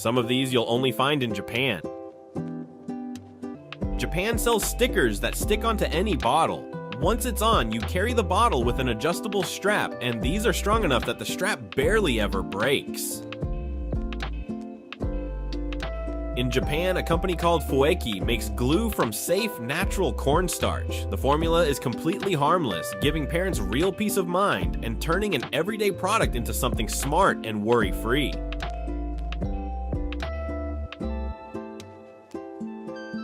Some of these you'll only find in Japan. Japan sells stickers that stick onto any bottle. Once it's on, you carry the bottle with an adjustable strap, and these are strong enough that the strap barely ever breaks. In Japan, a company called Fueki makes glue from safe, natural cornstarch. The formula is completely harmless, giving parents real peace of mind and turning an everyday product into something smart and worry-free.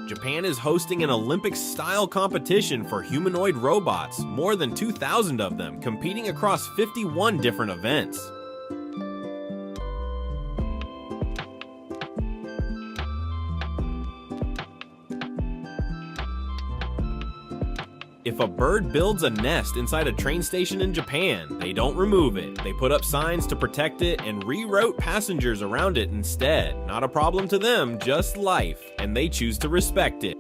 Japan is hosting an Olympic-style competition for humanoid robots, more than 2,000 of them, competing across 51 different events. If a bird builds a nest inside a train station in Japan, they don't remove it. They put up signs to protect it and reroute passengers around it instead. Not a problem to them, just life, and they choose to respect it.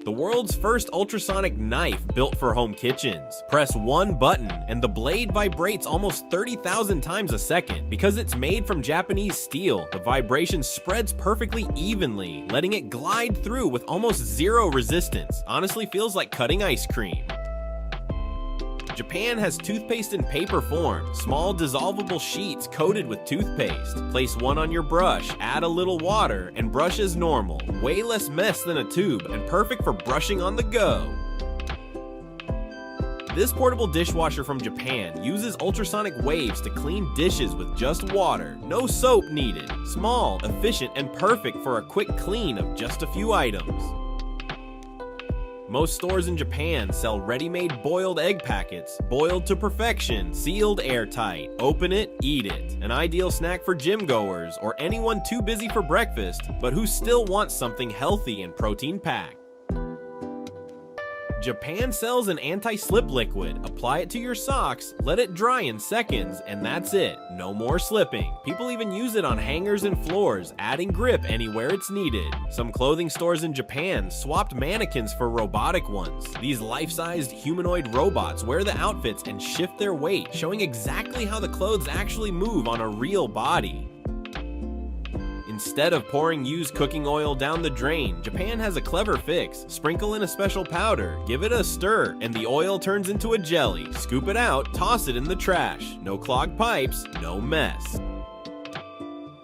The world's first ultrasonic knife built for home kitchens. Press one button and the blade vibrates almost 30,000 times a second. Because it's made from Japanese steel, the vibration spreads perfectly evenly, letting it glide through with almost zero resistance. Honestly feels like cutting ice cream. Japan has toothpaste in paper form, small dissolvable sheets coated with toothpaste. Place one on your brush, add a little water, and brush as normal. Way less mess than a tube, and perfect for brushing on the go. This portable dishwasher from Japan uses ultrasonic waves to clean dishes with just water. No soap needed. Small, efficient, and perfect for a quick clean of just a few items. Most stores in Japan sell ready-made boiled egg packets, boiled to perfection, sealed airtight. Open it, eat it. An ideal snack for gym goers or anyone too busy for breakfast, but who still wants something healthy and protein-packed. Japan sells an anti-slip liquid. Apply it to your socks, let it dry in seconds, and that's it. No more slipping. People even use it on hangers and floors, adding grip anywhere it's needed. Some clothing stores in Japan swapped mannequins for robotic ones. These life-sized humanoid robots wear the outfits and shift their weight, showing exactly how the clothes actually move on a real body. Instead of pouring used cooking oil down the drain, Japan has a clever fix. Sprinkle in a special powder, give it a stir, and the oil turns into a jelly. Scoop it out, toss it in the trash. No clogged pipes, no mess.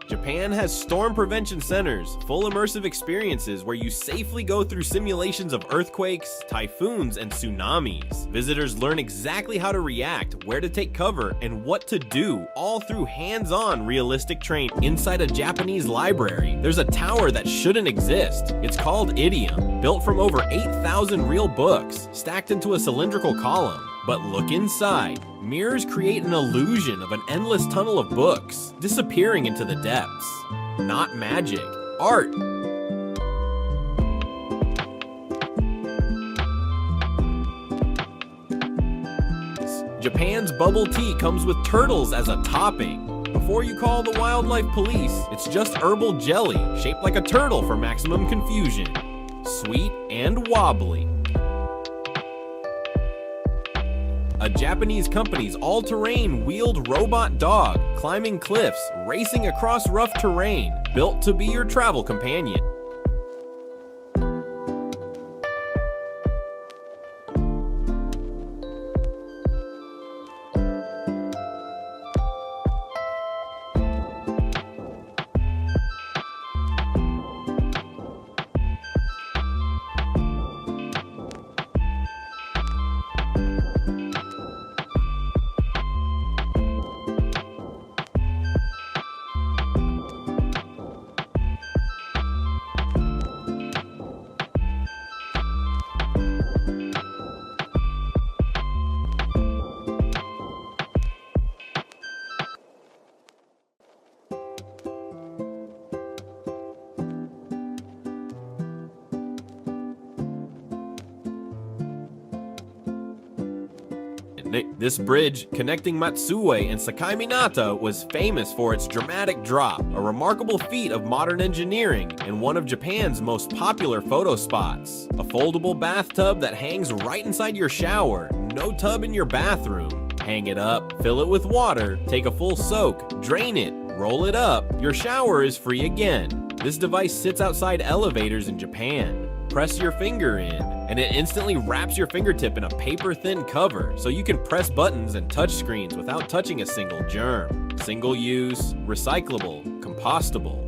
Japan has storm prevention centers, full immersive experiences where you safely go through simulations of earthquakes, typhoons, and tsunamis. Visitors learn exactly how to react, where to take cover, and what to do, all through hands-on realistic training. Inside a Japanese library, there's a tower that shouldn't exist. It's called Idiom, built from over 8,000 real books, stacked into a cylindrical column. But look inside. Mirrors create an illusion of an endless tunnel of books, disappearing into the depths. Not magic, art. Japan's bubble tea comes with turtles as a topping. Before you call the wildlife police, it's just herbal jelly, shaped like a turtle for maximum confusion. Sweet and wobbly. A Japanese company's all-terrain wheeled robot dog, climbing cliffs, racing across rough terrain, built to be your travel companion. This bridge connecting Matsue and Sakai Minata was famous for its dramatic drop, a remarkable feat of modern engineering and one of Japan's most popular photo spots. A foldable bathtub that hangs right inside your shower, no tub in your bathroom. Hang it up, fill it with water, take a full soak, drain it, Roll it up, your shower is free again. This device sits outside elevators in Japan. Press your finger in, and it instantly wraps your fingertip in a paper-thin cover so you can press buttons and touch screens without touching a single germ. Single use, recyclable, compostable.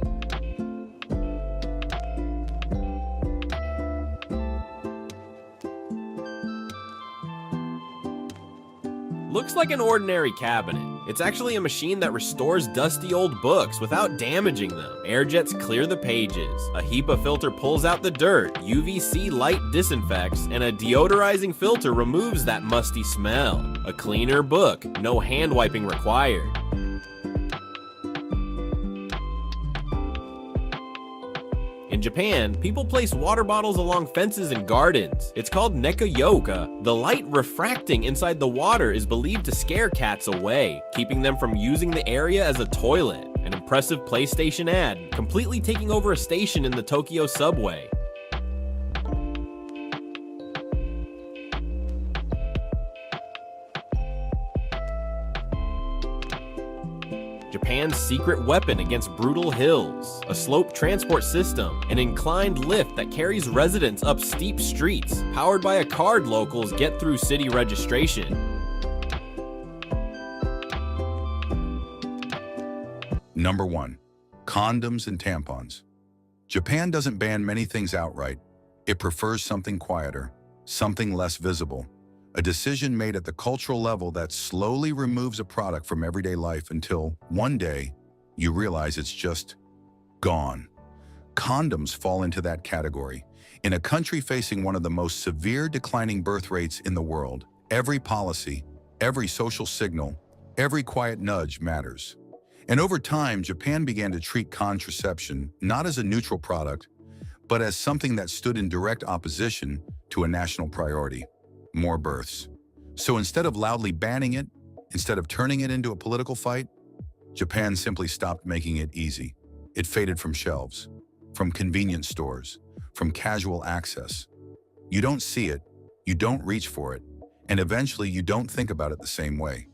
Looks like an ordinary cabinet. It's actually a machine that restores dusty old books without damaging them. Air jets clear the pages. A HEPA filter pulls out the dirt. UVC light disinfects, and a deodorizing filter removes that musty smell. A cleaner book, no hand wiping required. In Japan, people place water bottles along fences and gardens. It's called nekoyoka. The light refracting inside the water is believed to scare cats away, keeping them from using the area as a toilet. An impressive PlayStation ad, completely taking over a station in the Tokyo subway. Japan's secret weapon against brutal hills, a slope transport system, an inclined lift that carries residents up steep streets, powered by a card locals get through city registration. Number 1. Condoms and tampons. Japan doesn't ban many things outright. It prefers something quieter, something less visible. A decision made at the cultural level that slowly removes a product from everyday life until, one day, you realize it's just gone. Condoms fall into that category. In a country facing one of the most severe declining birth rates in the world, every policy, every social signal, every quiet nudge matters. And over time, Japan began to treat contraception not as a neutral product, but as something that stood in direct opposition to a national priority: more births. So instead of loudly banning it, instead of turning it into a political fight, Japan simply stopped making it easy. It faded from shelves, from convenience stores, from casual access. You don't see it, you don't reach for it, and eventually you don't think about it the same way.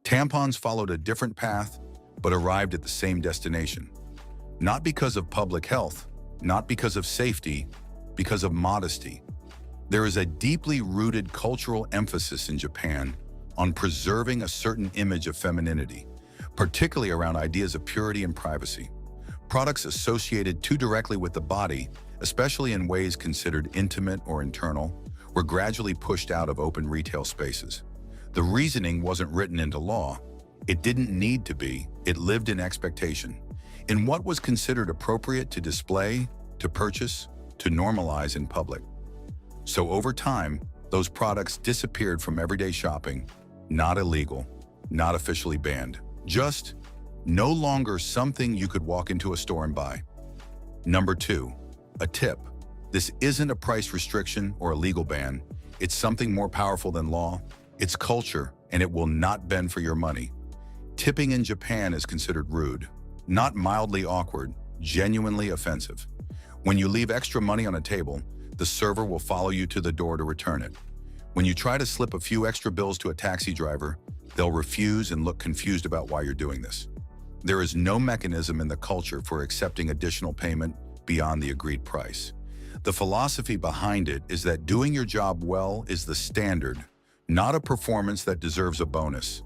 Tampons followed a different path, but arrived at the same destination. Not because of public health, not because of safety, because of modesty. There is a deeply rooted cultural emphasis in Japan on preserving a certain image of femininity, particularly around ideas of purity and privacy. Products associated too directly with the body, especially in ways considered intimate or internal, were gradually pushed out of open retail spaces. The reasoning wasn't written into law. It didn't need to be. It lived in expectation, in what was considered appropriate to display, to purchase, to normalize in public. So over time, those products disappeared from everyday shopping, not illegal, not officially banned, just no longer something you could walk into a store and buy. Number 2, a tip. This isn't a price restriction or a legal ban. It's something more powerful than law. It's culture, and it will not bend for your money. Tipping in Japan is considered rude, not mildly awkward, genuinely offensive. When you leave extra money on a table, the server will follow you to the door to return it. When you try to slip a few extra bills to a taxi driver, they'll refuse and look confused about why you're doing this. There is no mechanism in the culture for accepting additional payment beyond the agreed price. The philosophy behind it is that doing your job well is the standard, not a performance that deserves a bonus.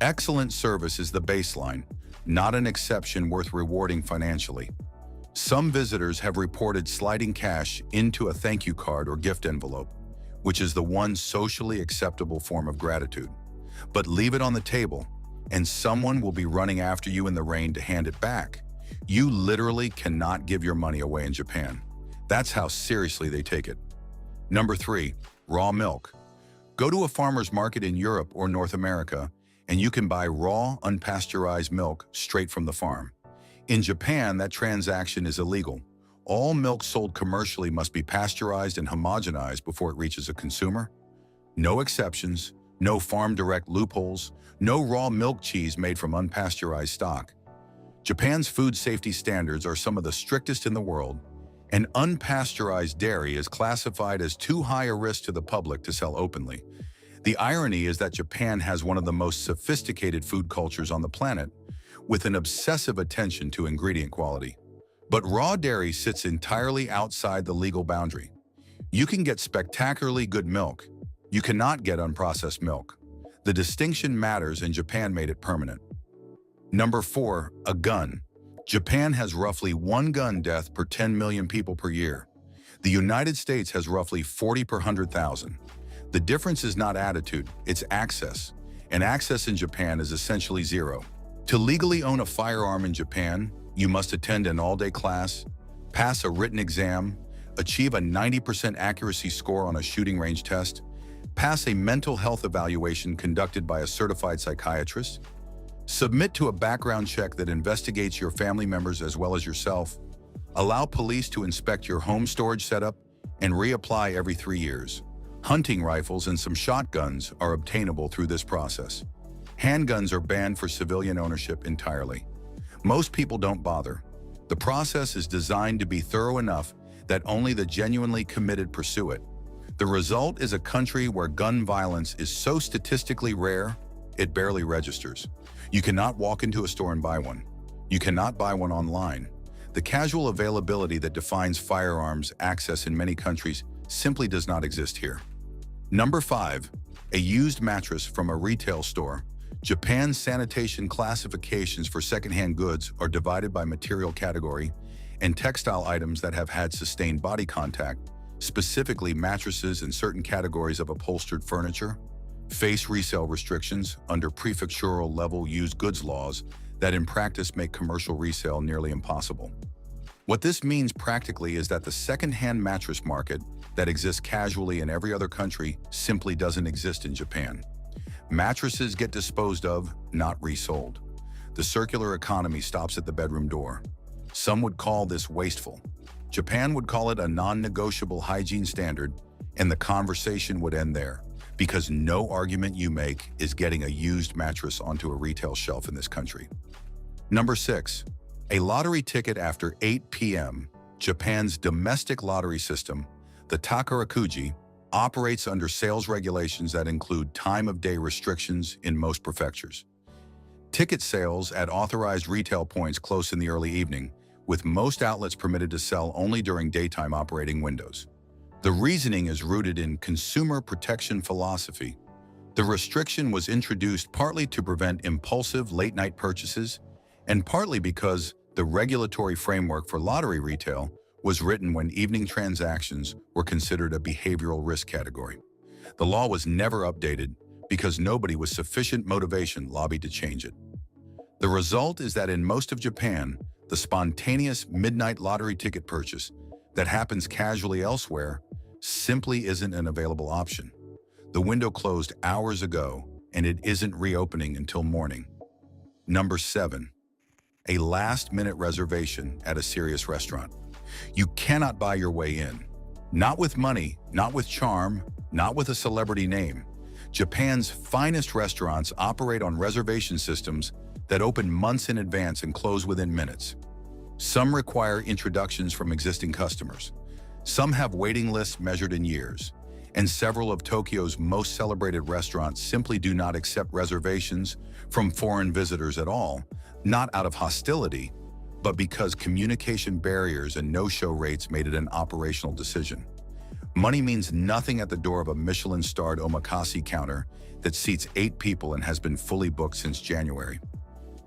Excellent service is the baseline, not an exception worth rewarding financially. Some visitors have reported sliding cash into a thank you card or gift envelope, which is the one socially acceptable form of gratitude. But leave it on the table, and someone will be running after you in the rain to hand it back. You literally cannot give your money away in Japan. That's how seriously they take it. Number 3, raw milk. Go to a farmer's market in Europe or North America, and you can buy raw, unpasteurized milk straight from the farm. In Japan, that transaction is illegal. All milk sold commercially must be pasteurized and homogenized before it reaches a consumer. No exceptions, no farm direct loopholes, no raw milk cheese made from unpasteurized stock. Japan's food safety standards are some of the strictest in the world, and unpasteurized dairy is classified as too high a risk to the public to sell openly. The irony is that Japan has one of the most sophisticated food cultures on the planet, with an obsessive attention to ingredient quality. But raw dairy sits entirely outside the legal boundary. You can get spectacularly good milk. You cannot get unprocessed milk. The distinction matters, and Japan made it permanent. Number 4, a gun. Japan has roughly 1 gun death per 10 million people per year. The United States has roughly 40 per 100,000. The difference is not attitude, it's access. And access in Japan is essentially zero. To legally own a firearm in Japan, you must attend an all-day class, pass a written exam, achieve a 90% accuracy score on a shooting range test, pass a mental health evaluation conducted by a certified psychiatrist, submit to a background check that investigates your family members as well as yourself, allow police to inspect your home storage setup, and reapply every 3 years. Hunting rifles and some shotguns are obtainable through this process. Handguns are banned for civilian ownership entirely. Most people don't bother. The process is designed to be thorough enough that only the genuinely committed pursue it. The result is a country where gun violence is so statistically rare, it barely registers. You cannot walk into a store and buy one. You cannot buy one online. The casual availability that defines firearms access in many countries simply does not exist here. Number 5, a used mattress from a retail store. Japan's sanitation classifications for secondhand goods are divided by material category, and textile items that have had sustained body contact, specifically mattresses and certain categories of upholstered furniture, face resale restrictions under prefectural level used goods laws that in practice make commercial resale nearly impossible. What this means practically is that the second-hand mattress market that exists casually in every other country simply doesn't exist in Japan. Mattresses get disposed of, not resold. The circular economy stops at the bedroom door. Some would call this wasteful. Japan would call it a non-negotiable hygiene standard, and the conversation would end there, because no argument you make is getting a used mattress onto a retail shelf in this country. Number 6, a lottery ticket after 8 p.m. Japan's domestic lottery system, the Takarakuji, operates under sales regulations that include time-of-day restrictions in most prefectures. Ticket sales at authorized retail points close in the early evening, with most outlets permitted to sell only during daytime operating windows. The reasoning is rooted in consumer protection philosophy. The restriction was introduced partly to prevent impulsive late-night purchases, and partly because the regulatory framework for lottery retail was written when evening transactions were considered a behavioral risk category. The law was never updated because nobody with sufficient motivation lobbied to change it. The result is that in most of Japan, the spontaneous midnight lottery ticket purchase that happens casually elsewhere simply isn't an available option. The window closed hours ago, and it isn't reopening until morning. Number 7, a last-minute reservation at a serious restaurant. You cannot buy your way in. Not with money, not with charm, not with a celebrity name. Japan's finest restaurants operate on reservation systems that open months in advance and close within minutes. Some require introductions from existing customers. Some have waiting lists measured in years. And several of Tokyo's most celebrated restaurants simply do not accept reservations from foreign visitors at all, not out of hostility, but because communication barriers and no-show rates made it an operational decision. Money means nothing at the door of a Michelin-starred omakase counter that seats 8 people and has been fully booked since January.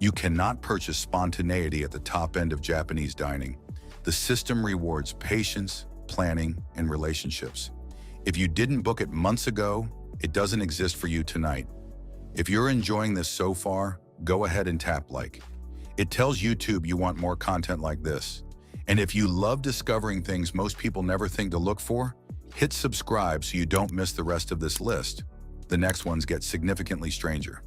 You cannot purchase spontaneity at the top end of Japanese dining. The system rewards patience, planning, and relationships. If you didn't book it months ago, it doesn't exist for you tonight. If you're enjoying this so far, go ahead and tap like. It tells YouTube you want more content like this. And if you love discovering things most people never think to look for, hit subscribe so you don't miss the rest of this list. The next ones get significantly stranger.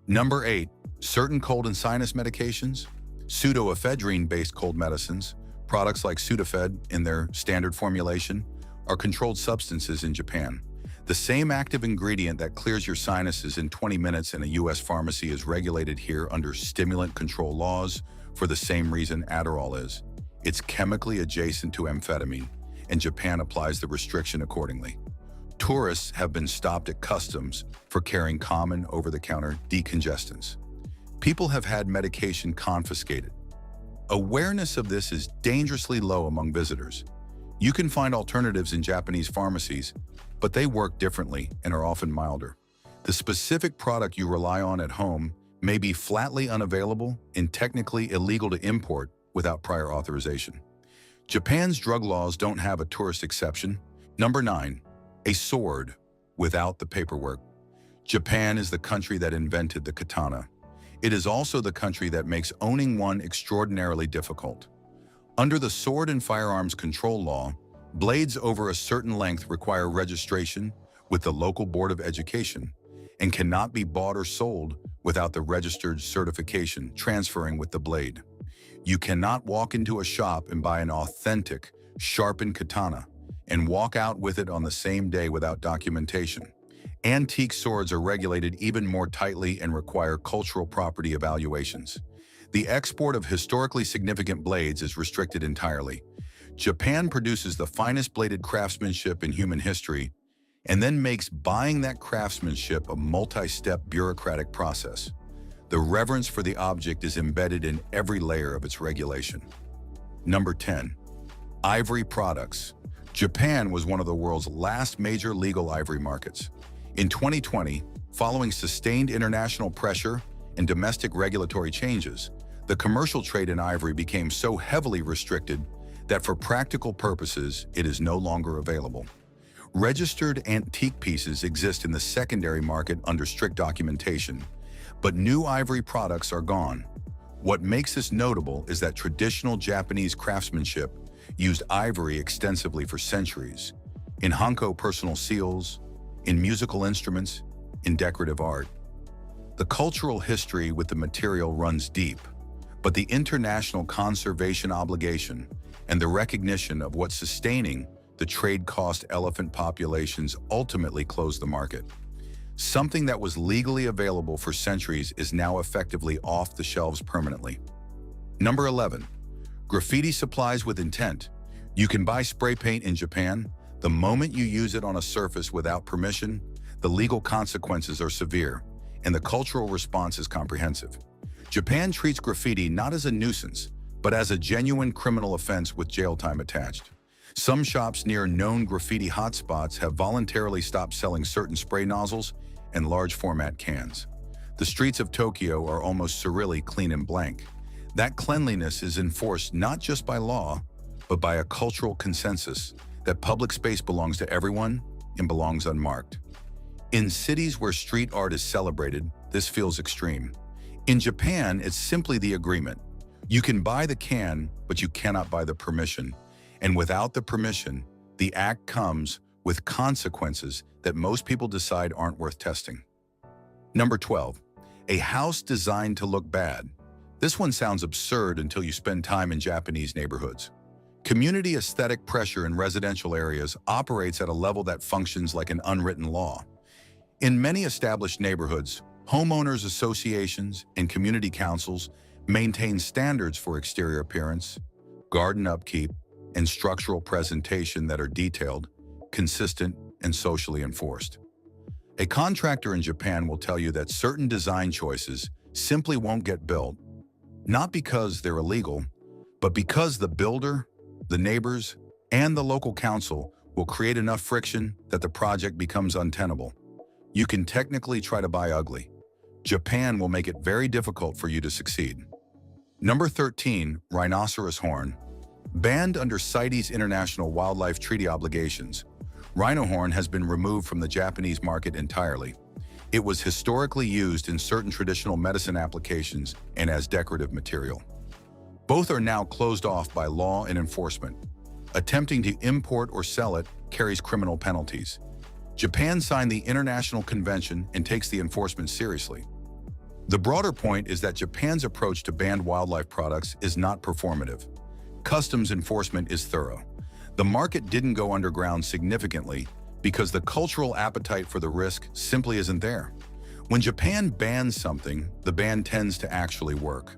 Number 8, certain cold and sinus medications. Pseudoephedrine-based cold medicines, products like Sudafed in their standard formulation, are controlled substances in Japan. The same active ingredient that clears your sinuses in 20 minutes in a U.S. pharmacy is regulated here under stimulant control laws for the same reason Adderall is. It's chemically adjacent to amphetamine, and Japan applies the restriction accordingly. Tourists have been stopped at customs for carrying common over-the-counter decongestants. People have had medication confiscated. Awareness of this is dangerously low among visitors. You can find alternatives in Japanese pharmacies, but they work differently and are often milder. The specific product you rely on at home may be flatly unavailable and technically illegal to import without prior authorization. Japan's drug laws don't have a tourist exception. Number 9. A sword without the paperwork. Japan is the country that invented the katana. It is also the country that makes owning one extraordinarily difficult. Under the Sword and Firearms Control Law, blades over a certain length require registration with the local Board of Education and cannot be bought or sold without the registered certification transferring with the blade. You cannot walk into a shop and buy an authentic, sharpened katana and walk out with it on the same day without documentation. Antique swords are regulated even more tightly and require cultural property evaluations. The export of historically significant blades is restricted entirely. Japan produces the finest bladed craftsmanship in human history and then makes buying that craftsmanship a multi-step bureaucratic process. The reverence for the object is embedded in every layer of its regulation. Number 10. Ivory products. Japan was one of the world's last major legal ivory markets. In 2020, following sustained international pressure and domestic regulatory changes, the commercial trade in ivory became so heavily restricted that for practical purposes, it is no longer available. Registered antique pieces exist in the secondary market under strict documentation, but new ivory products are gone. What makes this notable is that traditional Japanese craftsmanship used ivory extensively for centuries, in Hanko personal seals, in musical instruments, in decorative art. The cultural history with the material runs deep, but the international conservation obligation and the recognition of what's sustaining the trade-cost elephant populations ultimately closed the market. Something that was legally available for centuries is now effectively off the shelves permanently. Number 11. Graffiti supplies with intent. You can buy spray paint in Japan. The moment you use it on a surface without permission, the legal consequences are severe, and the cultural response is comprehensive. Japan treats graffiti not as a nuisance, but as a genuine criminal offense with jail time attached. Some shops near known graffiti hotspots have voluntarily stopped selling certain spray nozzles and large format cans. The streets of Tokyo are almost surreally clean and blank. That cleanliness is enforced not just by law, but by a cultural consensus that public space belongs to everyone and belongs unmarked. In cities where street art is celebrated, this feels extreme. In Japan, it's simply the agreement. You can buy the can, but you cannot buy the permission. And without the permission, the act comes with consequences that most people decide aren't worth testing. Number 12. A house designed to look bad. This one sounds absurd until you spend time in Japanese neighborhoods. Community aesthetic pressure in residential areas operates at a level that functions like an unwritten law. In many established neighborhoods, homeowners associations and community councils maintain standards for exterior appearance, garden upkeep, and structural presentation that are detailed, consistent, and socially enforced. A contractor in Japan will tell you that certain design choices simply won't get built, not because they're illegal, but because the builder, the neighbors, and the local council will create enough friction that the project becomes untenable. You can technically try to buy ugly. Japan will make it very difficult for you to succeed. Number 13, rhinoceros horn. Banned under CITES International Wildlife Treaty obligations, rhino horn has been removed from the Japanese market entirely. It was historically used in certain traditional medicine applications and as decorative material. Both are now closed off by law and enforcement. Attempting to import or sell it carries criminal penalties. Japan signed the international convention and takes the enforcement seriously. The broader point is that Japan's approach to banned wildlife products is not performative. Customs enforcement is thorough. The market didn't go underground significantly because the cultural appetite for the risk simply isn't there. When Japan bans something, the ban tends to actually work.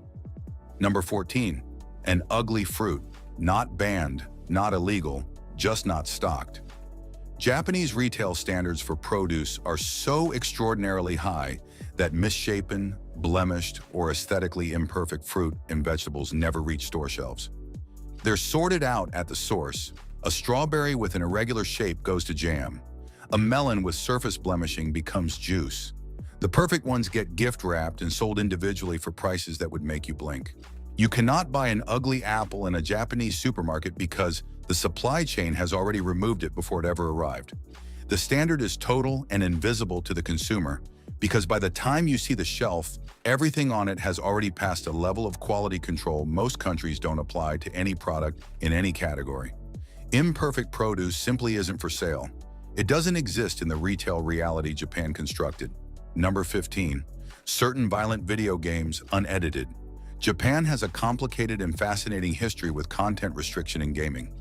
Number 14, an ugly fruit. Not banned, not illegal, just not stocked. Japanese retail standards for produce are so extraordinarily high that misshapen, blemished, or aesthetically imperfect fruit and vegetables never reach store shelves. They're sorted out at the source. A strawberry with an irregular shape goes to jam. A melon with surface blemishing becomes juice. The perfect ones get gift-wrapped and sold individually for prices that would make you blink. You cannot buy an ugly apple in a Japanese supermarket because the supply chain has already removed it before it ever arrived. The standard is total and invisible to the consumer because by the time you see the shelf, everything on it has already passed a level of quality control most countries don't apply to any product in any category. Imperfect produce simply isn't for sale. It doesn't exist in the retail reality Japan constructed. Number 15. Certain violent video games unedited. Japan has a complicated and fascinating history with content restriction in gaming.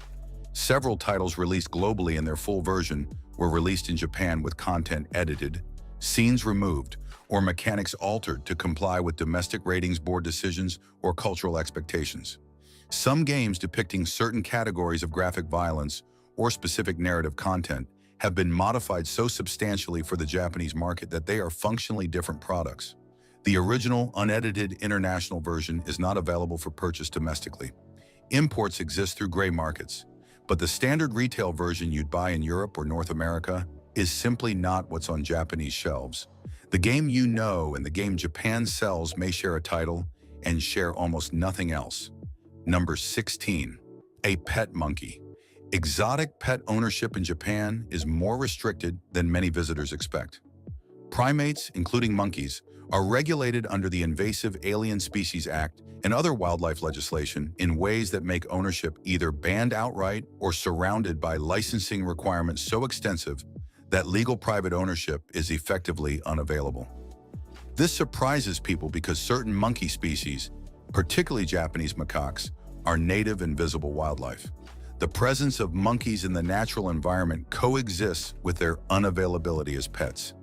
Several titles released globally in their full version were released in Japan with content edited, scenes removed, or mechanics altered to comply with domestic ratings board decisions or cultural expectations. Some games depicting certain categories of graphic violence or specific narrative content have been modified so substantially for the Japanese market that they are functionally different products. The original, unedited international version is not available for purchase domestically. Imports exist through gray markets, but the standard retail version you'd buy in Europe or North America is simply not what's on Japanese shelves. The game you know and the game Japan sells may share a title and share almost nothing else. Number 16. A pet monkey. Exotic pet ownership in Japan is more restricted than many visitors expect. Primates, including monkeys, are regulated under the Invasive Alien Species Act and other wildlife legislation in ways that make ownership either banned outright or surrounded by licensing requirements so extensive that legal private ownership is effectively unavailable. This surprises people because certain monkey species, particularly Japanese macaques, are native and visible wildlife. The presence of monkeys in the natural environment coexists with their unavailability as pets.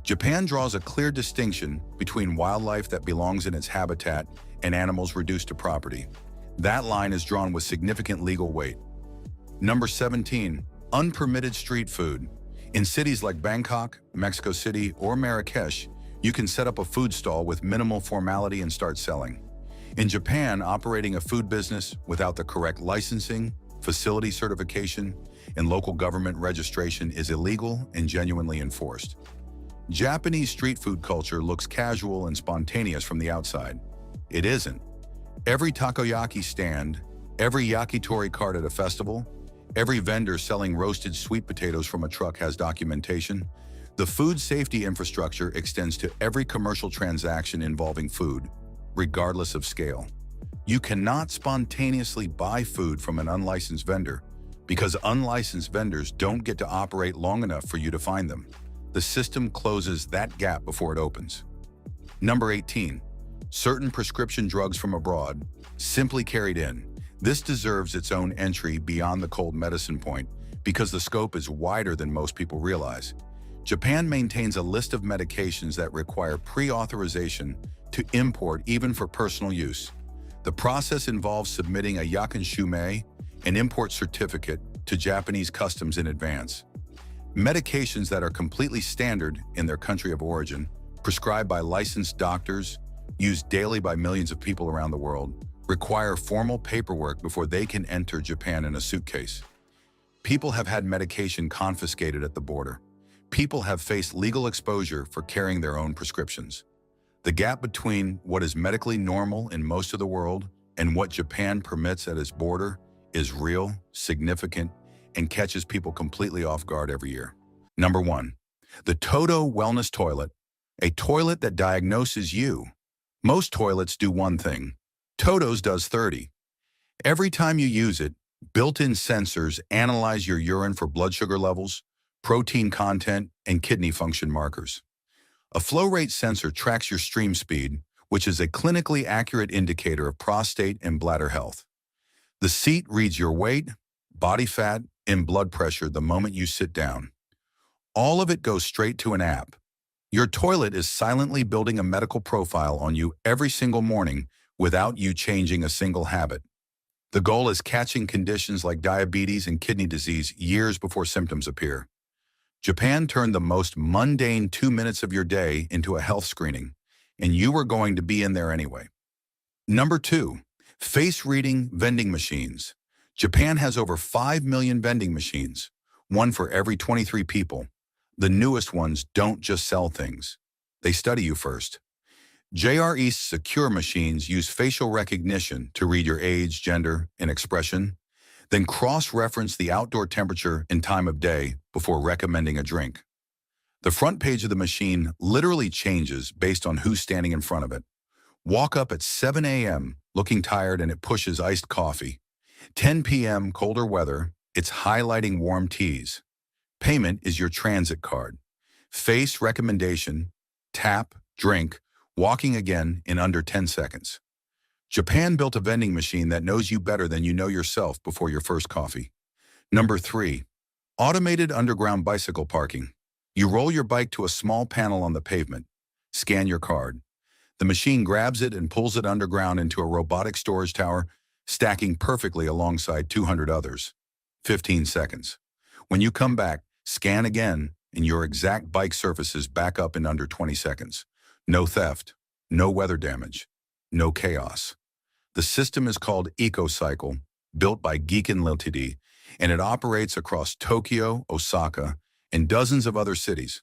Japan draws a clear distinction between wildlife that belongs in its habitat and animals reduced to property. That line is drawn with significant legal weight. Number 17. Unpermitted street food. In cities like Bangkok, Mexico City, or Marrakesh, you can set up a food stall with minimal formality and start selling. In Japan, operating a food business without the correct licensing, facility certification, and local government registration is illegal and genuinely enforced. Japanese street food culture looks casual and spontaneous from the outside. It isn't. Every takoyaki stand, every yakitori cart at a festival, every vendor selling roasted sweet potatoes from a truck has documentation. The food safety infrastructure extends to every commercial transaction involving food, regardless of scale. You cannot spontaneously buy food from an unlicensed vendor because unlicensed vendors don't get to operate long enough for you to find them. The system closes that gap before it opens. Number 18. Certain prescription drugs from abroad, simply carried in. This deserves its own entry beyond the cold medicine point because the scope is wider than most people realize. Japan maintains a list of medications that require pre-authorization to import even for personal use. The process involves submitting a yakinshume, an import certificate, to Japanese customs in advance. Medications that are completely standard in their country of origin, prescribed by licensed doctors, used daily by millions of people around the world, require formal paperwork before they can enter Japan in a suitcase. People have had medication confiscated at the border. People have faced legal exposure for carrying their own prescriptions. The gap between what is medically normal in most of the world and what Japan permits at its border is real, significant, and catches people completely off guard every year. Number 1. The Toto Wellness Toilet, a toilet that diagnoses you. Most toilets do one thing. Toto's does 30. Every time you use it, built-in sensors analyze your urine for blood sugar levels, protein content, and kidney function markers. A flow rate sensor tracks your stream speed, which is a clinically accurate indicator of prostate and bladder health. The seat reads your weight, body fat, and blood pressure the moment you sit down. All of it goes straight to an app. Your toilet is silently building a medical profile on you every single morning without you changing a single habit. The goal is catching conditions like diabetes and kidney disease years before symptoms appear. Japan turned the most mundane 2 minutes of your day into a health screening, and you were going to be in there anyway. Number 2, face-reading vending machines. Japan has over 5 million vending machines, one for every 23 people. The newest ones don't just sell things. They study you first. JR East's secure machines use facial recognition to read your age, gender, and expression, then cross-reference the outdoor temperature and time of day before recommending a drink. The front page of the machine literally changes based on who's standing in front of it. Walk up at 7 a.m. looking tired and it pushes iced coffee. 10 p.m. colder weather, it's highlighting warm teas. Payment is your transit card. Face recommendation, tap, drink, walking again in under 10 seconds. Japan built a vending machine that knows you better than you know yourself before your first coffee. Number 3, automated underground bicycle parking. You roll your bike to a small panel on the pavement. Scan your card. The machine grabs it and pulls it underground into a robotic storage tower, stacking perfectly alongside 200 others. 15 seconds. When you come back, scan again, and your exact bike surfaces back up in under 20 seconds. No theft, no weather damage, no chaos. The system is called EcoCycle, built by Giken Ltd., and it operates across Tokyo, Osaka, and dozens of other cities.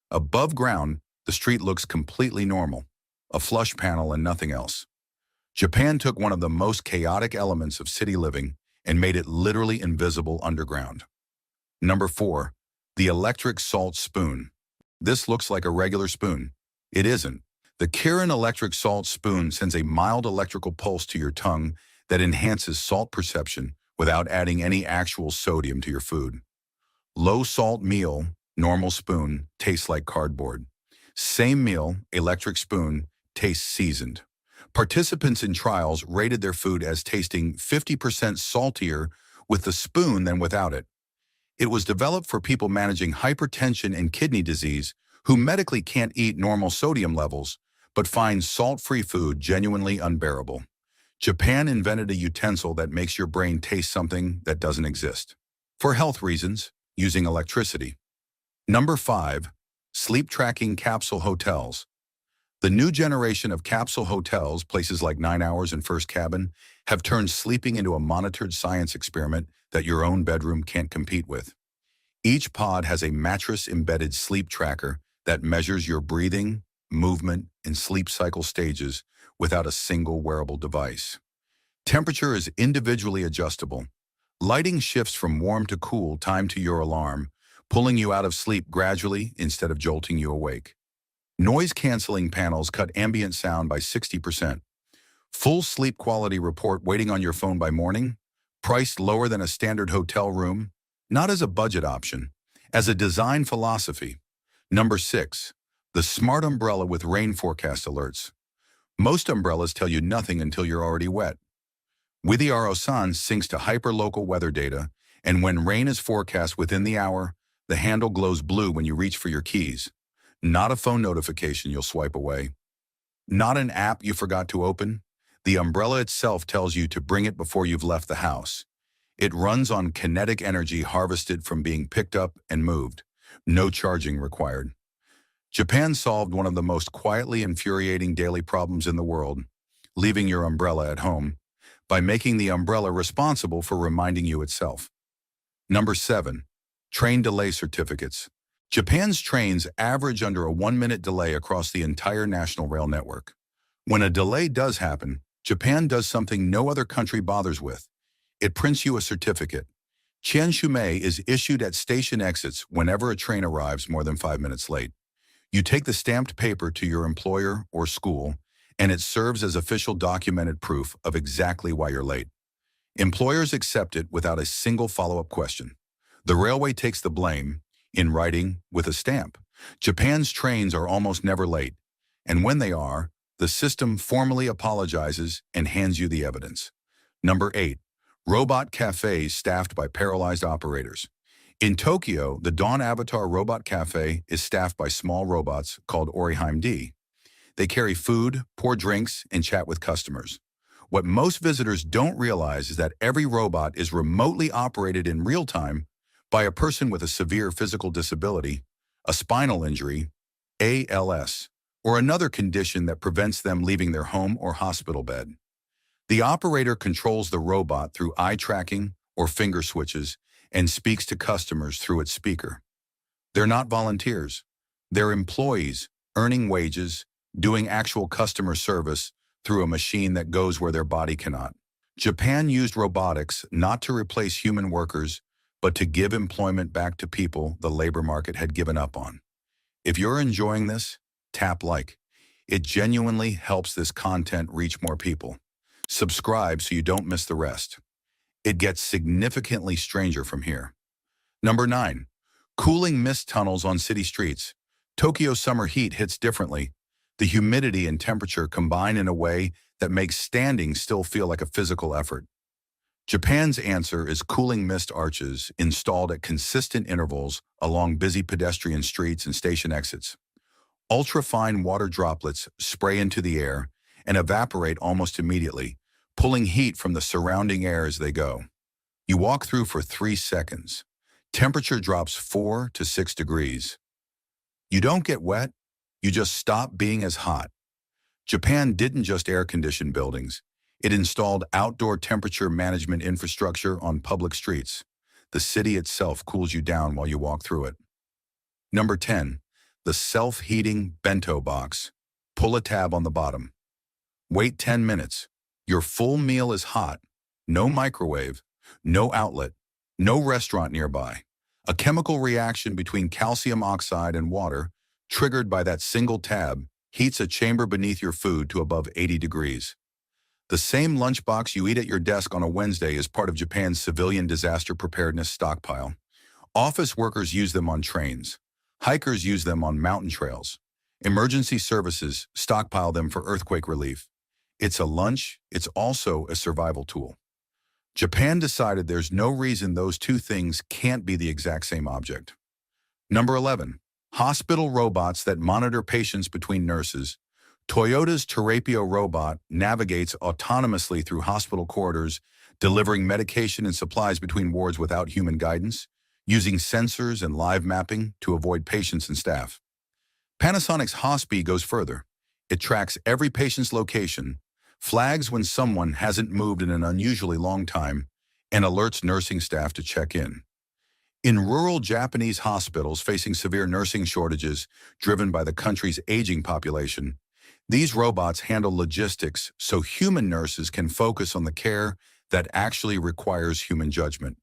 Above ground, the street looks completely normal, a flush panel and nothing else. Japan took one of the most chaotic elements of city living and made it literally invisible underground. Number 4, the electric salt spoon. This looks like a regular spoon. It isn't. The Kirin electric salt spoon sends a mild electrical pulse to your tongue that enhances salt perception without adding any actual sodium to your food. Low salt meal, normal spoon, tastes like cardboard. Same meal, electric spoon, tastes seasoned. Participants in trials rated their food as tasting 50% saltier with the spoon than without it. It was developed for people managing hypertension and kidney disease who medically can't eat normal sodium levels, but find salt-free food genuinely unbearable. Japan invented a utensil that makes your brain taste something that doesn't exist. For health reasons, using electricity. Number 5, sleep tracking capsule hotels. The new generation of capsule hotels, places like 9 Hours and First Cabin, have turned sleeping into a monitored science experiment that your own bedroom can't compete with. Each pod has a mattress-embedded sleep tracker that measures your breathing, movement, and sleep cycle stages without a single wearable device. Temperature is individually adjustable. Lighting shifts from warm to cool timed to your alarm, pulling you out of sleep gradually instead of jolting you awake. Noise-canceling panels cut ambient sound by 60%. Full sleep quality report waiting on your phone by morning, priced lower than a standard hotel room, not as a budget option, as a design philosophy. Number 6, the smart umbrella with rain forecast alerts. Most umbrellas tell you nothing until you're already wet. Widiaro-san syncs to hyper-local weather data, and when rain is forecast within the hour, the handle glows blue when you reach for your keys. Not a phone notification you'll swipe away. Not an app you forgot to open. The umbrella itself tells you to bring it before you've left the house. It runs on kinetic energy harvested from being picked up and moved. No charging required. Japan solved one of the most quietly infuriating daily problems in the world, leaving your umbrella at home, by making the umbrella responsible for reminding you itself. Number 7, train delay certificates. Japan's trains average under a 1-minute delay across the entire national rail network. When a delay does happen, Japan does something no other country bothers with. It prints you a certificate. Chienshume is issued at station exits whenever a train arrives more than 5 minutes late. You take the stamped paper to your employer or school, and it serves as official documented proof of exactly why you're late. Employers accept it without a single follow-up question. The railway takes the blame, in writing, with a stamp. Japan's trains are almost never late, and when they are, the system formally apologizes and hands you the evidence. Number 8, robot cafes staffed by paralyzed operators. In Tokyo, the Dawn Avatar Robot Cafe is staffed by small robots called Oriheim D. They carry food, pour drinks, and chat with customers. What most visitors don't realize is that every robot is remotely operated in real time by a person with a severe physical disability, a spinal injury, ALS, or another condition that prevents them leaving their home or hospital bed. The operator controls the robot through eye tracking or finger switches and speaks to customers through its speaker. They're not volunteers. They're employees, earning wages, doing actual customer service through a machine that goes where their body cannot. Japan used robotics not to replace human workers, but to give employment back to people the labor market had given up on. If you're enjoying this, tap like. It genuinely helps this content reach more people. Subscribe so you don't miss the rest. It gets significantly stranger from here. Number 9. Cooling mist tunnels on city streets. Tokyo's summer heat hits differently. The humidity and temperature combine in a way that makes standing still feel like a physical effort. Japan's answer is cooling mist arches installed at consistent intervals along busy pedestrian streets and station exits. Ultra-fine water droplets spray into the air and evaporate almost immediately, pulling heat from the surrounding air as they go. You walk through for 3 seconds. Temperature drops 4 to 6 degrees. You don't get wet, you just stop being as hot. Japan didn't just air-condition buildings. It installed outdoor temperature management infrastructure on public streets. The city itself cools you down while you walk through it. Number 10. The self-heating bento box. Pull a tab on the bottom. Wait 10 minutes. Your full meal is hot. No microwave, no outlet, no restaurant nearby. A chemical reaction between calcium oxide and water, triggered by that single tab, heats a chamber beneath your food to above 80 degrees. The same lunchbox you eat at your desk on a Wednesday is part of Japan's civilian disaster preparedness stockpile. Office workers use them on trains. Hikers use them on mountain trails. Emergency services stockpile them for earthquake relief. It's a lunch, it's also a survival tool. Japan decided there's no reason those two things can't be the exact same object. Number 11. Hospital robots that monitor patients between nurses. Toyota's Terapio robot navigates autonomously through hospital corridors, delivering medication and supplies between wards without human guidance, using sensors and live mapping to avoid patients and staff. Panasonic's Hospi goes further. It tracks every patient's location, flags when someone hasn't moved in an unusually long time, and alerts nursing staff to check in. In rural Japanese hospitals facing severe nursing shortages driven by the country's aging population, these robots handle logistics so human nurses can focus on the care that actually requires human judgment.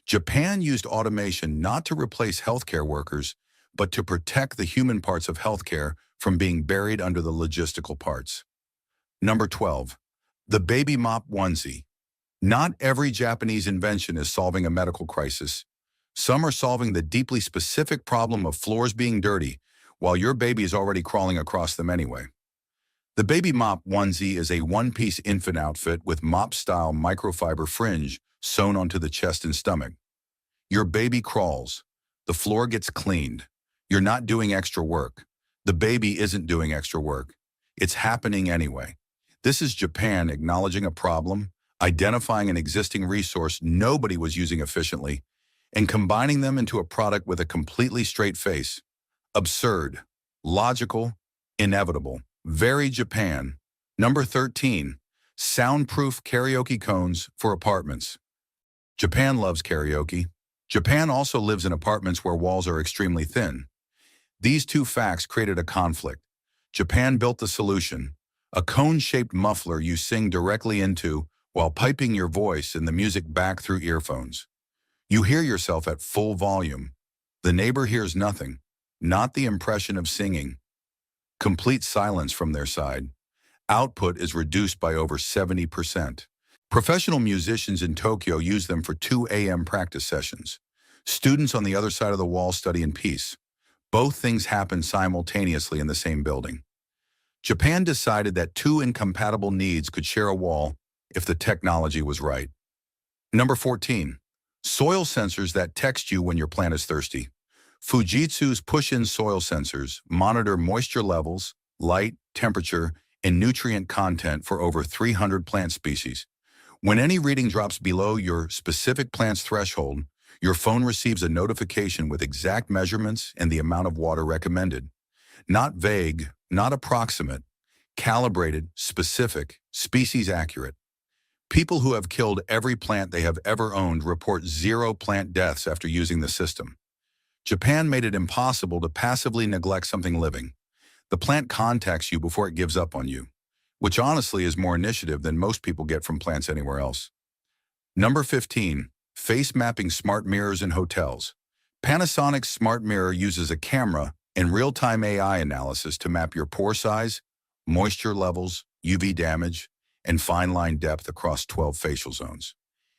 Japan used automation not to replace healthcare workers, but to protect the human parts of healthcare from being buried under the logistical parts. Number 12. The baby mop onesie. Not every Japanese invention is solving a medical crisis. Some are solving the deeply specific problem of floors being dirty, while your baby is already crawling across them anyway. The baby mop onesie is a one-piece infant outfit with mop-style microfiber fringe sewn onto the chest and stomach. Your baby crawls. The floor gets cleaned. You're not doing extra work. The baby isn't doing extra work. It's happening anyway. This is Japan acknowledging a problem, identifying an existing resource nobody was using efficiently, and combining them into a product with a completely straight face. Absurd, logical, inevitable. Very Japan. Number 13. Soundproof karaoke cones for apartments. Japan loves karaoke. Japan also lives in apartments where walls are extremely thin. These two facts created a conflict. Japan built the solution, a cone-shaped muffler you sing directly into while piping your voice and the music back through earphones. You hear yourself at full volume. The neighbor hears nothing, not the impression of singing. Complete silence from their side. Output is reduced by over 70%. Professional musicians in Tokyo use them for 2 a.m. practice sessions. Students on the other side of the wall study in peace. Both things happen simultaneously in the same building. Japan decided that 2 incompatible needs could share a wall if the technology was right. Number 14. Soil sensors that text you when your plant is thirsty. Fujitsu's push-in soil sensors monitor moisture levels, light, temperature, and nutrient content for over 300 plant species. When any reading drops below your specific plant's threshold, your phone receives a notification with exact measurements and the amount of water recommended. Not vague, not approximate, calibrated, specific, species accurate. People who have killed every plant they have ever owned report 0 plant deaths after using the system. Japan made it impossible to passively neglect something living. The plant contacts you before it gives up on you, which honestly is more initiative than most people get from plants anywhere else. Number 15. Face mapping smart mirrors in hotels. Panasonic's smart mirror uses a camera and real-time AI analysis to map your pore size, moisture levels, UV damage, and fine line depth across 12 facial zones.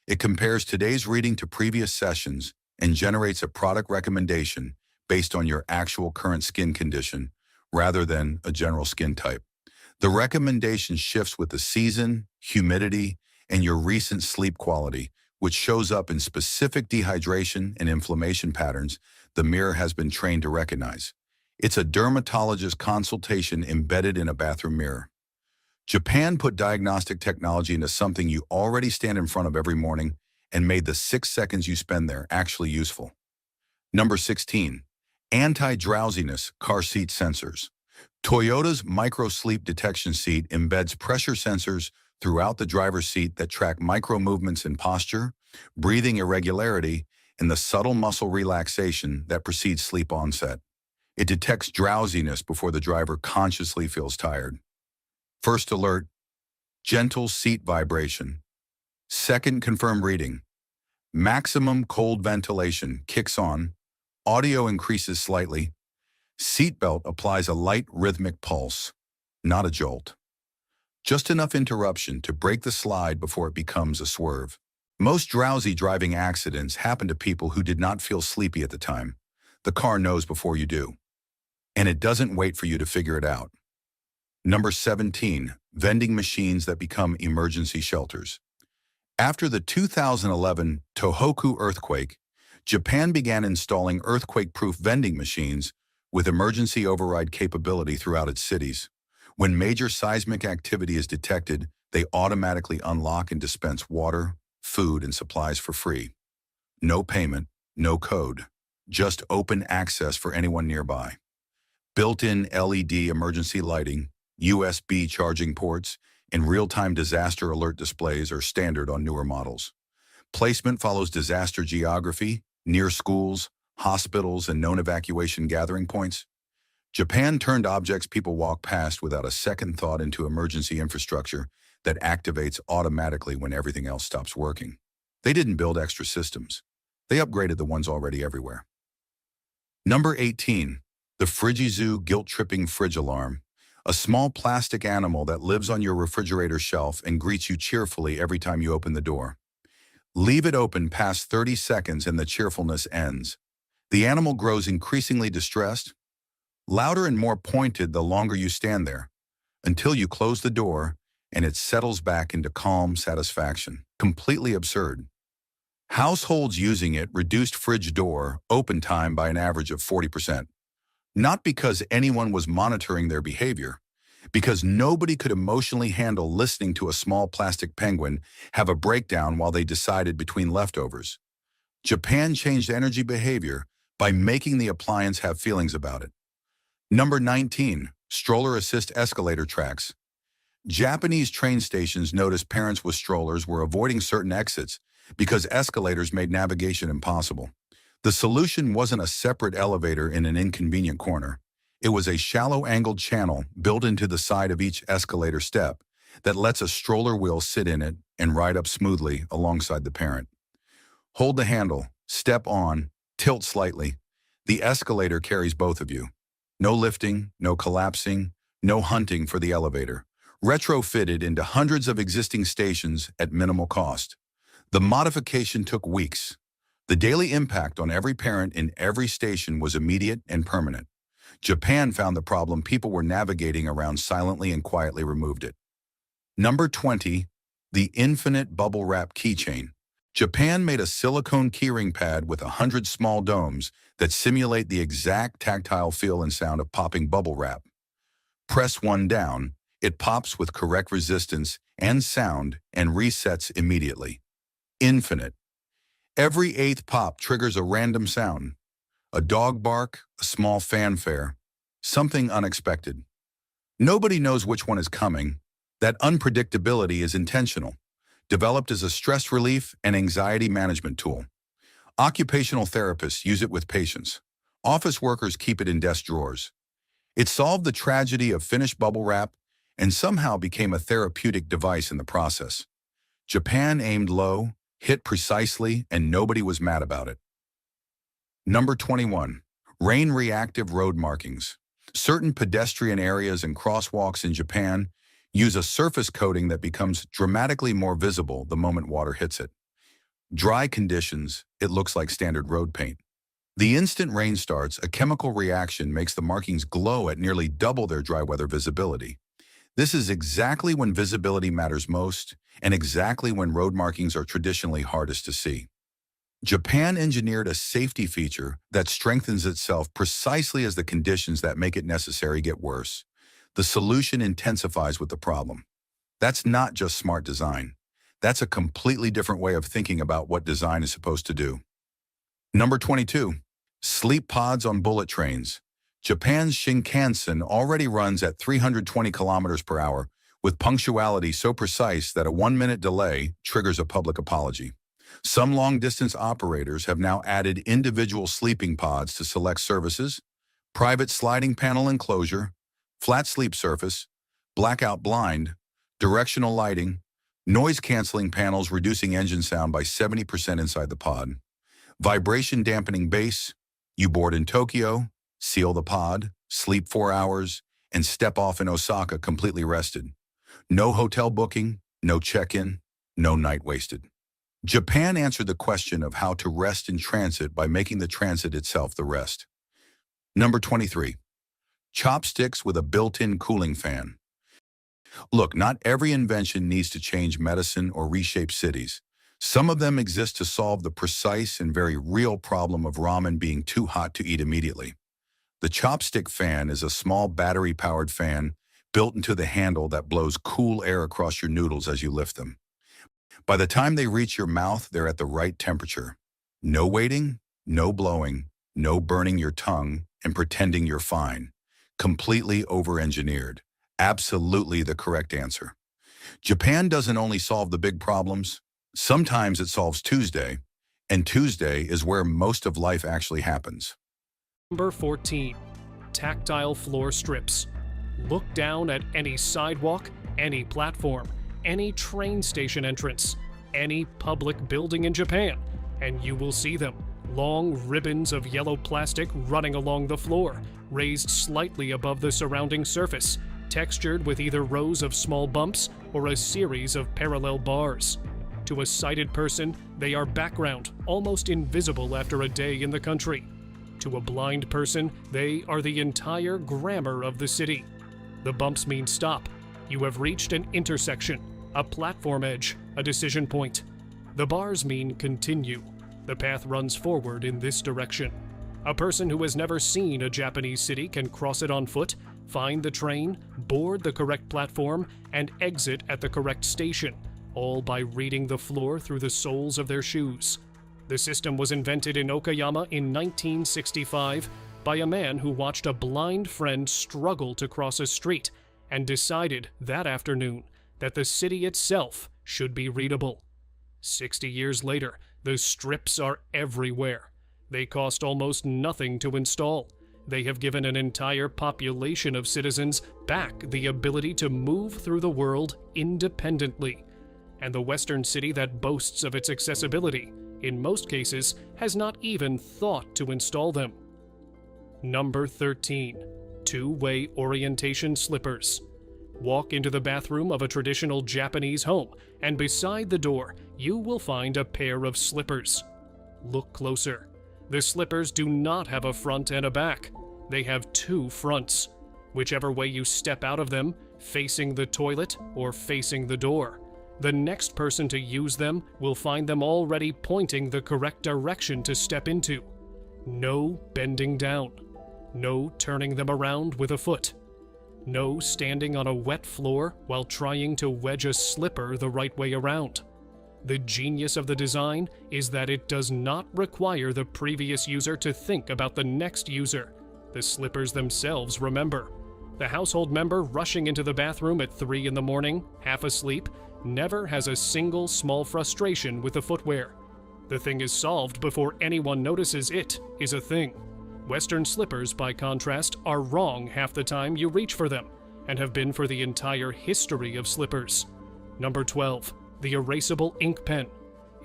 It compares today's reading to previous sessions and generates a product recommendation based on your actual current skin condition rather than a general skin type. The recommendation shifts with the season, humidity, and your recent sleep quality, which shows up in specific dehydration and inflammation patterns the mirror has been trained to recognize. It's a dermatologist consultation embedded in a bathroom mirror. Japan put diagnostic technology into something you already stand in front of every morning and made the 6 seconds you spend there actually useful. Number 16. Anti-drowsiness car seat sensors. Toyota's micro-sleep detection seat embeds pressure sensors throughout the driver's seat that track micro-movements in posture, breathing irregularity, and the subtle muscle relaxation that precedes sleep onset. It detects drowsiness before the driver consciously feels tired. First alert, gentle seat vibration. Second confirmed reading, maximum cold ventilation kicks on, audio increases slightly, seatbelt applies a light rhythmic pulse, not a jolt. Just enough interruption to break the slide before it becomes a swerve. Most drowsy driving accidents happen to people who did not feel sleepy at the time. The car knows before you do. And it doesn't wait for you to figure it out. Number 17, vending machines that become emergency shelters. After the 2011 Tohoku earthquake, Japan began installing earthquake-proof vending machines with emergency override capability throughout its cities. When major seismic activity is detected, they automatically unlock and dispense water, food, and supplies for free. No payment, no code, just open access for anyone nearby. Built-in LED emergency lighting, USB charging ports, and real-time disaster alert displays are standard on newer models. Placement follows disaster geography, near schools, hospitals, and known evacuation gathering points. Japan turned objects people walk past without a second thought into emergency infrastructure that activates automatically when everything else stops working. They didn't build extra systems. They upgraded the ones already everywhere. Number 18. The Frigizu guilt-tripping fridge alarm. A small plastic animal that lives on your refrigerator shelf and greets you cheerfully every time you open the door. Leave it open past 30 seconds and the cheerfulness ends. The animal grows increasingly distressed, louder and more pointed the longer you stand there, until you close the door and it settles back into calm satisfaction. Completely absurd. Households using it reduced fridge door open time by an average of 40%. Not because anyone was monitoring their behavior, because nobody could emotionally handle listening to a small plastic penguin have a breakdown while they decided between leftovers. Japan changed energy behavior by making the appliance have feelings about it. Number 19. Stroller assist escalator tracks. Japanese train stations noticed parents with strollers were avoiding certain exits because escalators made navigation impossible. The solution wasn't a separate elevator in an inconvenient corner. It was a shallow-angled channel built into the side of each escalator step that lets a stroller wheel sit in it and ride up smoothly alongside the parent. Hold the handle, step on, tilt slightly. The escalator carries both of you. No lifting, no collapsing, no hunting for the elevator. Retrofitted into hundreds of existing stations at minimal cost. The modification took weeks. The daily impact on every parent in every station was immediate and permanent. Japan found the problem people were navigating around silently and quietly removed it. Number 20. The infinite bubble wrap keychain. Japan made a silicone keyring pad with 100 small domes that simulate the exact tactile feel and sound of popping bubble wrap. Press one down, It pops with correct resistance and sound and resets immediately. Infinite. Every eighth pop triggers a random sound. A dog bark, a small fanfare, something unexpected. Nobody knows which one is coming. That unpredictability is intentional, developed as a stress relief and anxiety management tool. Occupational therapists use it with patients. Office workers keep it in desk drawers. It solved the tragedy of finished bubble wrap and somehow became a therapeutic device in the process. Japan aimed low, hit precisely, and nobody was mad about it. Number 21. Rain reactive road markings. Certain pedestrian areas and crosswalks in Japan use a surface coating that becomes dramatically more visible the moment water hits it. Dry conditions, it looks like standard road paint. The instant rain starts, a chemical reaction makes the markings glow at nearly double their dry weather visibility. This is exactly when visibility matters most and exactly when road markings are traditionally hardest to see. Japan engineered a safety feature that strengthens itself precisely as the conditions that make it necessary get worse. The solution intensifies with the problem. That's not just smart design. That's a completely different way of thinking about what design is supposed to do. Number 22. Sleep pods on bullet trains. Japan's Shinkansen already runs at 320 kilometers per hour with punctuality so precise that a 1-minute delay triggers a public apology. Some long-distance operators have now added individual sleeping pods to select services, private sliding panel enclosure, flat sleep surface, blackout blind, directional lighting, noise-canceling panels reducing engine sound by 70% inside the pod, vibration dampening base. You board in Tokyo, seal the pod, sleep 4 hours, and step off in Osaka completely rested. No hotel booking, no check-in, no night wasted. Japan answered the question of how to rest in transit by making the transit itself the rest. Number 23. Chopsticks with a built-in cooling fan. Look, not every invention needs to change medicine or reshape cities. Some of them exist to solve the precise and very real problem of ramen being too hot to eat immediately. The chopstick fan is a small battery-powered fan built into the handle that blows cool air across your noodles as you lift them. By the time they reach your mouth, they're at the right temperature. No waiting, no blowing, no burning your tongue and pretending you're fine. Completely over-engineered. Absolutely the correct answer. Japan doesn't only solve the big problems. Sometimes it solves Tuesday, and Tuesday is where most of life actually happens. Number 14. Tactile floor strips. Look down at any sidewalk, any platform, any train station entrance, any public building in Japan, and you will see them. Long ribbons of yellow plastic running along the floor, raised slightly above the surrounding surface, textured with either rows of small bumps or a series of parallel bars. To a sighted person, they are background, almost invisible after a day in the country. To a blind person, they are the entire grammar of the city. The bumps mean stop. You have reached an intersection, a platform edge, a decision point. The bars mean continue. The path runs forward in this direction. A person who has never seen a Japanese city can cross it on foot, find the train, board the correct platform, and exit at the correct station, all by reading the floor through the soles of their shoes. The system was invented in Okayama in 1965 by a man who watched a blind friend struggle to cross a street and decided that afternoon that the city itself should be readable. 60 years later, the strips are everywhere. They cost almost nothing to install. They have given an entire population of citizens back the ability to move through the world independently. And the Western city that boasts of its accessibility, in most cases, has not even thought to install them. Number 13. Two-way orientation slippers. Walk into the bathroom of a traditional Japanese home, and beside the door, you will find a pair of slippers. Look closer. The slippers do not have a front and a back. They have two fronts. Whichever way you step out of them, facing the toilet or facing the door, the next person to use them will find them already pointing the correct direction to step into. No bending down. No turning them around with a foot. No standing on a wet floor while trying to wedge a slipper the right way around. The genius of the design is that it does not require the previous user to think about the next user. The slippers themselves remember. The household member rushing into the bathroom at 3 in the morning, half asleep, never has a single small frustration with the footwear. The thing is solved before anyone notices it is a thing. Western slippers, by contrast, are wrong half the time you reach for them, and have been for the entire history of slippers. Number 12. The erasable ink pen.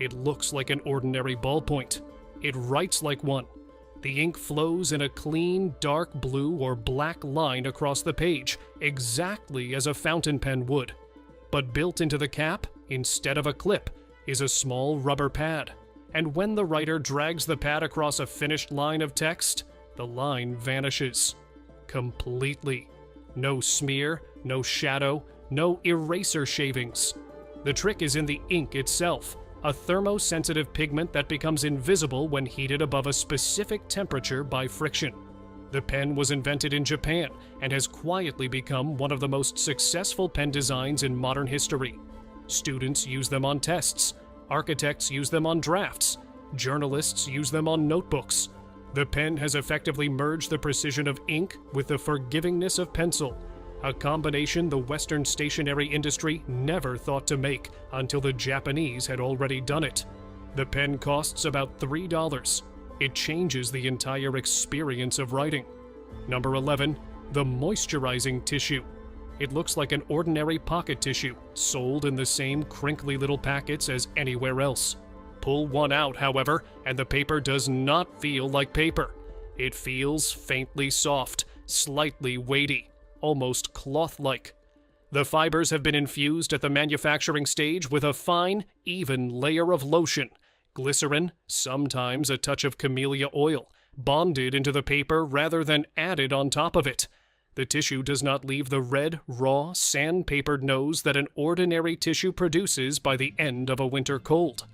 It looks like an ordinary ballpoint. It writes like one. The ink flows in a clean, dark blue or black line across the page, exactly as a fountain pen would. But built into the cap, instead of a clip, is a small rubber pad. And when the writer drags the pad across a finished line of text, the line vanishes. Completely. No smear, no shadow, no eraser shavings. The trick is in the ink itself, a thermosensitive pigment that becomes invisible when heated above a specific temperature by friction. The pen was invented in Japan and has quietly become one of the most successful pen designs in modern history. Students use them on tests. Architects use them on drafts. Journalists use them on notebooks. The pen has effectively merged the precision of ink with the forgivingness of pencil, a combination the Western stationery industry never thought to make until the Japanese had already done it. The pen costs about $3. It changes the entire experience of writing. Number 11. The moisturizing tissue. It looks like an ordinary pocket tissue, sold in the same crinkly little packets as anywhere else. Pull one out, however, and the paper does not feel like paper. It feels faintly soft, slightly weighty, almost cloth-like. The fibers have been infused at the manufacturing stage with a fine, even layer of lotion, glycerin, sometimes a touch of camellia oil, bonded into the paper rather than added on top of it. The tissue does not leave the red, raw, sandpapered nose that an ordinary tissue produces by the end of a winter cold.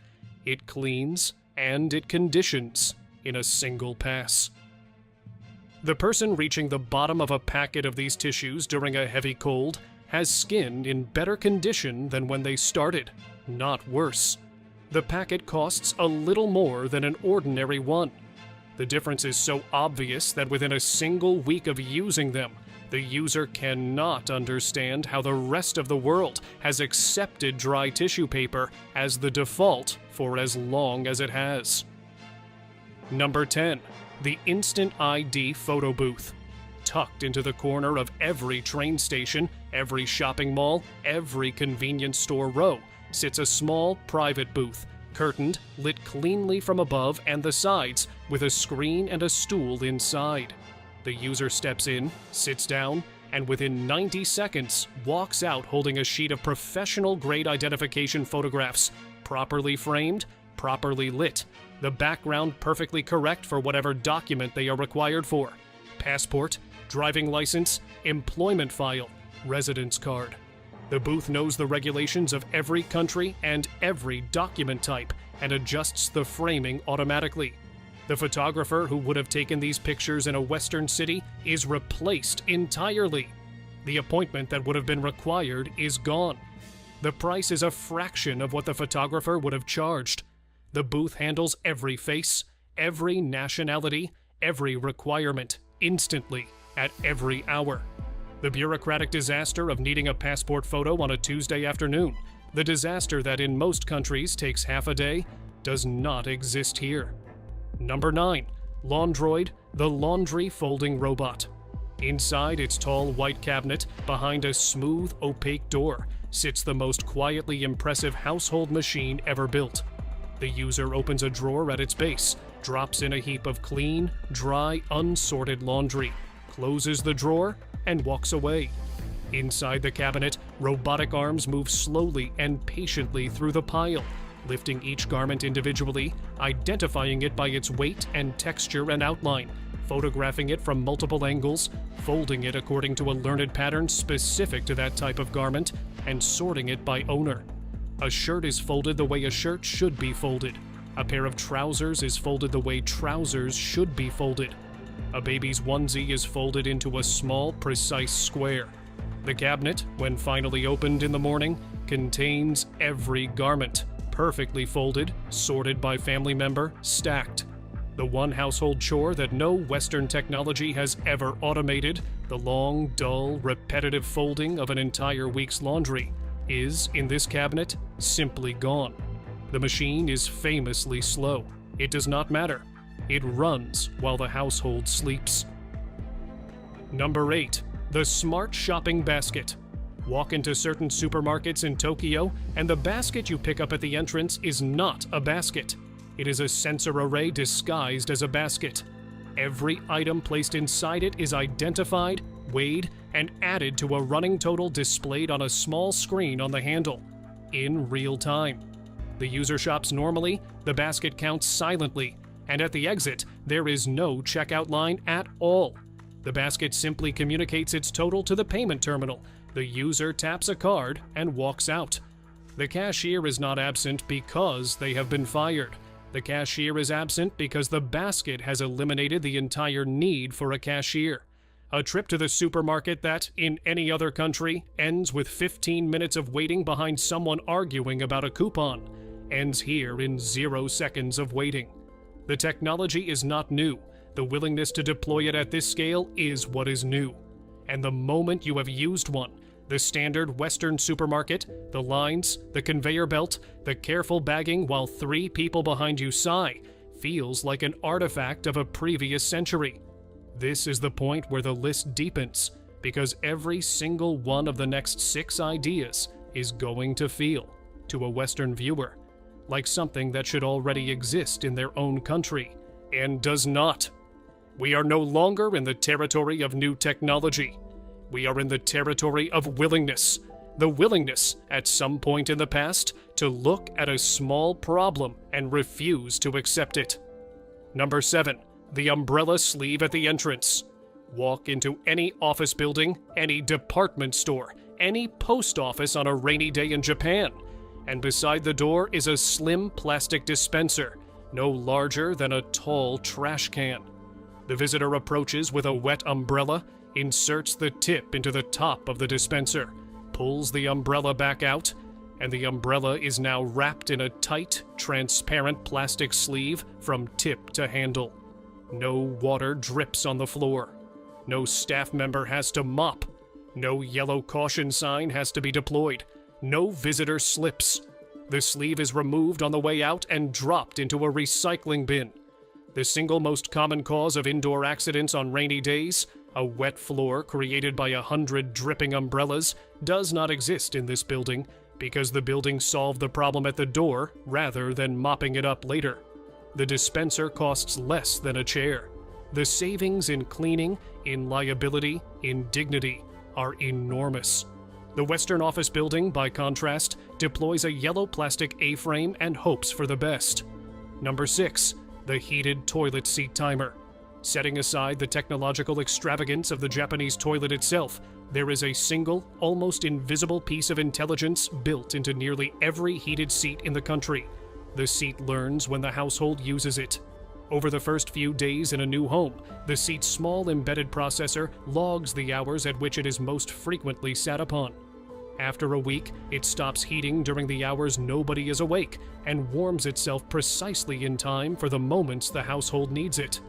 It cleans and it conditions in a single pass. The person reaching the bottom of a packet of these tissues during a heavy cold has skin in better condition than when they started, not worse. The packet costs a little more than an ordinary one. The difference is so obvious that within a single week of using them, the user cannot understand how the rest of the world has accepted dry tissue paper as the default for as long as it has. Number 10. The Instant ID Photo Booth. Tucked into the corner of every train station, every shopping mall, every convenience store row, sits a small private booth, curtained, lit cleanly from above and the sides, with a screen and a stool inside. The user steps in, sits down, and within 90 seconds walks out holding a sheet of professional-grade identification photographs, properly framed, properly lit, the background perfectly correct for whatever document they are required for: passport, driving license, employment file, residence card. The booth knows the regulations of every country and every document type and adjusts the framing automatically. The photographer who would have taken these pictures in a Western city is replaced entirely. The appointment that would have been required is gone. The price is a fraction of what the photographer would have charged. The booth handles every face, every nationality, every requirement, instantly, at every hour. The bureaucratic disaster of needing a passport photo on a Tuesday afternoon, the disaster that in most countries takes half a day, does not exist here. Number 9. Laundroid, the laundry folding robot. Inside its tall white cabinet, behind a smooth, opaque door, sits the most quietly impressive household machine ever built. The user opens a drawer at its base, drops in a heap of clean, dry, unsorted laundry, closes the drawer, and walks away. Inside the cabinet, robotic arms move slowly and patiently through the pile, lifting each garment individually, identifying it by its weight and texture and outline, photographing it from multiple angles, folding it according to a learned pattern specific to that type of garment, and sorting it by owner. A shirt is folded the way a shirt should be folded. A pair of trousers is folded the way trousers should be folded. A baby's onesie is folded into a small, precise square. The cabinet, when finally opened in the morning, contains every garment, perfectly folded, sorted by family member, stacked. The one household chore that no Western technology has ever automated, the long, dull, repetitive folding of an entire week's laundry, is, in this cabinet, simply gone. The machine is famously slow. It does not matter. It runs while the household sleeps. Number 8. The Smart Shopping Basket. Walk into certain supermarkets in Tokyo, and the basket you pick up at the entrance is not a basket. It is a sensor array disguised as a basket. Every item placed inside it is identified, weighed, and added to a running total displayed on a small screen on the handle, in real time. The user shops normally, the basket counts silently, and at the exit, there is no checkout line at all. The basket simply communicates its total to the payment terminal. The user taps a card and walks out. The cashier is not absent because they have been fired. The cashier is absent because the basket has eliminated the entire need for a cashier. A trip to the supermarket that, in any other country, ends with 15 minutes of waiting behind someone arguing about a coupon, ends here in 0 seconds of waiting. The technology is not new. The willingness to deploy it at this scale is what is new. And the moment you have used one, the standard Western supermarket, the lines, the conveyor belt, the careful bagging while 3 people behind you sigh, feels like an artifact of a previous century. This is the point where the list deepens, because every single one of the next 6 ideas is going to feel, to a Western viewer, like something that should already exist in their own country, and does not. We are no longer in the territory of new technology. We are in the territory of willingness. The willingness, at some point in the past, to look at a small problem and refuse to accept it. Number 7. The umbrella sleeve at the entrance. Walk into any office building, any department store, any post office on a rainy day in Japan, and beside the door is a slim plastic dispenser, no larger than a tall trash can. The visitor approaches with a wet umbrella, inserts the tip into the top of the dispenser, pulls the umbrella back out, and the umbrella is now wrapped in a tight, transparent plastic sleeve from tip to handle. No water drips on the floor. No staff member has to mop. No yellow caution sign has to be deployed. No visitor slips. The sleeve is removed on the way out and dropped into a recycling bin. The single most common cause of indoor accidents on rainy days, a wet floor created by 100 dripping umbrellas, does not exist in this building because the building solved the problem at the door rather than mopping it up later. The dispenser costs less than a chair. The savings in cleaning, in liability, in dignity are enormous. The Western office building, by contrast, deploys a yellow plastic A-frame and hopes for the best. Number 6. The heated toilet seat timer. Setting aside the technological extravagance of the Japanese toilet itself, there is a single, almost invisible piece of intelligence built into nearly every heated seat in the country. The seat learns when the household uses it. Over the first few days in a new home, the seat's small embedded processor logs the hours at which it is most frequently sat upon. After a week, it stops heating during the hours nobody is awake and warms itself precisely in time for the moments the household needs it.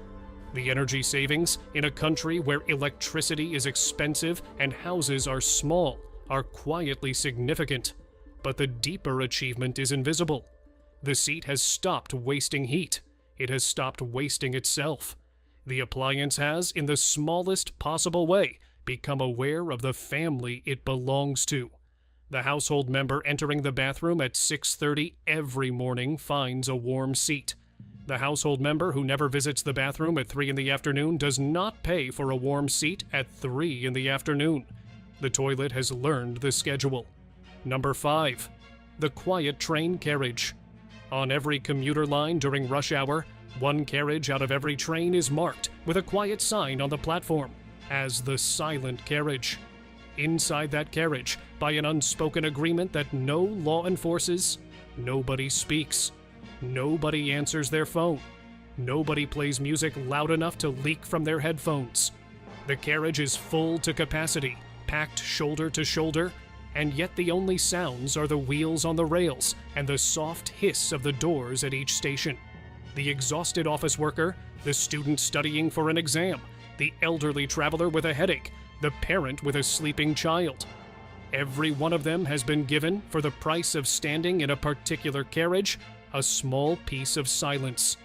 The energy savings, in a country where electricity is expensive and houses are small, are quietly significant. But the deeper achievement is invisible. The seat has stopped wasting heat. It has stopped wasting itself. The appliance has, in the smallest possible way, become aware of the family it belongs to. The household member entering the bathroom at 6:30 every morning finds a warm seat. The household member who never visits the bathroom at 3 in the afternoon does not pay for a warm seat at 3 in the afternoon. The toilet has learned the schedule. Number 5. The quiet train carriage. On every commuter line during rush hour, one carriage out of every train is marked with a quiet sign on the platform as the silent carriage. Inside that carriage, by an unspoken agreement that no law enforces, nobody speaks. Nobody answers their phone. Nobody plays music loud enough to leak from their headphones. The carriage is full to capacity, packed shoulder to shoulder, and yet the only sounds are the wheels on the rails and the soft hiss of the doors at each station. The exhausted office worker, the student studying for an exam, the elderly traveler with a headache, the parent with a sleeping child. Every one of them has been given, for the price of standing in a particular carriage, a small piece of silence.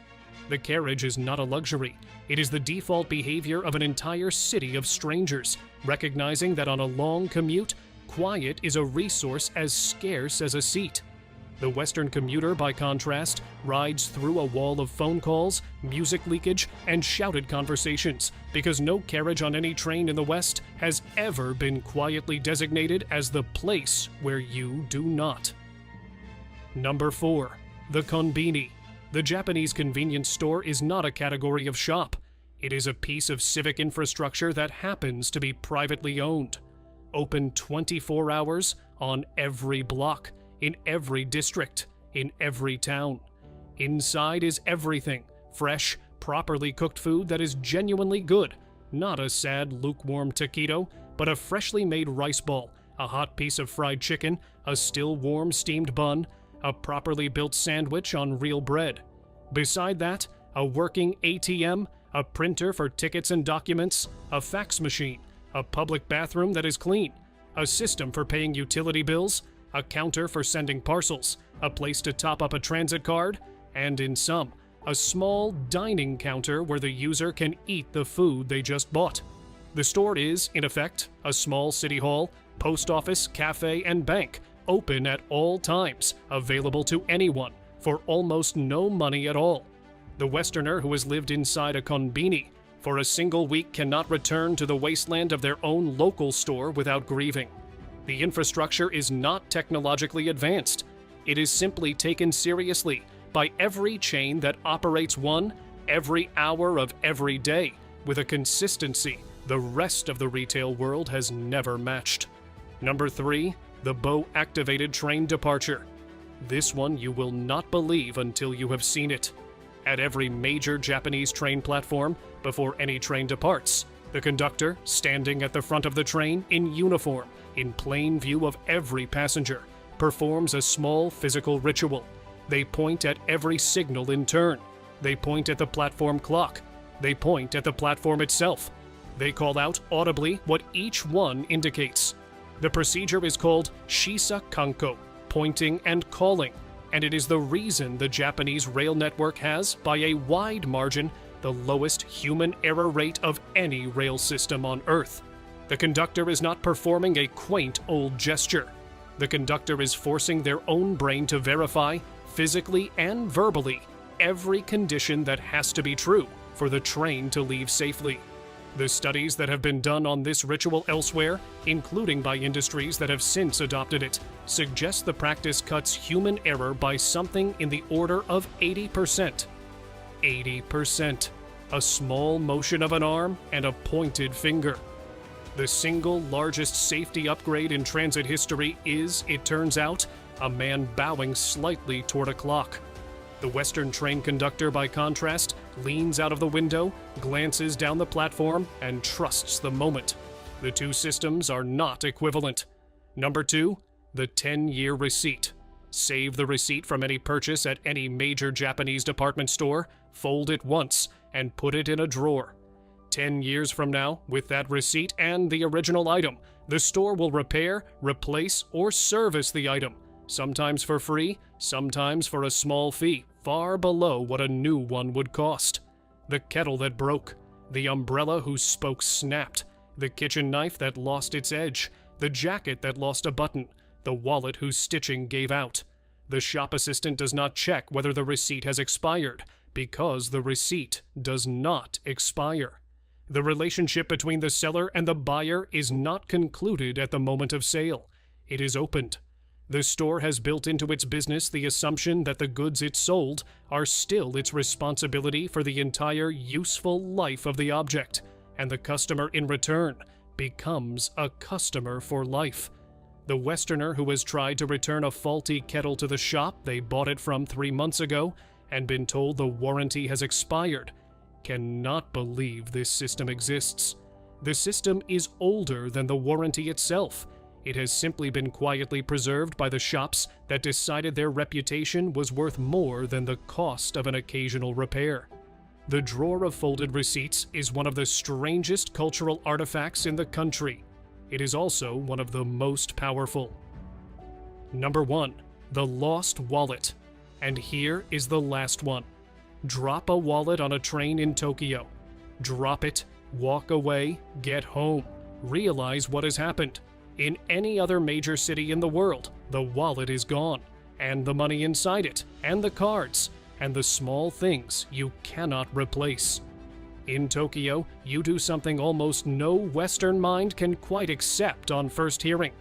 The carriage is not a luxury. It is the default behavior of an entire city of strangers, recognizing that on a long commute, quiet is a resource as scarce as a seat. The Western commuter, by contrast, rides through a wall of phone calls, music leakage, and shouted conversations, because no carriage on any train in the West has ever been quietly designated as the place where you do not. Number 4. The konbini. The Japanese convenience store is not a category of shop. It is a piece of civic infrastructure that happens to be privately owned. Open 24 hours on every block, in every district, in every town. Inside is everything: fresh, properly cooked food that is genuinely good, not a sad, lukewarm taquito, but a freshly made rice ball, a hot piece of fried chicken, a still warm steamed bun, a properly built sandwich on real bread. Beside that, a working ATM, a printer for tickets and documents, a fax machine, a public bathroom that is clean, a system for paying utility bills, a counter for sending parcels, a place to top up a transit card, and in some, a small dining counter where the user can eat the food they just bought. The store is, in effect, a small city hall, post office, cafe, and bank, open at all times, available to anyone, for almost no money at all. The Westerner who has lived inside a konbini for a single week cannot return to the wasteland of their own local store without grieving. The infrastructure is not technologically advanced. It is simply taken seriously by every chain that operates one every hour of every day with a consistency the rest of the retail world has never matched. Number 3, the Bo-activated train departure. This one you will not believe until you have seen it. At every major Japanese train platform, before any train departs, the conductor, standing at the front of the train in uniform, in plain view of every passenger, performs a small physical ritual. They point at every signal in turn. They point at the platform clock. They point at the platform itself. They call out audibly what each one indicates. The procedure is called Shisa Kanko, pointing and calling, and it is the reason the Japanese rail network has, by a wide margin, the lowest human error rate of any rail system on Earth. The conductor is not performing a quaint old gesture. The conductor is forcing their own brain to verify, physically and verbally, every condition that has to be true for the train to leave safely. The studies that have been done on this ritual elsewhere, including by industries that have since adopted it, suggest the practice cuts human error by something in the order of 80%. 80%. A small motion of an arm and a pointed finger. The single largest safety upgrade in transit history is, it turns out, a man bowing slightly toward a clock. The Western train conductor, by contrast, leans out of the window, glances down the platform, and trusts the moment. The two systems are not equivalent. Number 2, the 10-year receipt. Save the receipt from any purchase at any major Japanese department store, fold it once, and put it in a drawer. 10 years from now, with that receipt and the original item, the store will repair, replace, or service the item, sometimes for free, sometimes for a small fee, far below what a new one would cost. The kettle that broke, the umbrella whose spokes snapped, the kitchen knife that lost its edge, the jacket that lost a button, the wallet whose stitching gave out. The shop assistant does not check whether the receipt has expired, because the receipt does not expire. The relationship between the seller and the buyer is not concluded at the moment of sale. It is opened. The store has built into its business the assumption that the goods it sold are still its responsibility for the entire useful life of the object, and the customer in return becomes a customer for life. The Westerner who has tried to return a faulty kettle to the shop they bought it from 3 months ago and been told the warranty has expired cannot believe this system exists. The system is older than the warranty itself. It has simply been quietly preserved by the shops that decided their reputation was worth more than the cost of an occasional repair. The drawer of folded receipts is one of the strangest cultural artifacts in the country. It is also one of the most powerful. Number 1. The lost wallet. And here is the last one. Drop a wallet on a train in Tokyo. Drop it, walk away, get home. Realize what has happened. In any other major city in the world, the wallet is gone, and the money inside it, and the cards, and the small things you cannot replace. In Tokyo, you do something almost no Western mind can quite accept on first hearing.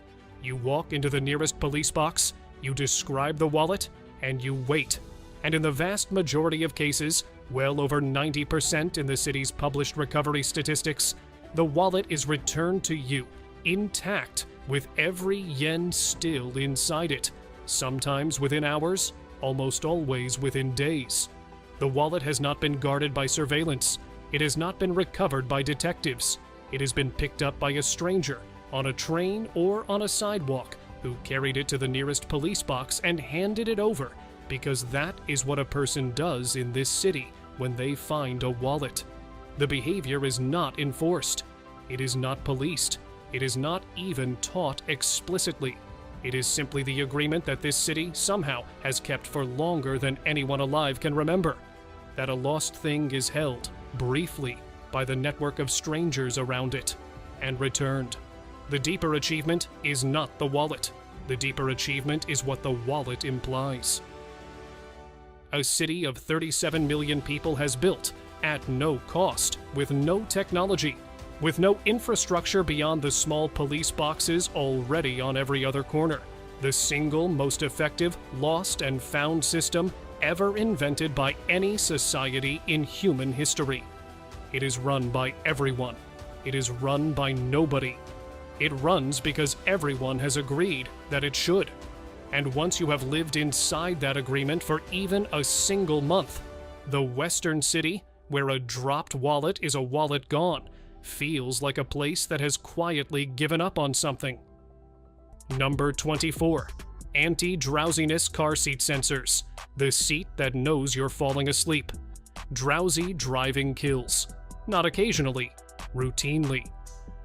You walk into the nearest police box, you describe the wallet, and you wait. And in the vast majority of cases, well over 90% in the city's published recovery statistics, the wallet is returned to you, intact, with every yen still inside it, sometimes within hours, almost always within days. The wallet has not been guarded by surveillance. It has not been recovered by detectives. It has been picked up by a stranger, on a train or on a sidewalk, who carried it to the nearest police box and handed it over, because that is what a person does in this city when they find a wallet. The behavior is not enforced. It is not policed. It is not even taught explicitly. It is simply the agreement that this city somehow has kept for longer than anyone alive can remember. That a lost thing is held, briefly, by the network of strangers around it, and returned. The deeper achievement is not the wallet. The deeper achievement is what the wallet implies. A city of 37 million people has built, at no cost, with no technology, with no infrastructure beyond the small police boxes already on every other corner, the single most effective lost and found system ever invented by any society in human history. It is run by everyone. It is run by nobody. It runs because everyone has agreed that it should. And once you have lived inside that agreement for even a single month, the Western city, where a dropped wallet is a wallet gone, feels like a place that has quietly given up on something. Number 24. Anti-drowsiness car seat sensors. The seat that knows you're falling asleep. Drowsy driving kills. Not occasionally, routinely.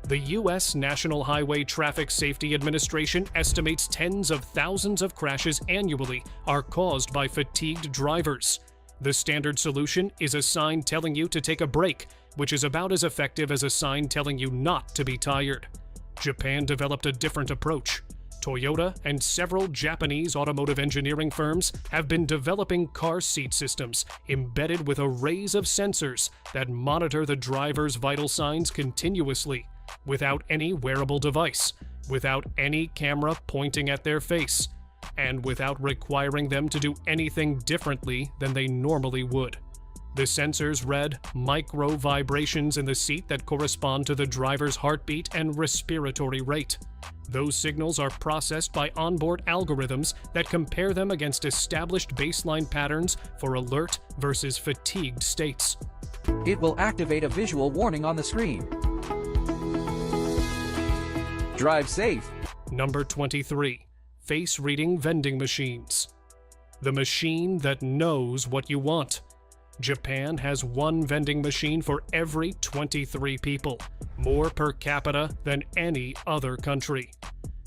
The U.S. National Highway Traffic Safety Administration estimates tens of thousands of crashes annually are caused by fatigued drivers. The standard solution is a sign telling you to take a break, which is about as effective as a sign telling you not to be tired. Japan developed a different approach. Toyota and several Japanese automotive engineering firms have been developing car seat systems embedded with arrays of sensors that monitor the driver's vital signs continuously, without any wearable device, without any camera pointing at their face, and without requiring them to do anything differently than they normally would. The sensors read micro vibrations in the seat that correspond to the driver's heartbeat and respiratory rate. Those signals are processed by onboard algorithms that compare them against established baseline patterns for alert versus fatigued states. It will activate a visual warning on the screen. Drive safe. Number 23. Face-reading vending machines. The machine that knows what you want. Japan has one vending machine for every 23 people, more per capita than any other country.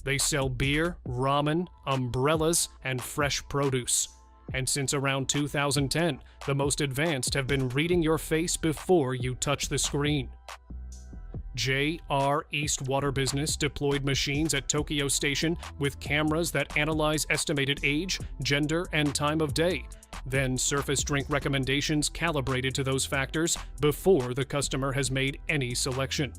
They sell beer, ramen, umbrellas, and fresh produce. And since around 2010, the most advanced have been reading your face before you touch the screen. JR East Water Business deployed machines at Tokyo Station with cameras that analyze estimated age, gender, and time of day, then surface drink recommendations calibrated to those factors before the customer has made any selection.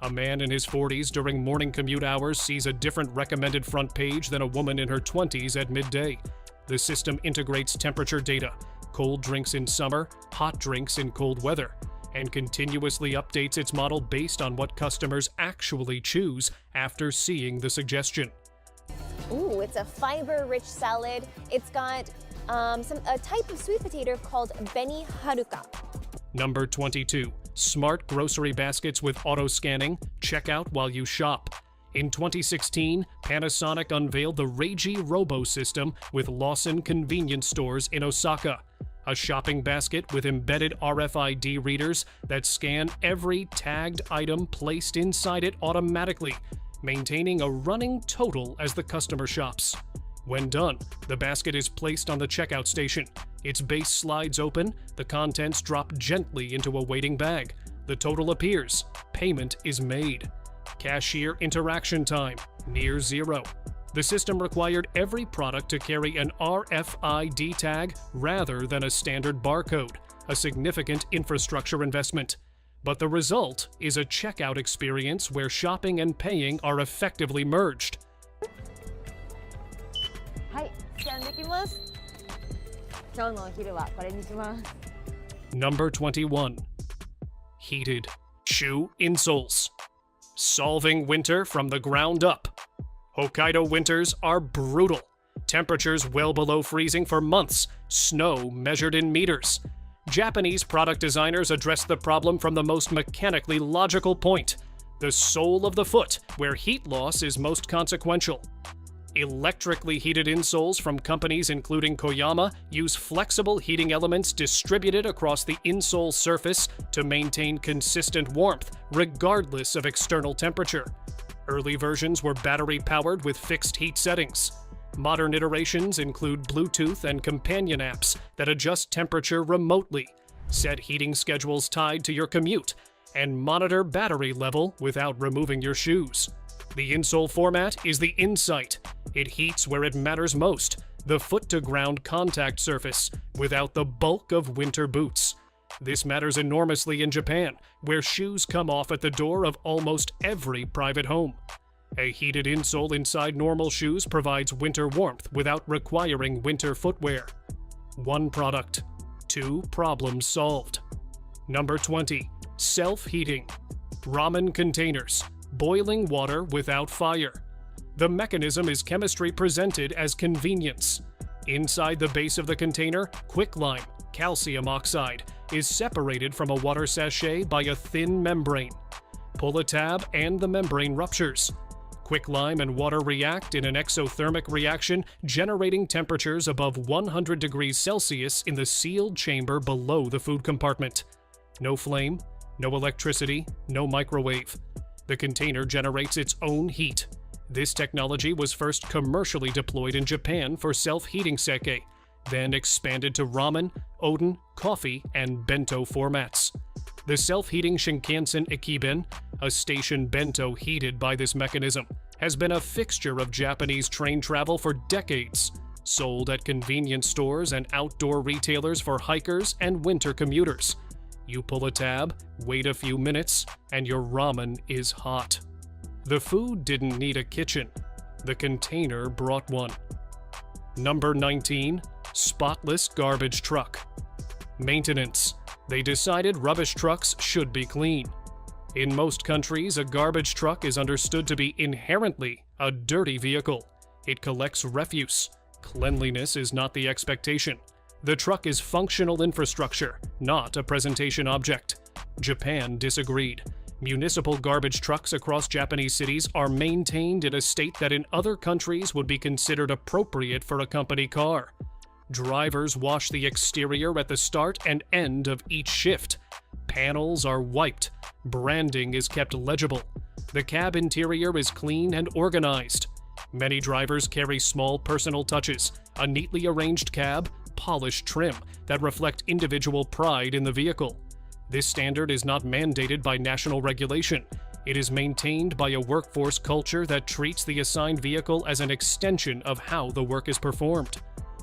A man in his 40s during morning commute hours sees a different recommended front page than a woman in her 20s at midday. The system integrates temperature data, cold drinks in summer, hot drinks in cold weather, and continuously updates its model based on what customers actually choose after seeing the suggestion. Ooh, it's a fiber-rich salad. It's got a type of sweet potato called Beni Haruka. Number 22. Smart grocery baskets with auto scanning. Check out while you shop. In 2016, Panasonic unveiled the Reiji Robo system with Lawson convenience stores in Osaka. A shopping basket with embedded RFID readers that scan every tagged item placed inside it automatically, maintaining a running total as the customer shops. When done, the basket is placed on the checkout station. Its base slides open, the contents drop gently into a waiting bag. The total appears. Payment is made. Cashier interaction time, near zero. The system required every product to carry an RFID tag rather than a standard barcode, a significant infrastructure investment. But the result is a checkout experience where shopping and paying are effectively merged. はい、スキャンできます。今日のお昼はこれにします。 Number 21. Heated shoe insoles. Solving winter from the ground up. Hokkaido winters are brutal. Temperatures well below freezing for months, snow measured in meters. Japanese product designers address the problem from the most mechanically logical point, the sole of the foot, where heat loss is most consequential. Electrically heated insoles from companies including Koyama use flexible heating elements distributed across the insole surface to maintain consistent warmth, regardless of external temperature. Early versions were battery-powered with fixed heat settings. Modern iterations include Bluetooth and companion apps that adjust temperature remotely, set heating schedules tied to your commute, and monitor battery level without removing your shoes. The insole format is the Insight. It heats where it matters most, the foot-to-ground contact surface, without the bulk of winter boots. This matters enormously in Japan, where shoes come off at the door of almost every private home. A heated insole inside normal shoes provides winter warmth without requiring winter footwear. One product, two problems solved. Number 20. Self-heating. Ramen containers. Boiling water without fire. The mechanism is chemistry presented as convenience. Inside the base of the container, quicklime, calcium oxide, is separated from a water sachet by a thin membrane. Pull a tab and the membrane ruptures. Quicklime and water react in an exothermic reaction, generating temperatures above 100 degrees Celsius in the sealed chamber below the food compartment. No flame, no electricity, no microwave. The container generates its own heat. This technology was first commercially deployed in Japan for self-heating sake, then expanded to ramen, oden, coffee, and bento formats. The self-heating Shinkansen Ekiben, a station bento heated by this mechanism, has been a fixture of Japanese train travel for decades, sold at convenience stores and outdoor retailers for hikers and winter commuters. You pull a tab, wait a few minutes, and your ramen is hot. The food didn't need a kitchen. The container brought one. Number 19. Spotless garbage truck. Maintenance. They decided rubbish trucks should be clean. In most countries, a garbage truck is understood to be inherently a dirty vehicle. It collects refuse. Cleanliness is not the expectation. The truck is functional infrastructure, not a presentation object. Japan disagreed. Municipal garbage trucks across Japanese cities are maintained in a state that in other countries would be considered appropriate for a company car. Drivers wash the exterior at the start and end of each shift. Panels are wiped. Branding is kept legible. The cab interior is clean and organized. Many drivers carry small personal touches, a neatly arranged cab, polished trim that reflect individual pride in the vehicle. This standard is not mandated by national regulation. It is maintained by a workforce culture that treats the assigned vehicle as an extension of how the work is performed.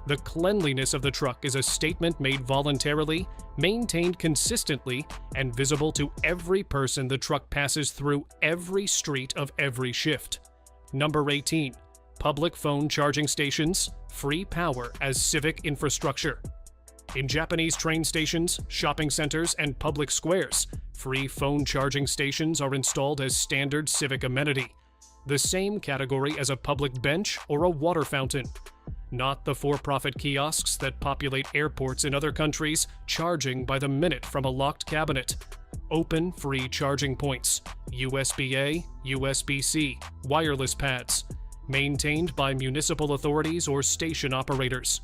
The cleanliness of the truck is a statement made voluntarily, maintained consistently, and visible to every person the truck passes through every street of every shift. Number 18. Public phone charging stations, free power as civic infrastructure. In Japanese train stations, shopping centers, and public squares, free phone charging stations are installed as standard civic amenity, the same category as a public bench or a water fountain. not the for-profit kiosks that populate airports in other countries, charging by the minute from a locked cabinet. Open, free charging points, USB-A, USB-C, wireless pads, maintained by municipal authorities or station operators.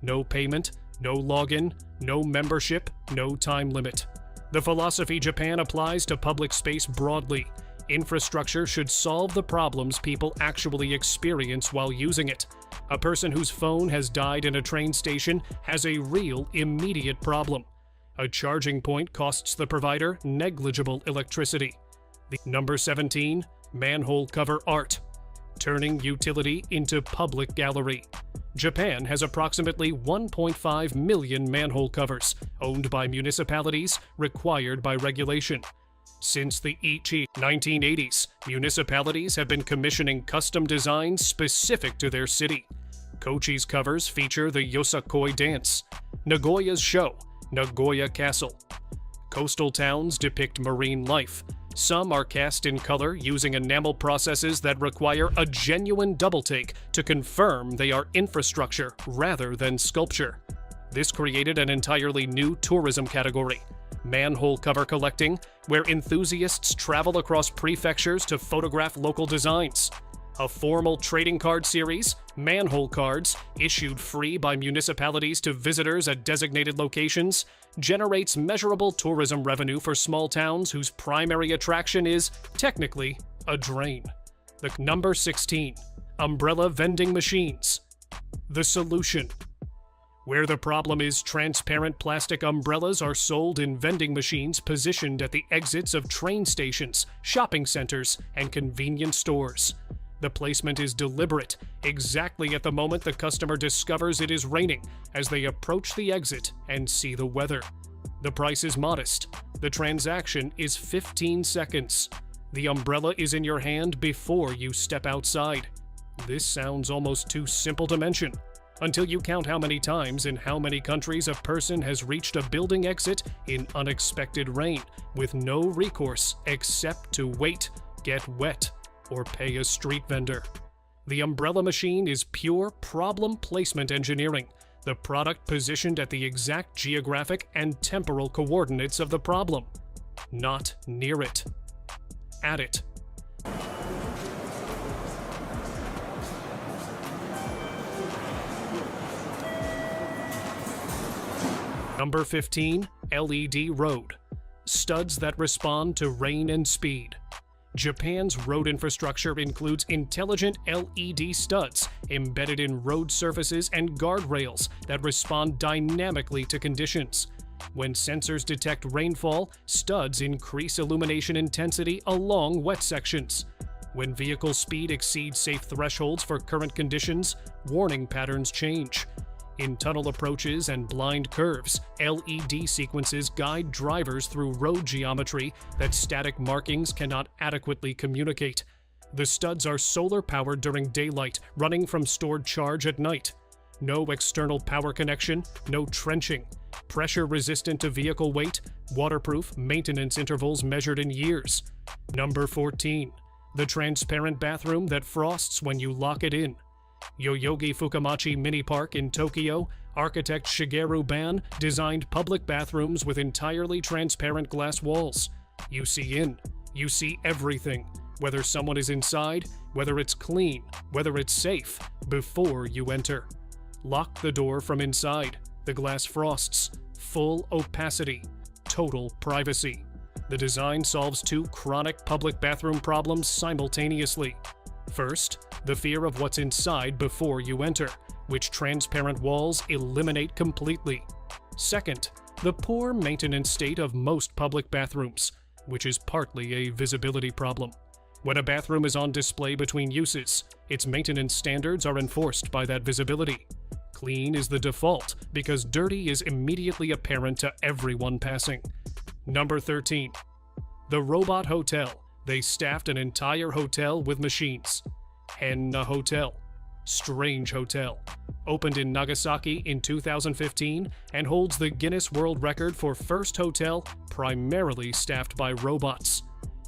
No payment, no login, no membership, no time limit. The philosophy Japan applies to public space broadly. Infrastructure should solve the problems people actually experience while using it. A person whose phone has died in a train station has a real, immediate problem. A charging point costs the provider negligible electricity. Number 17, manhole cover art. Turning utility into public gallery. Japan has approximately 1.5 million manhole covers, owned by municipalities, required by regulation. Since the Ichi 1980s, municipalities have been commissioning custom designs specific to their city. Kochi's covers feature the Yosakoi dance, Nagoya's show, Nagoya Castle. Coastal towns depict marine life. Some are cast in color using enamel processes that require a genuine double-take to confirm they are infrastructure rather than sculpture. This created an entirely new tourism category, manhole cover collecting, where enthusiasts travel across prefectures to photograph local designs. A formal trading card series, manhole cards, issued free by municipalities to visitors at designated locations, generates measurable tourism revenue for small towns whose primary attraction is, technically, a drain. Number 16. Umbrella vending machines. The solution. Where the problem is transparent plastic umbrellas are sold in vending machines positioned at the exits of train stations, shopping centers, and convenience stores. The placement is deliberate, exactly at the moment the customer discovers it is raining, as they approach the exit and see the weather. The price is modest. The transaction is 15 seconds. The umbrella is in your hand before you step outside. This sounds almost too simple to mention, until you count how many times in how many countries a person has reached a building exit in unexpected rain, with no recourse except to wait, get wet, or pay a street vendor. The umbrella machine is pure problem placement engineering, the product positioned at the exact geographic and temporal coordinates of the problem. Not near it. At it. Number 15, LED road. Studs that respond to rain and speed. Japan's road infrastructure includes intelligent LED studs embedded in road surfaces and guardrails that respond dynamically to conditions. When sensors detect rainfall, studs increase illumination intensity along wet sections. When vehicle speed exceeds safe thresholds for current conditions, warning patterns change. In tunnel approaches and blind curves, LED sequences guide drivers through road geometry that static markings cannot adequately communicate. The studs are solar-powered during daylight, running from stored charge at night. No external power connection, no trenching. Pressure-resistant to vehicle weight, waterproof, maintenance intervals measured in years. Number 14. The transparent bathroom that frosts when you lock it in. Yoyogi Fukamachi Mini Park in Tokyo, architect Shigeru Ban designed public bathrooms with entirely transparent glass walls. You see in, you see everything, whether someone is inside, whether it's clean, whether it's safe, before you enter. Lock the door from inside. The glass frosts. Full opacity. Total privacy. The design solves two chronic public bathroom problems simultaneously. First, the fear of what's inside before you enter, which transparent walls eliminate completely. Second, the poor maintenance state of most public bathrooms, which is partly a visibility problem. When a bathroom is on display between uses, its maintenance standards are enforced by that visibility. Clean is the default because dirty is immediately apparent to everyone passing. Number 13. The Robot Hotel. They staffed an entire hotel with machines. Henna Hotel. Strange Hotel. Opened in Nagasaki in 2015 and holds the Guinness World Record for first hotel primarily staffed by robots.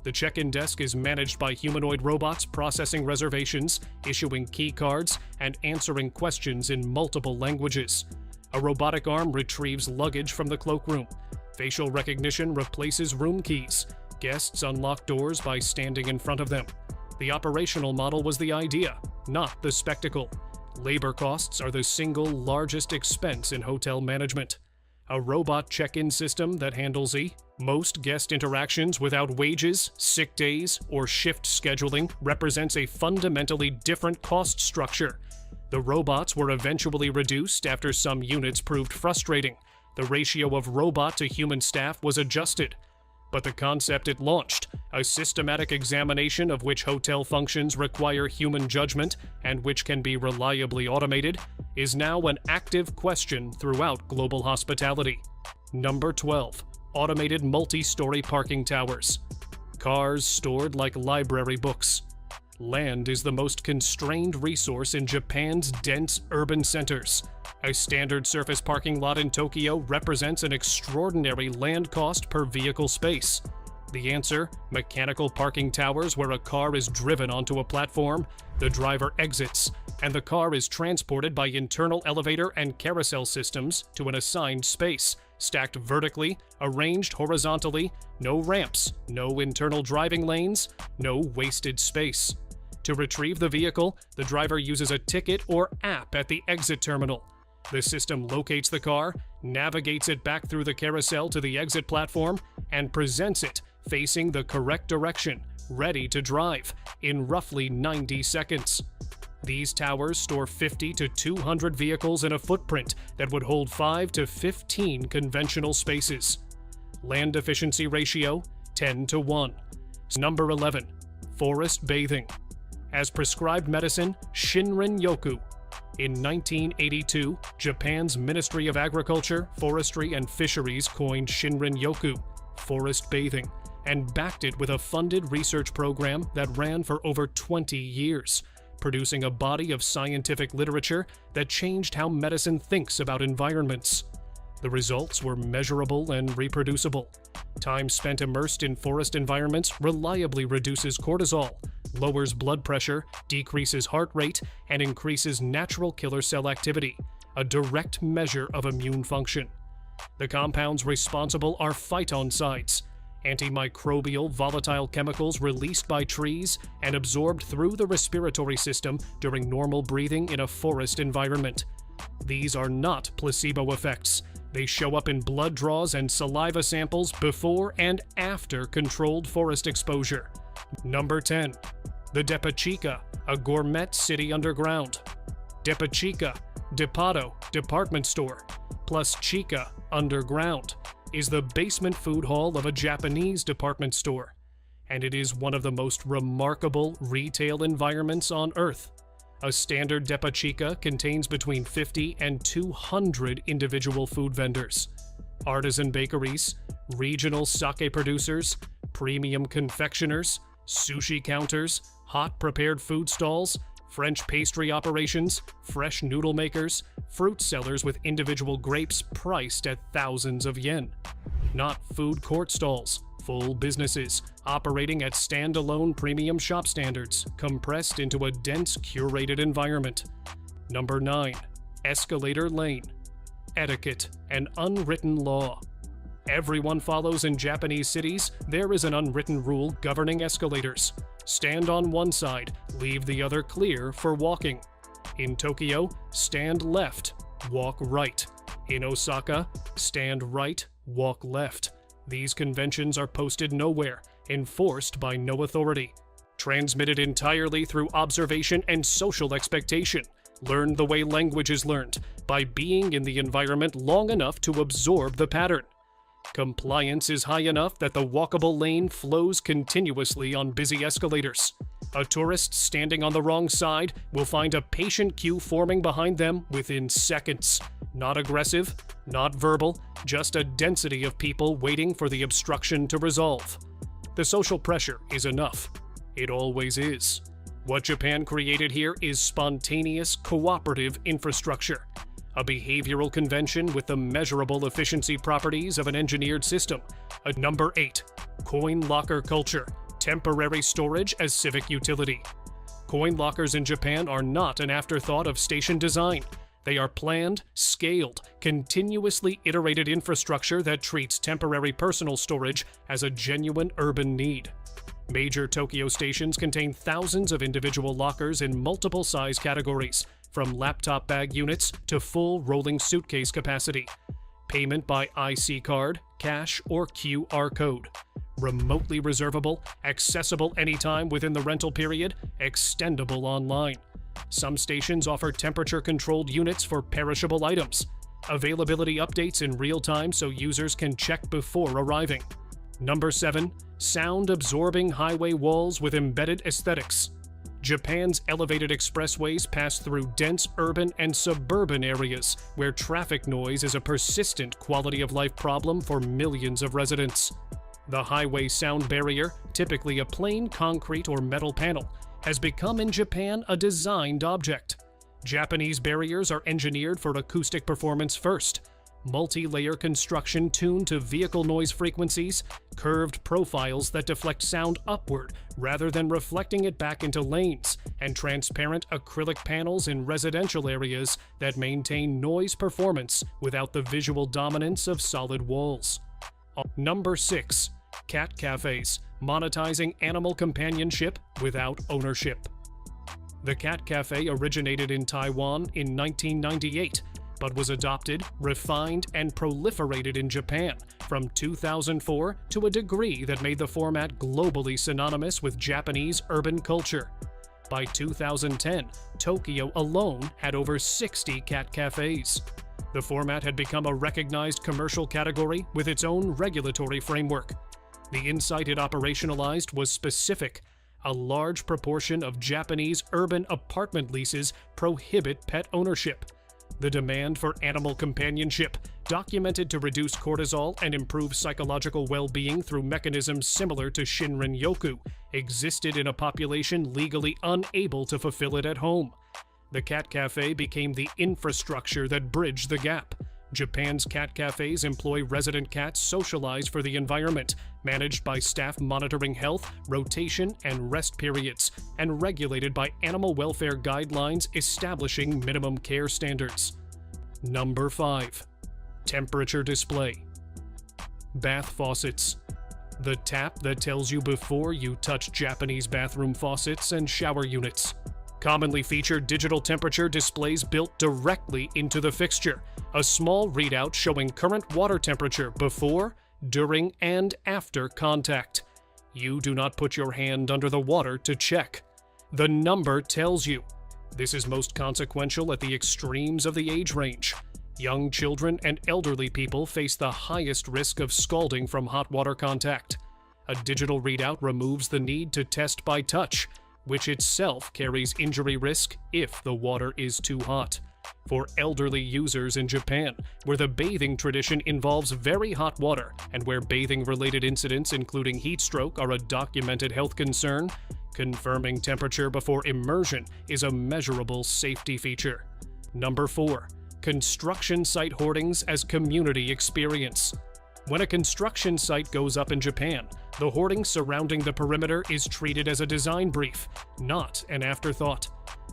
The check-in desk is managed by humanoid robots processing reservations, issuing key cards, and answering questions in multiple languages. A robotic arm retrieves luggage from the cloakroom. Facial recognition replaces room keys. Guests unlock doors by standing in front of them. The operational model was the idea, not the spectacle. Labor costs are the single largest expense in hotel management. A robot check-in system that handles most guest interactions without wages, sick days, or shift scheduling represents a fundamentally different cost structure. The robots were eventually reduced after some units proved frustrating. The ratio of robot to human staff was adjusted. But the concept it launched, a systematic examination of which hotel functions require human judgment and which can be reliably automated, is now an active question throughout global hospitality. Number 12. Automated multi-story parking towers. Cars stored like library books. Land is the most constrained resource in Japan's dense urban centers. A standard surface parking lot in Tokyo represents an extraordinary land cost per vehicle space. The answer: mechanical parking towers where a car is driven onto a platform, the driver exits, and the car is transported by internal elevator and carousel systems to an assigned space, stacked vertically, arranged horizontally, no ramps, no internal driving lanes, no wasted space. To retrieve the vehicle, the driver uses a ticket or app at the exit terminal. The system locates the car, navigates it back through the carousel to the exit platform, and presents it facing the correct direction, ready to drive, in roughly 90 seconds. These towers store 50 to 200 vehicles in a footprint that would hold 5 to 15 conventional spaces. Land efficiency ratio, 10 to 1. Number 11. Forest bathing. As prescribed medicine, Shinrin-yoku. In 1982, Japan's Ministry of Agriculture, Forestry, and Fisheries coined Shinrin-yoku, forest bathing, and backed it with a funded research program that ran for over 20 years, producing a body of scientific literature that changed how medicine thinks about environments. The results were measurable and reproducible. Time spent immersed in forest environments reliably reduces cortisol, lowers blood pressure, decreases heart rate, and increases natural killer cell activity, a direct measure of immune function. The compounds responsible are phytoncides, antimicrobial volatile chemicals released by trees and absorbed through the respiratory system during normal breathing in a forest environment. These are not placebo effects. They show up in blood draws and saliva samples before and after controlled forest exposure. Number 10. The Depachica, a gourmet city underground. Depachica, Depato, department store, plus Chica, underground, is the basement food hall of a Japanese department store, and it is one of the most remarkable retail environments on Earth. A standard Depachica contains between 50 and 200 individual food vendors, artisan bakeries, regional sake producers, premium confectioners, sushi counters, hot prepared food stalls, French pastry operations, fresh noodle makers, fruit sellers with individual grapes priced at thousands of yen. Not food court stalls, full businesses operating at standalone premium shop standards, compressed into a dense, curated environment. Number 9. Escalator lane. Etiquette, an unwritten law. Everyone follows in Japanese cities. There is an unwritten rule governing escalators. Stand on one side, leave the other clear for walking. In Tokyo, stand left, walk right. In Osaka, stand right, walk left. These conventions are posted nowhere, enforced by no authority. Transmitted entirely through observation and social expectation. Learned the way language is learned, by being in the environment long enough to absorb the pattern. Compliance is high enough that the walkable lane flows continuously on busy escalators. A tourist standing on the wrong side will find a patient queue forming behind them within seconds. Not aggressive, not verbal, just a density of people waiting for the obstruction to resolve. The social pressure is enough. It always is. What Japan created here is spontaneous, cooperative infrastructure. A behavioral convention with the measurable efficiency properties of an engineered system. Number 8. Coin locker culture. temporary storage as civic utility. Coin lockers in Japan are not an afterthought of station design. They are planned, scaled, continuously iterated infrastructure that treats temporary personal storage as a genuine urban need. Major Tokyo stations contain thousands of individual lockers in multiple size categories, from laptop bag units to full rolling suitcase capacity. Payment by IC card, cash, or QR code. Remotely reservable, accessible anytime within the rental period, extendable online. Some stations offer temperature-controlled units for perishable items. Availability updates in real time so users can check before arriving. Number 7. Sound-absorbing highway walls with embedded aesthetics. Japan's elevated expressways pass through dense urban and suburban areas where traffic noise is a persistent quality-of-life problem for millions of residents. The highway sound barrier, typically a plain concrete or metal panel, has become in Japan a designed object. Japanese barriers are engineered for acoustic performance first. Multi-layer construction tuned to vehicle noise frequencies, curved profiles that deflect sound upward rather than reflecting it back into lanes, and transparent acrylic panels in residential areas that maintain noise performance without the visual dominance of solid walls. Number 6. Cat cafes, monetizing animal companionship without ownership. The cat cafe originated in Taiwan in 1998, but was adopted, refined, and proliferated in Japan from 2004 to a degree that made the format globally synonymous with Japanese urban culture. By 2010, Tokyo alone had over 60 cat cafes. The format had become a recognized commercial category with its own regulatory framework. The insight it operationalized was specific. A large proportion of Japanese urban apartment leases prohibit pet ownership. The demand for animal companionship, documented to reduce cortisol and improve psychological well-being through mechanisms similar to Shinrin-yoku, existed in a population legally unable to fulfill it at home. The cat cafe became the infrastructure that bridged the gap. Japan's cat cafes employ resident cats socialized for the environment, managed by staff monitoring health, rotation, and rest periods, and regulated by animal welfare guidelines establishing minimum care standards. Number 5. Temperature display. Bath faucets. The tap that tells you before you touch Japanese bathroom faucets and shower units. Commonly featured digital temperature displays built directly into the fixture, a small readout showing current water temperature before, during, and after contact. You do not put your hand under the water to check. The number tells you. This is most consequential at the extremes of the age range. Young children and elderly people face the highest risk of scalding from hot water contact. A digital readout removes the need to test by touch, which itself carries injury risk if the water is too hot. For elderly users in Japan, where the bathing tradition involves very hot water and where bathing-related incidents including heat stroke are a documented health concern, confirming temperature before immersion is a measurable safety feature. Number 4. Construction site hoardings as community experience. When a construction site goes up in Japan, the hoarding surrounding the perimeter is treated as a design brief, not an afterthought.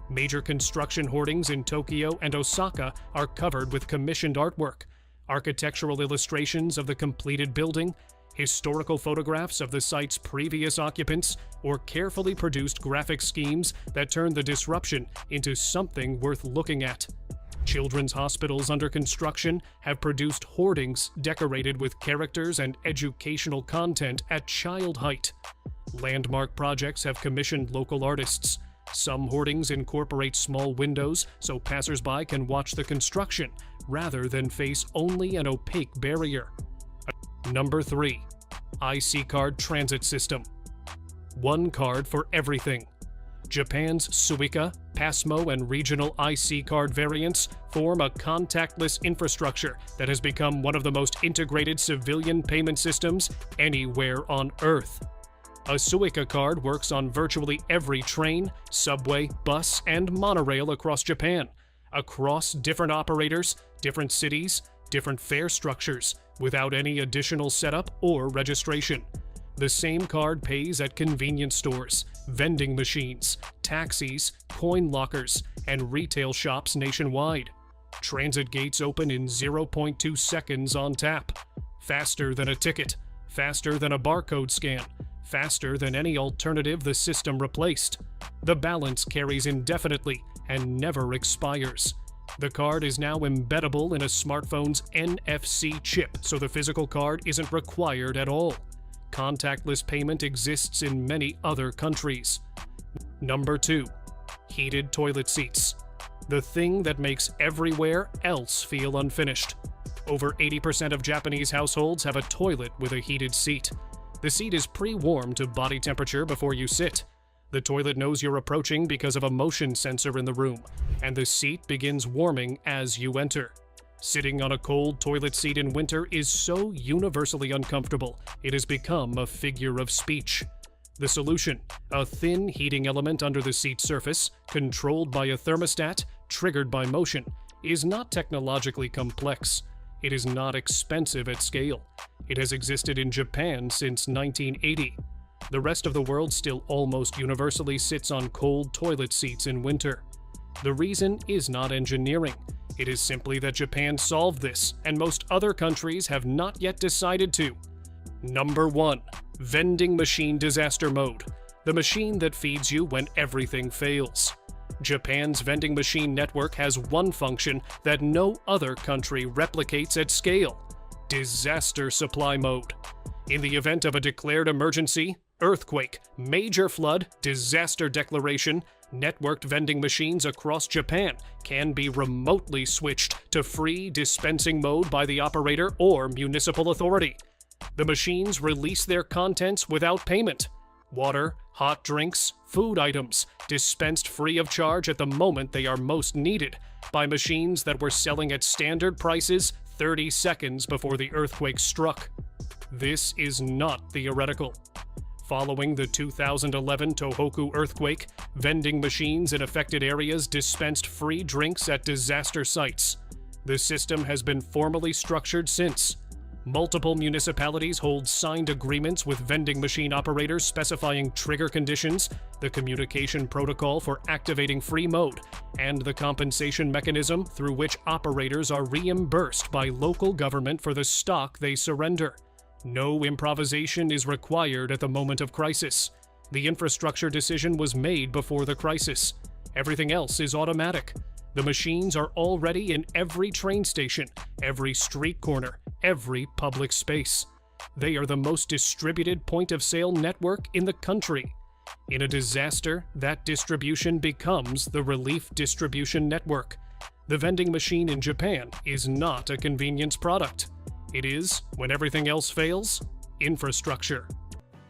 Major construction hoardings in Tokyo and Osaka are covered with commissioned artwork, architectural illustrations of the completed building, historical photographs of the site's previous occupants, or carefully produced graphic schemes that turn the disruption into something worth looking at. Children's hospitals under construction have produced hoardings decorated with characters and educational content at child height. Landmark projects have commissioned local artists. Some hoardings incorporate small windows so passersby can watch the construction rather than face only an opaque barrier. Number 3. IC card transit system. One card for everything. Japan's Suica, Passmo, and regional IC card variants form a contactless infrastructure that has become one of the most integrated civilian payment systems anywhere on Earth. A Suica card works on virtually every train, subway, bus, and monorail across Japan, across different operators, different cities, different fare structures, without any additional setup or registration. The same card pays at convenience stores, vending machines, taxis, coin lockers, and retail shops nationwide. Transit gates open in 0.2 seconds on tap. Faster than a ticket, faster than a barcode scan, faster than any alternative the system replaced. The balance carries indefinitely and never expires. The card is now embeddable in a smartphone's NFC chip, so the physical card isn't required at all. Contactless payment exists in many other countries. Number 2. Heated toilet seats. The thing that makes everywhere else feel unfinished. Over 80% of Japanese households have a toilet with a heated seat. The seat is pre-warmed to body temperature before you sit. The toilet knows you're approaching because of a motion sensor in the room, and the seat begins warming as you enter. Sitting on a cold toilet seat in winter is so universally uncomfortable, it has become a figure of speech. The solution: a thin heating element under the seat surface, controlled by a thermostat, triggered by motion, is not technologically complex. It is not expensive at scale. It has existed in Japan since 1980. The rest of the world still almost universally sits on cold toilet seats in winter. The reason is not engineering. It is simply that Japan solved this, and most other countries have not yet decided to. Number 1. Vending machine disaster mode. The machine that feeds you when everything fails. Japan's vending machine network has one function that no other country replicates at scale: disaster supply mode. In the event of a declared emergency, earthquake, major flood, disaster declaration, networked vending machines across Japan can be remotely switched to free dispensing mode by the operator or municipal authority. The machines release their contents without payment. Water, hot drinks, food items, dispensed free of charge at the moment they are most needed by machines that were selling at standard prices 30 seconds before the earthquake struck. This is not theoretical. Following the 2011 Tohoku earthquake, vending machines in affected areas dispensed free drinks at disaster sites. The system has been formally structured since. Multiple municipalities hold signed agreements with vending machine operators specifying trigger conditions, the communication protocol for activating free mode, and the compensation mechanism through which operators are reimbursed by local government for the stock they surrender. No improvisation is required at the moment of crisis. The infrastructure decision was made before the crisis. Everything else is automatic. The machines are already in every train station, every street corner, every public space. They are the most distributed point-of-sale network in the country. In a disaster, that distribution becomes the relief distribution network. The vending machine in Japan is not a convenience product. It is, when everything else fails, infrastructure.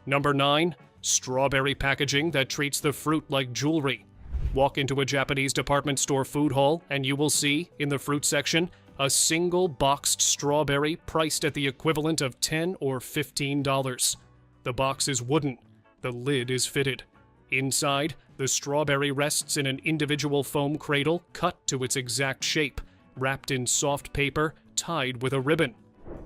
Number 9. Strawberry packaging that treats the fruit like jewelry. Walk into a Japanese department store food hall and you will see, in the fruit section, a single boxed strawberry priced at the equivalent of $10 or $15. The box is wooden. The lid is fitted. Inside, the strawberry rests in an individual foam cradle cut to its exact shape, wrapped in soft paper, tied with a ribbon.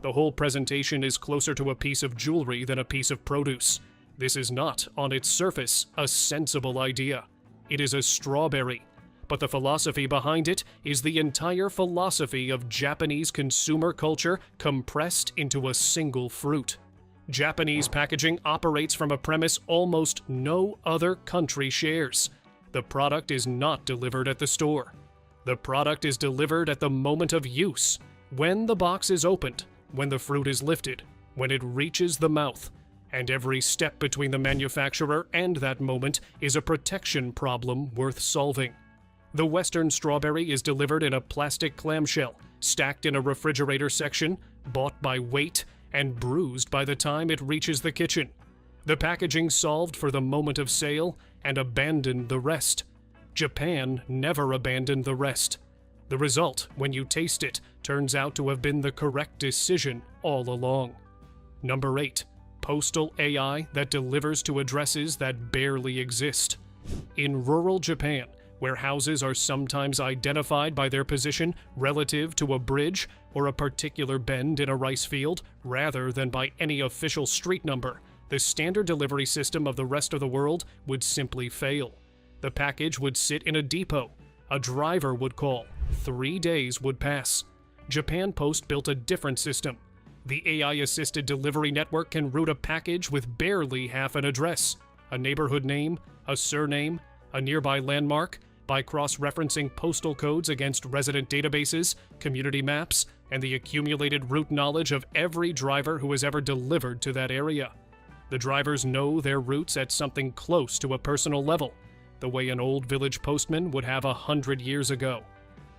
The whole presentation is closer to a piece of jewelry than a piece of produce. This is not, on its surface, a sensible idea. It is a strawberry, but the philosophy behind it is the entire philosophy of Japanese consumer culture compressed into a single fruit. Japanese packaging operates from a premise almost no other country shares. The product is not delivered at the store. The product is delivered at the moment of use, when the box is opened, when the fruit is lifted, when it reaches the mouth. And every step between the manufacturer and that moment is a protection problem worth solving. The Western strawberry is delivered in a plastic clamshell, stacked in a refrigerator section, bought by weight, and bruised by the time it reaches the kitchen. The packaging solved for the moment of sale and abandoned the rest. Japan never abandoned the rest. The result, when you taste it, turns out to have been the correct decision all along. Number 8. Postal AI that delivers to addresses that barely exist. In rural Japan, where houses are sometimes identified by their position relative to a bridge or a particular bend in a rice field, rather than by any official street number, the standard delivery system of the rest of the world would simply fail. The package would sit in a depot. A driver would call. 3 days would pass. Japan Post built a different system. The AI-assisted delivery network can route a package with barely half an address, a neighborhood name, a surname, a nearby landmark, by cross-referencing postal codes against resident databases, community maps, and the accumulated route knowledge of every driver who has ever delivered to that area. The drivers know their routes at something close to a personal level, the way an old village postman would have 100 years ago.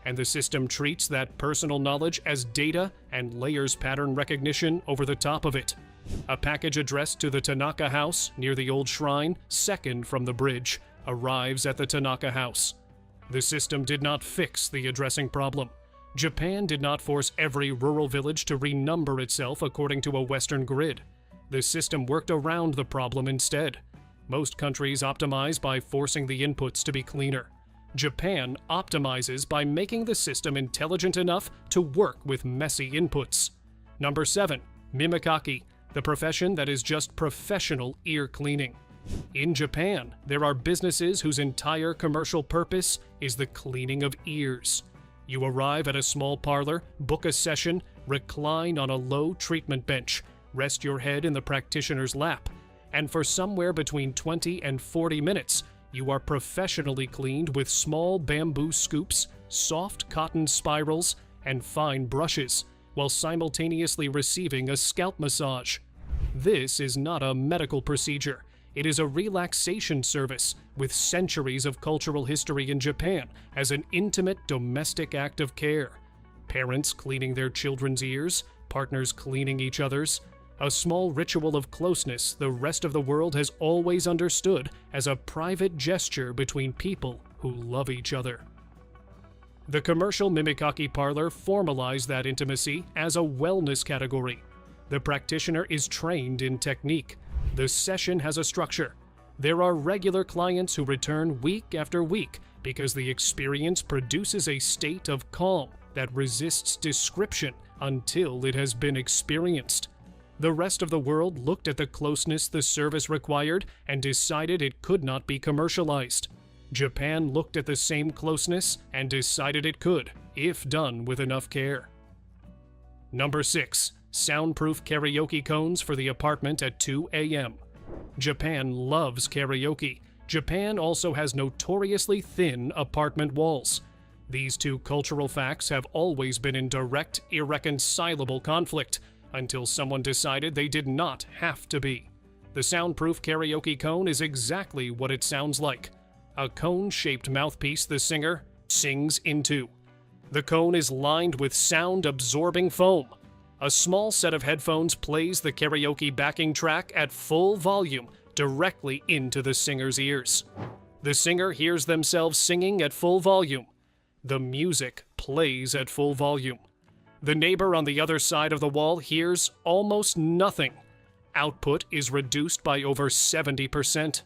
And the system treats that personal knowledge as data and layers pattern recognition over the top of it. A package addressed to the Tanaka House near the old shrine, second from the bridge, arrives at the Tanaka House. The system did not fix the addressing problem. Japan did not force every rural village to renumber itself according to a Western grid. The system worked around the problem instead. Most countries optimize by forcing the inputs to be cleaner. Japan optimizes by making the system intelligent enough to work with messy inputs. Number 7. Mimikaki, the profession that is just professional ear cleaning. In Japan, there are businesses whose entire commercial purpose is the cleaning of ears. You arrive at a small parlor, book a session, recline on a low treatment bench, rest your head in the practitioner's lap, and for somewhere between 20 and 40 minutes, you are professionally cleaned with small bamboo scoops, soft cotton spirals, and fine brushes, while simultaneously receiving a scalp massage. This is not a medical procedure. It is a relaxation service with centuries of cultural history in Japan as an intimate domestic act of care. Parents cleaning their children's ears, partners cleaning each other's. A small ritual of closeness the rest of the world has always understood as a private gesture between people who love each other. The commercial Mimikaki parlor formalized that intimacy as a wellness category. The practitioner is trained in technique. The session has a structure. There are regular clients who return week after week because the experience produces a state of calm that resists description until it has been experienced. The rest of the world looked at the closeness the service required and decided it could not be commercialized. Japan looked at the same closeness and decided it could, if done with enough care. Number 6. Soundproof karaoke cones for the apartment at 2 a.m. Japan loves karaoke. Japan also has notoriously thin apartment walls. These two cultural facts have always been in direct, irreconcilable conflict, until someone decided they did not have to be. The soundproof karaoke cone is exactly what it sounds like. A cone-shaped mouthpiece the singer sings into. The cone is lined with sound-absorbing foam. A small set of headphones plays the karaoke backing track at full volume directly into the singer's ears. The singer hears themselves singing at full volume. The music plays at full volume. The neighbor on the other side of the wall hears almost nothing. Output is reduced by over 70%.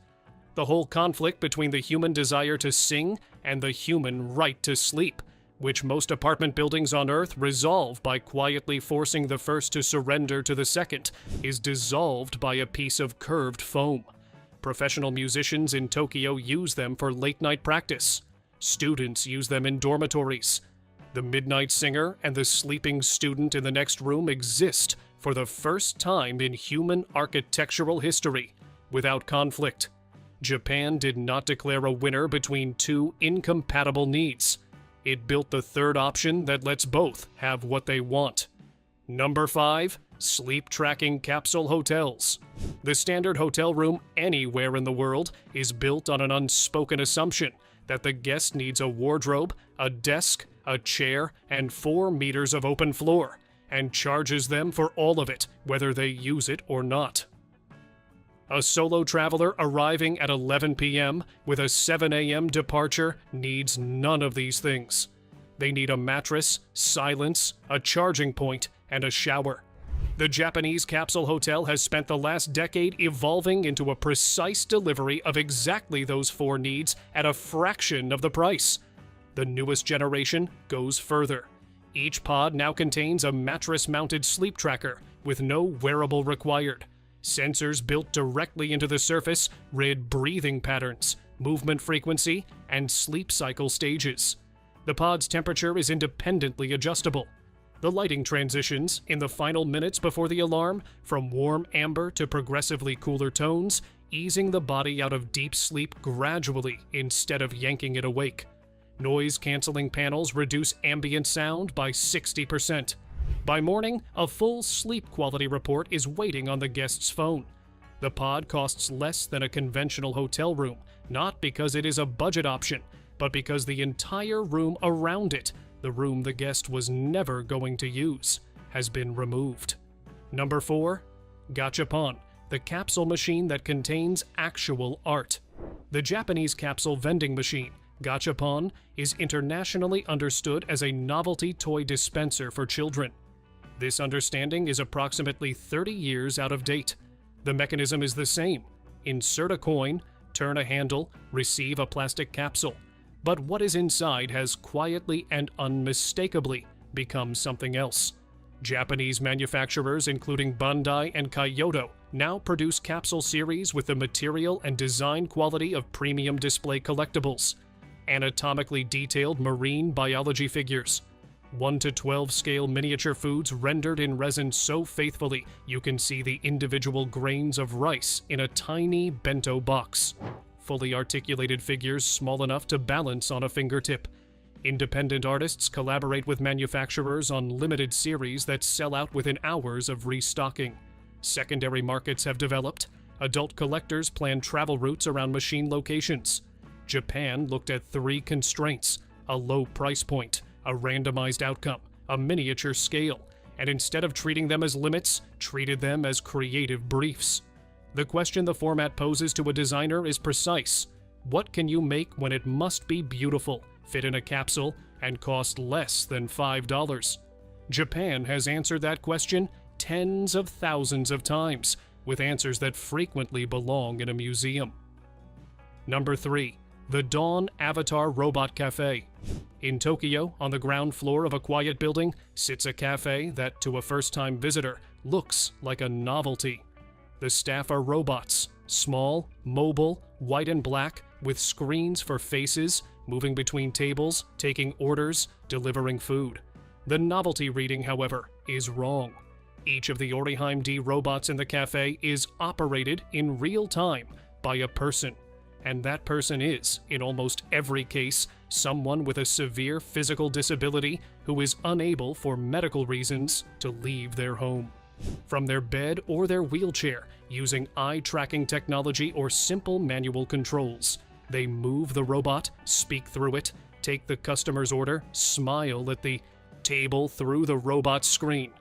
The whole conflict between the human desire to sing and the human right to sleep, which most apartment buildings on Earth resolve by quietly forcing the first to surrender to the second, is dissolved by a piece of curved foam. Professional musicians in Tokyo use them for late-night practice. Students use them in dormitories. The midnight singer and the sleeping student in the next room exist for the first time in human architectural history, without conflict. Japan did not declare a winner between two incompatible needs. It built the third option that lets both have what they want. Number 5. Sleep tracking capsule hotels. The standard hotel room anywhere in the world is built on an unspoken assumption that the guest needs a wardrobe, a desk, a chair, and 4 meters of open floor, and charges them for all of it, whether they use it or not. A solo traveler arriving at 11 p.m. with a 7 a.m. departure needs none of these things. They need a mattress, silence, a charging point, and a shower. The Japanese capsule hotel has spent the last decade evolving into a precise delivery of exactly those 4 needs at a fraction of the price. The newest generation goes further. Each pod now contains a mattress-mounted sleep tracker with no wearable required. Sensors built directly into the surface read breathing patterns, movement frequency, and sleep cycle stages. The pod's temperature is independently adjustable. The lighting transitions, in the final minutes before the alarm, from warm amber to progressively cooler tones, easing the body out of deep sleep gradually instead of yanking it awake. Noise-canceling panels reduce ambient sound by 60%. By morning, a full sleep quality report is waiting on the guest's phone. The pod costs less than a conventional hotel room, not because it is a budget option, but because the entire room around it, the room the guest was never going to use, has been removed. Number 4. Gachapon, the capsule machine that contains actual art. The Japanese capsule vending machine, Gachapon, is internationally understood as a novelty toy dispenser for children. This understanding is approximately 30 years out of date. The mechanism is the same. Insert a coin, turn a handle, receive a plastic capsule. But what is inside has quietly and unmistakably become something else. Japanese manufacturers, including Bandai and Kyoto, now produce capsule series with the material and design quality of premium display collectibles. Anatomically detailed marine biology figures. 1:12 scale miniature foods rendered in resin so faithfully you can see the individual grains of rice in a tiny bento box. Fully articulated figures small enough to balance on a fingertip. Independent artists collaborate with manufacturers on limited series that sell out within hours of restocking. Secondary markets have developed. Adult collectors plan travel routes around machine locations. Japan looked at 3 constraints: a low price point, a randomized outcome, a miniature scale, and instead of treating them as limits, treated them as creative briefs. The question the format poses to a designer is precise. What can you make when it must be beautiful, fit in a capsule, and cost less than $5? Japan has answered that question tens of thousands of times, with answers that frequently belong in a museum. Number 3. The Dawn Avatar Robot Cafe. In Tokyo, on the ground floor of a quiet building, sits a cafe that, to a first-time visitor, looks like a novelty. The staff are robots, small, mobile, white and black, with screens for faces, moving between tables, taking orders, delivering food. The novelty reading, however, is wrong. Each of the Oriheim D robots in the cafe is operated in real time by a person. And that person is, in almost every case, someone with a severe physical disability who is unable, for medical reasons, to leave their home. From their bed or their wheelchair, using eye-tracking technology or simple manual controls, they move the robot, speak through it, take the customer's order, smile at the table through the robot's screen.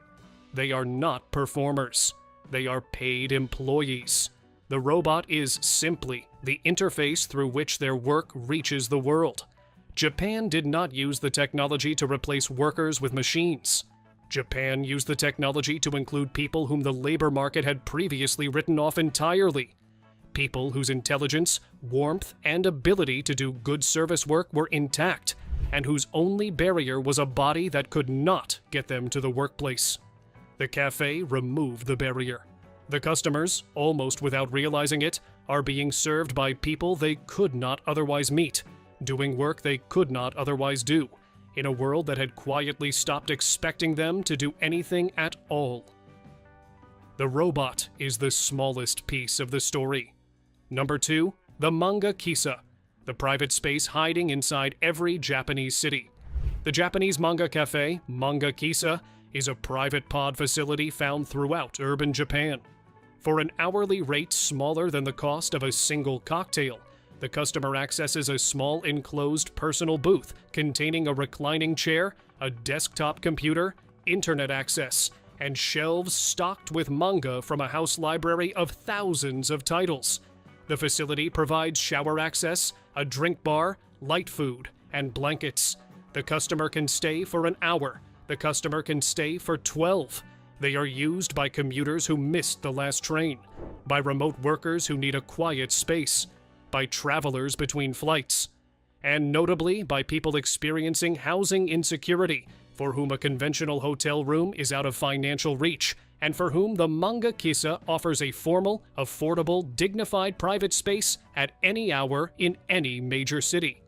They are not performers. They are paid employees. The robot is simply the interface through which their work reaches the world. Japan did not use the technology to replace workers with machines. Japan used the technology to include people whom the labor market had previously written off entirely. People whose intelligence, warmth, and ability to do good service work were intact, and whose only barrier was a body that could not get them to the workplace. The cafe removed the barrier. The customers, almost without realizing it, are being served by people they could not otherwise meet, doing work they could not otherwise do, in a world that had quietly stopped expecting them to do anything at all. The robot is the smallest piece of the story. Number 2, the Manga Kisa, the private space hiding inside every Japanese city. The Japanese manga cafe, Manga Kisa, is a private pod facility found throughout urban Japan. For an hourly rate smaller than the cost of a single cocktail, the customer accesses a small enclosed personal booth containing a reclining chair, a desktop computer, internet access, and shelves stocked with manga from a house library of thousands of titles. The facility provides shower access, a drink bar, light food, and blankets. The customer can stay for an hour. The customer can stay for 12. They are used by commuters who missed the last train, by remote workers who need a quiet space, by travelers between flights, and notably by people experiencing housing insecurity, for whom a conventional hotel room is out of financial reach, and for whom the Manga Kissa offers a formal, affordable, dignified private space at any hour in any major city.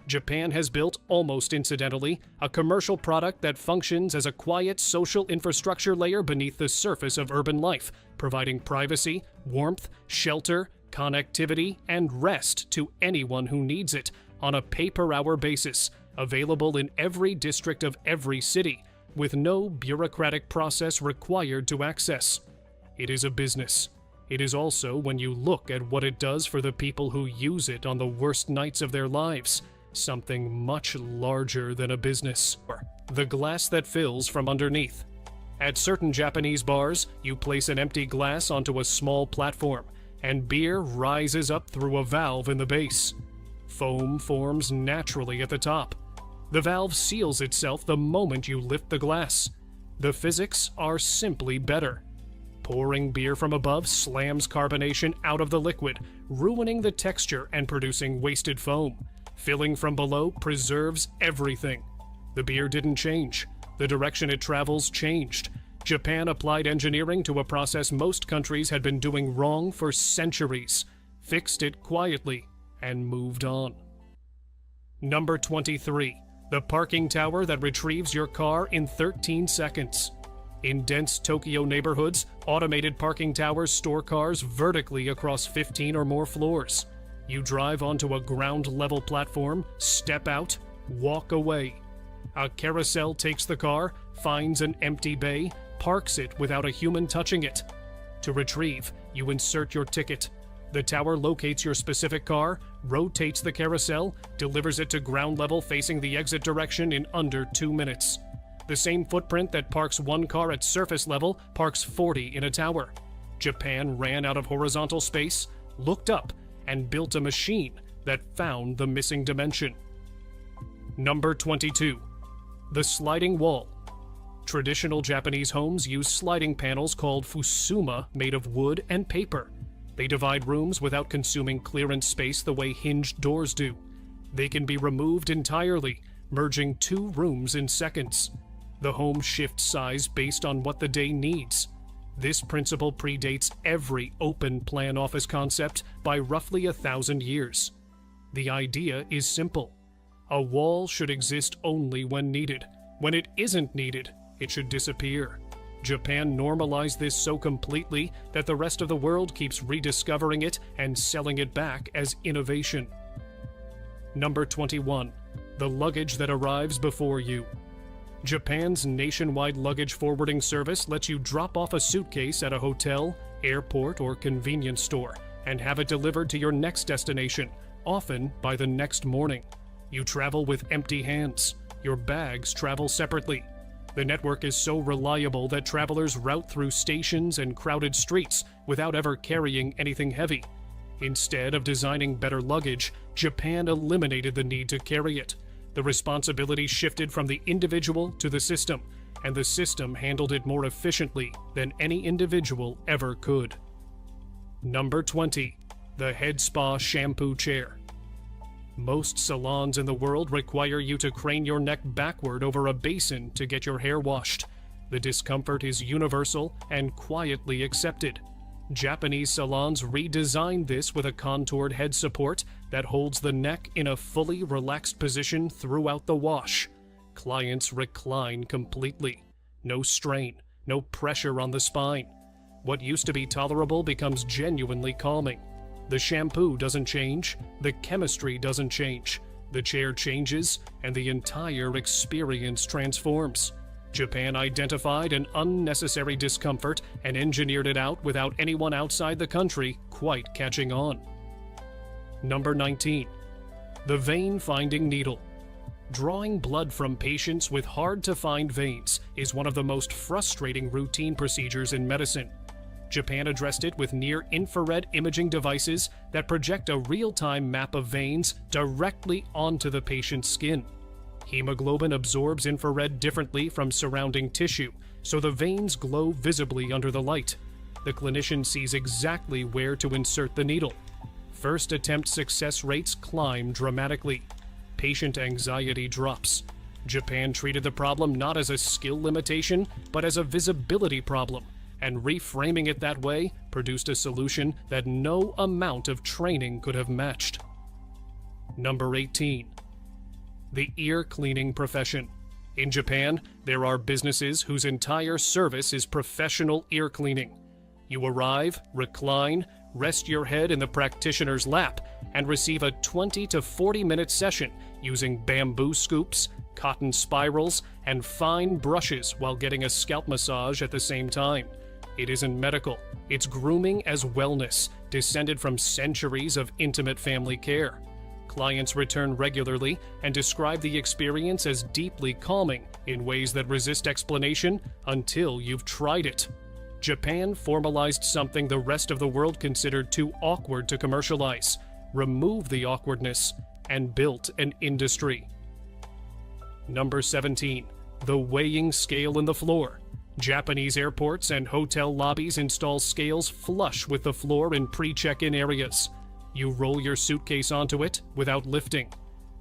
Japan has built, almost incidentally, a commercial product that functions as a quiet social infrastructure layer beneath the surface of urban life, providing privacy, warmth, shelter, connectivity, and rest to anyone who needs it on a pay-per-hour basis, available in every district of every city, with no bureaucratic process required to access. It is a business. It is also, when you look at what it does for the people who use it on the worst nights of their lives, something much larger than a business. The glass that fills from underneath. At certain Japanese bars, you place an empty glass onto a small platform, and beer rises up through a valve in the base. Foam forms naturally at the top. The valve seals itself the moment you lift the glass. The physics are simply better. Pouring beer from above slams carbonation out of the liquid, ruining the texture and producing wasted foam. Filling from below preserves everything. The beer didn't change. The direction it travels changed. Japan applied engineering to a process most countries had been doing wrong for centuries, fixed it quietly, and moved on. Number 23. The parking tower that retrieves your car in 13 seconds. In dense Tokyo neighborhoods, automated parking towers store cars vertically across 15 or more floors. You drive onto a ground-level platform, step out, walk away. A carousel takes the car, finds an empty bay, parks it without a human touching it. To retrieve, you insert your ticket. The tower locates your specific car, rotates the carousel, delivers it to ground level facing the exit direction in under 2 minutes. The same footprint that parks one car at surface level parks 40 in a tower. Japan ran out of horizontal space, looked up, and built a machine that found the missing dimension. Number 22. The sliding wall. Traditional Japanese homes use sliding panels called fusuma made of wood and paper. They divide rooms without consuming clearance space the way hinged doors do. They can be removed entirely, merging 2 rooms in seconds. The home shifts size based on what the day needs. This principle predates every open-plan office concept by roughly 1,000 years. The idea is simple. A wall should exist only when needed. When it isn't needed, it should disappear. Japan normalized this so completely that the rest of the world keeps rediscovering it and selling it back as innovation. Number 21. The luggage that arrives before you. Japan's nationwide luggage forwarding service lets you drop off a suitcase at a hotel, airport, or convenience store and have it delivered to your next destination, often by the next morning. You travel with empty hands. Your bags travel separately. The network is so reliable that travelers route through stations and crowded streets without ever carrying anything heavy. Instead of designing better luggage, Japan eliminated the need to carry it. The responsibility shifted from the individual to the system, and the system handled it more efficiently than any individual ever could. Number 20. The Head Spa Shampoo Chair. Most salons in the world require you to crane your neck backward over a basin to get your hair washed. The discomfort is universal and quietly accepted. Japanese salons redesigned this with a contoured head support that holds the neck in a fully relaxed position throughout the wash. Clients recline completely. No strain, no pressure on the spine. What used to be tolerable becomes genuinely calming. The shampoo doesn't change, the chemistry doesn't change. The chair changes, and the entire experience transforms. Japan identified an unnecessary discomfort and engineered it out without anyone outside the country quite catching on. Number 19. The Vein-Finding Needle. Drawing blood from patients with hard-to-find veins is one of the most frustrating routine procedures in medicine. Japan addressed it with near-infrared imaging devices that project a real-time map of veins directly onto the patient's skin. Hemoglobin absorbs infrared differently from surrounding tissue, so the veins glow visibly under the light. The clinician sees exactly where to insert the needle. First attempt success rates climb dramatically. Patient anxiety drops. Japan treated the problem not as a skill limitation, but as a visibility problem, and reframing it that way produced a solution that no amount of training could have matched. Number 18. The ear cleaning profession. In Japan, there are businesses whose entire service is professional ear cleaning. You arrive, recline, rest your head in the practitioner's lap, and receive a 20 to 40-minute session using bamboo scoops, cotton spirals, and fine brushes while getting a scalp massage at the same time. It isn't medical, it's grooming as wellness, descended from centuries of intimate family care. Clients return regularly and describe the experience as deeply calming in ways that resist explanation until you've tried it. Japan formalized something the rest of the world considered too awkward to commercialize, removed the awkwardness, and built an industry. Number 17. The weighing scale in the floor. Japanese airports and hotel lobbies install scales flush with the floor in pre-check-in areas. You roll your suitcase onto it without lifting.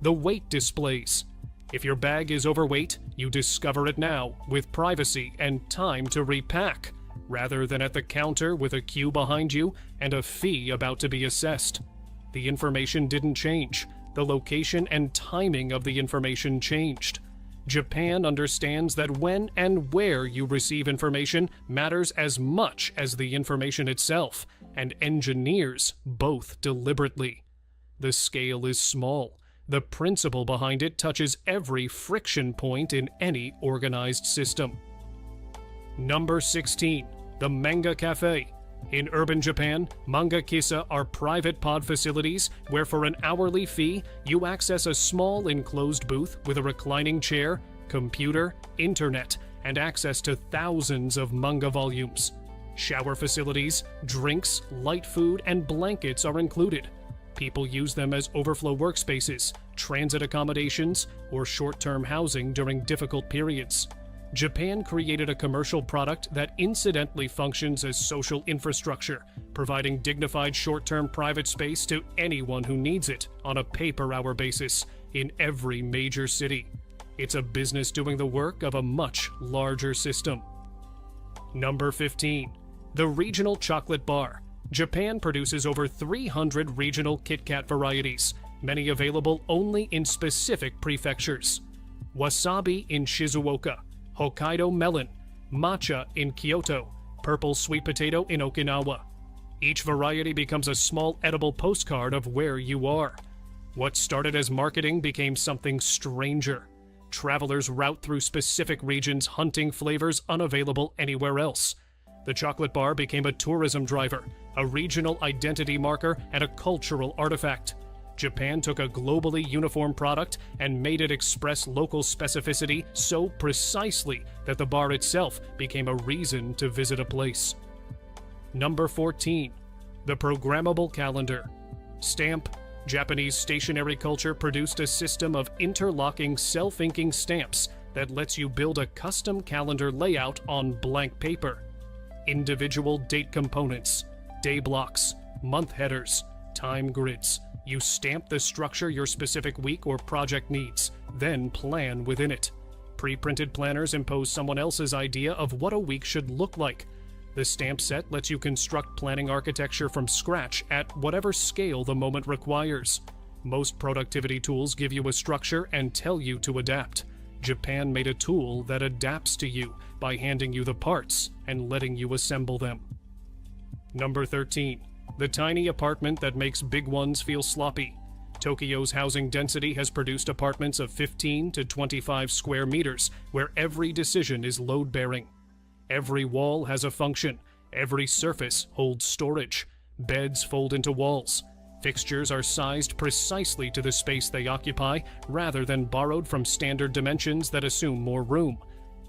The weight displays. If your bag is overweight, you discover it now with privacy and time to repack, rather than at the counter with a queue behind you and a fee about to be assessed. The information didn't change. The location and timing of the information changed. Japan understands that when and where you receive information matters as much as the information itself, and engineers both deliberately. The scale is small. The principle behind it touches every friction point in any organized system. Number 16. The Manga Cafe. In urban Japan, manga kissa are private pod facilities where for an hourly fee, you access a small enclosed booth with a reclining chair, computer, internet, and access to thousands of manga volumes. Shower facilities, drinks, light food, and blankets are included. People use them as overflow workspaces, transit accommodations, or short-term housing during difficult periods. Japan created a commercial product that incidentally functions as social infrastructure, providing dignified short-term private space to anyone who needs it on a pay-per-hour basis in every major city. It's a business doing the work of a much larger system. Number 15. The Regional Chocolate Bar. Japan produces over 300 regional Kit Kat varieties, many available only in specific prefectures. Wasabi in Shizuoka, Hokkaido melon, matcha in Kyoto, purple sweet potato in Okinawa. Each variety becomes a small edible postcard of where you are. What started as marketing became something stranger. Travelers route through specific regions hunting flavors unavailable anywhere else. The chocolate bar became a tourism driver, a regional identity marker, and a cultural artifact. Japan took a globally uniform product and made it express local specificity so precisely that the bar itself became a reason to visit a place. Number 14. The Programmable Calendar. Stamp. Japanese stationery culture produced a system of interlocking self-inking stamps that lets you build a custom calendar layout on blank paper. Individual date components, day blocks, month headers, time grids. You stamp the structure your specific week or project needs, then plan within it. Pre-printed planners impose someone else's idea of what a week should look like. The stamp set lets you construct planning architecture from scratch at whatever scale the moment requires. Most productivity tools give you a structure and tell you to adapt. Japan made a tool that adapts to you by handing you the parts and letting you assemble them. Number 13. The tiny apartment that makes big ones feel sloppy. Tokyo's housing density has produced apartments of 15 to 25 square meters where every decision is load-bearing. Every wall has a function. Every surface holds storage. Beds fold into walls. Fixtures are sized precisely to the space they occupy, rather than borrowed from standard dimensions that assume more room.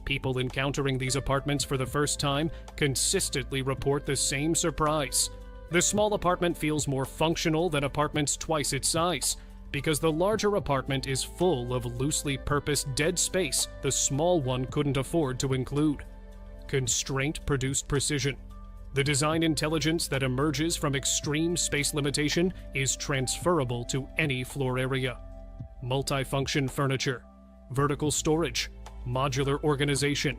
People encountering these apartments for the first time consistently report the same surprise. The small apartment feels more functional than apartments twice its size, because the larger apartment is full of loosely purposed dead space the small one couldn't afford to include. Constraint produced precision. The design intelligence that emerges from extreme space limitation is transferable to any floor area. Multifunction furniture, vertical storage, modular organization.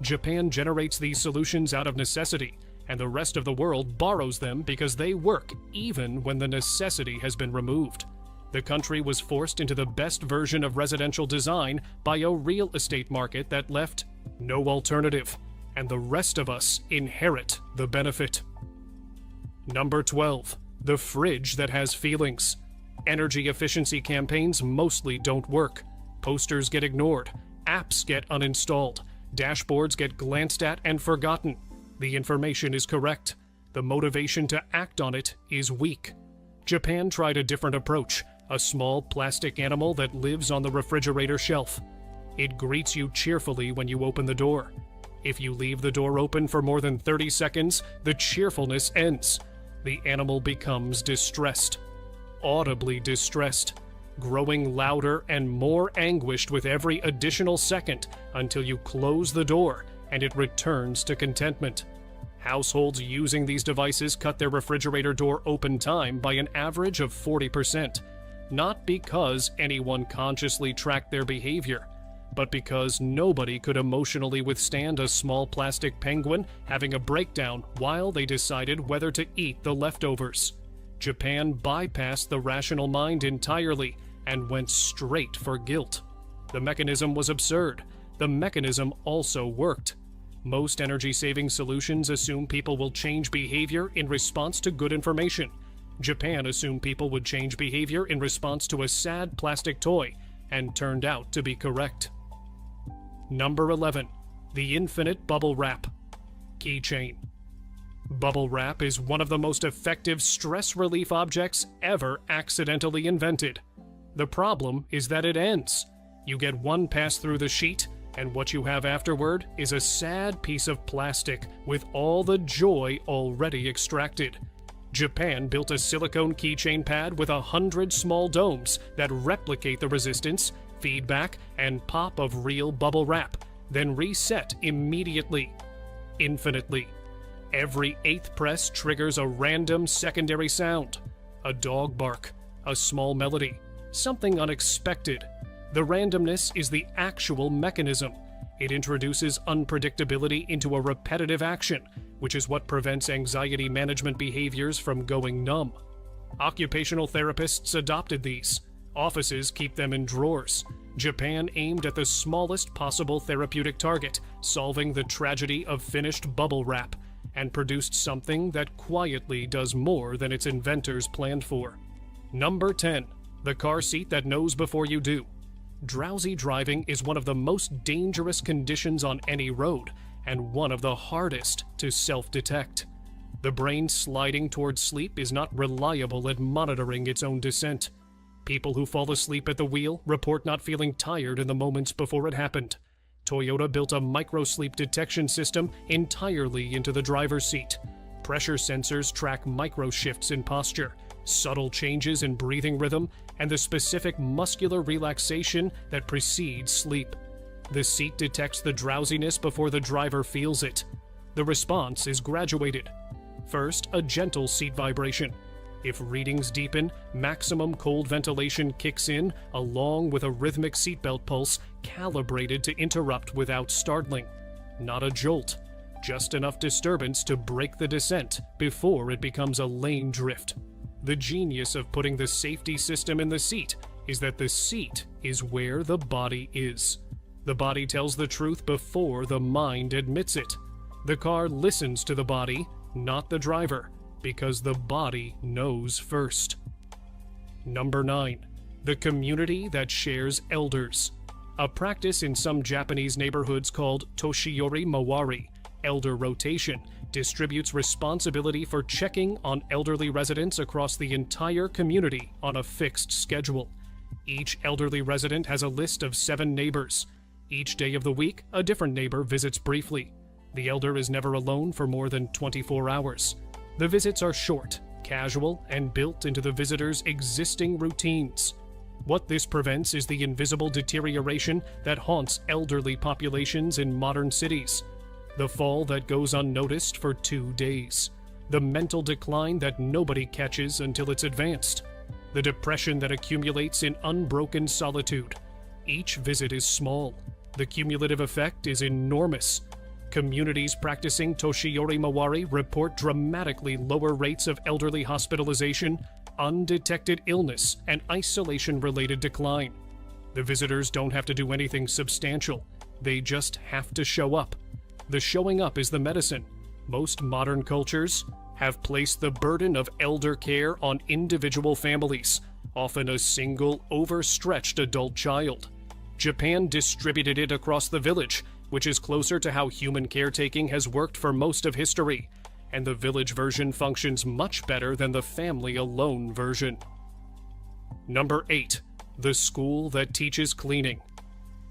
Japan generates these solutions out of necessity, and the rest of the world borrows them because they work even when the necessity has been removed. The country was forced into the best version of residential design by a real estate market that left no alternative, and the rest of us inherit the benefit. Number 12. The fridge that has feelings. Energy efficiency campaigns mostly don't work. Posters get ignored. Apps get uninstalled. Dashboards get glanced at and forgotten. The information is correct. The motivation to act on it is weak. Japan tried a different approach, a small plastic animal that lives on the refrigerator shelf. It greets you cheerfully when you open the door. If you leave the door open for more than 30 seconds, the cheerfulness ends. The animal becomes distressed, audibly distressed, growing louder and more anguished with every additional second until you close the door and it returns to contentment. Households using these devices cut their refrigerator door open time by an average of 40%, not because anyone consciously tracked their behavior, but because nobody could emotionally withstand a small plastic penguin having a breakdown while they decided whether to eat the leftovers. Japan bypassed the rational mind entirely and went straight for guilt. The mechanism was absurd. The mechanism also worked. Most energy-saving solutions assume people will change behavior in response to good information. Japan assumed people would change behavior in response to a sad plastic toy, and turned out to be correct. Number 11. The infinite bubble wrap. Keychain. Bubble wrap is one of the most effective stress relief objects ever accidentally invented. The problem is that it ends. You get one pass through the sheet, and what you have afterward is a sad piece of plastic with all the joy already extracted. Japan built a silicone keychain pad with 100 small domes that replicate the resistance, feedback, and pop of real bubble wrap, then reset immediately, infinitely. Every 8th press triggers a random secondary sound, a dog bark, a small melody, something unexpected. The randomness is the actual mechanism. It introduces unpredictability into a repetitive action, which is what prevents anxiety management behaviors from going numb. Occupational therapists adopted these. Offices keep them in drawers. Japan aimed at the smallest possible therapeutic target, solving the tragedy of finished bubble wrap, and produced something that quietly does more than its inventors planned for. Number 10. The car seat that knows before you do. Drowsy driving is one of the most dangerous conditions on any road, and one of the hardest to self-detect. The brain sliding towards sleep is not reliable at monitoring its own descent. People who fall asleep at the wheel report not feeling tired in the moments before it happened. Toyota built a micro-sleep detection system entirely into the driver's seat. Pressure sensors track micro-shifts in posture, subtle changes in breathing rhythm, and the specific muscular relaxation that precedes sleep. The seat detects the drowsiness before the driver feels it. The response is graduated. First, a gentle seat vibration. If readings deepen, maximum cold ventilation kicks in, along with a rhythmic seatbelt pulse calibrated to interrupt without startling. Not a jolt, just enough disturbance to break the descent before it becomes a lane drift. The genius of putting the safety system in the seat is that the seat is where the body is. The body tells the truth before the mind admits it. The car listens to the body, not the driver, because the body knows first. Number 9. The community that shares elders. A practice in some Japanese neighborhoods called Toshiyori Mawari, elder rotation, distributes responsibility for checking on elderly residents across the entire community on a fixed schedule. Each elderly resident has a list of 7 neighbors. Each day of the week, a different neighbor visits briefly. The elder is never alone for more than 24 hours. The visits are short, casual, and built into the visitor's existing routines. What this prevents is the invisible deterioration that haunts elderly populations in modern cities. The fall that goes unnoticed for 2 days. The mental decline that nobody catches until it's advanced. The depression that accumulates in unbroken solitude. Each visit is small. The cumulative effect is enormous. Communities practicing Toshiori Mawari report dramatically lower rates of elderly hospitalization, undetected illness, and isolation-related decline. The visitors don't have to do anything substantial. They just have to show up. The showing up is the medicine. Most modern cultures have placed the burden of elder care on individual families, often a single, overstretched adult child. Japan distributed it across the village, which is closer to how human caretaking has worked for most of history, and the village version functions much better than the family alone version. Number 8. The school that teaches cleaning.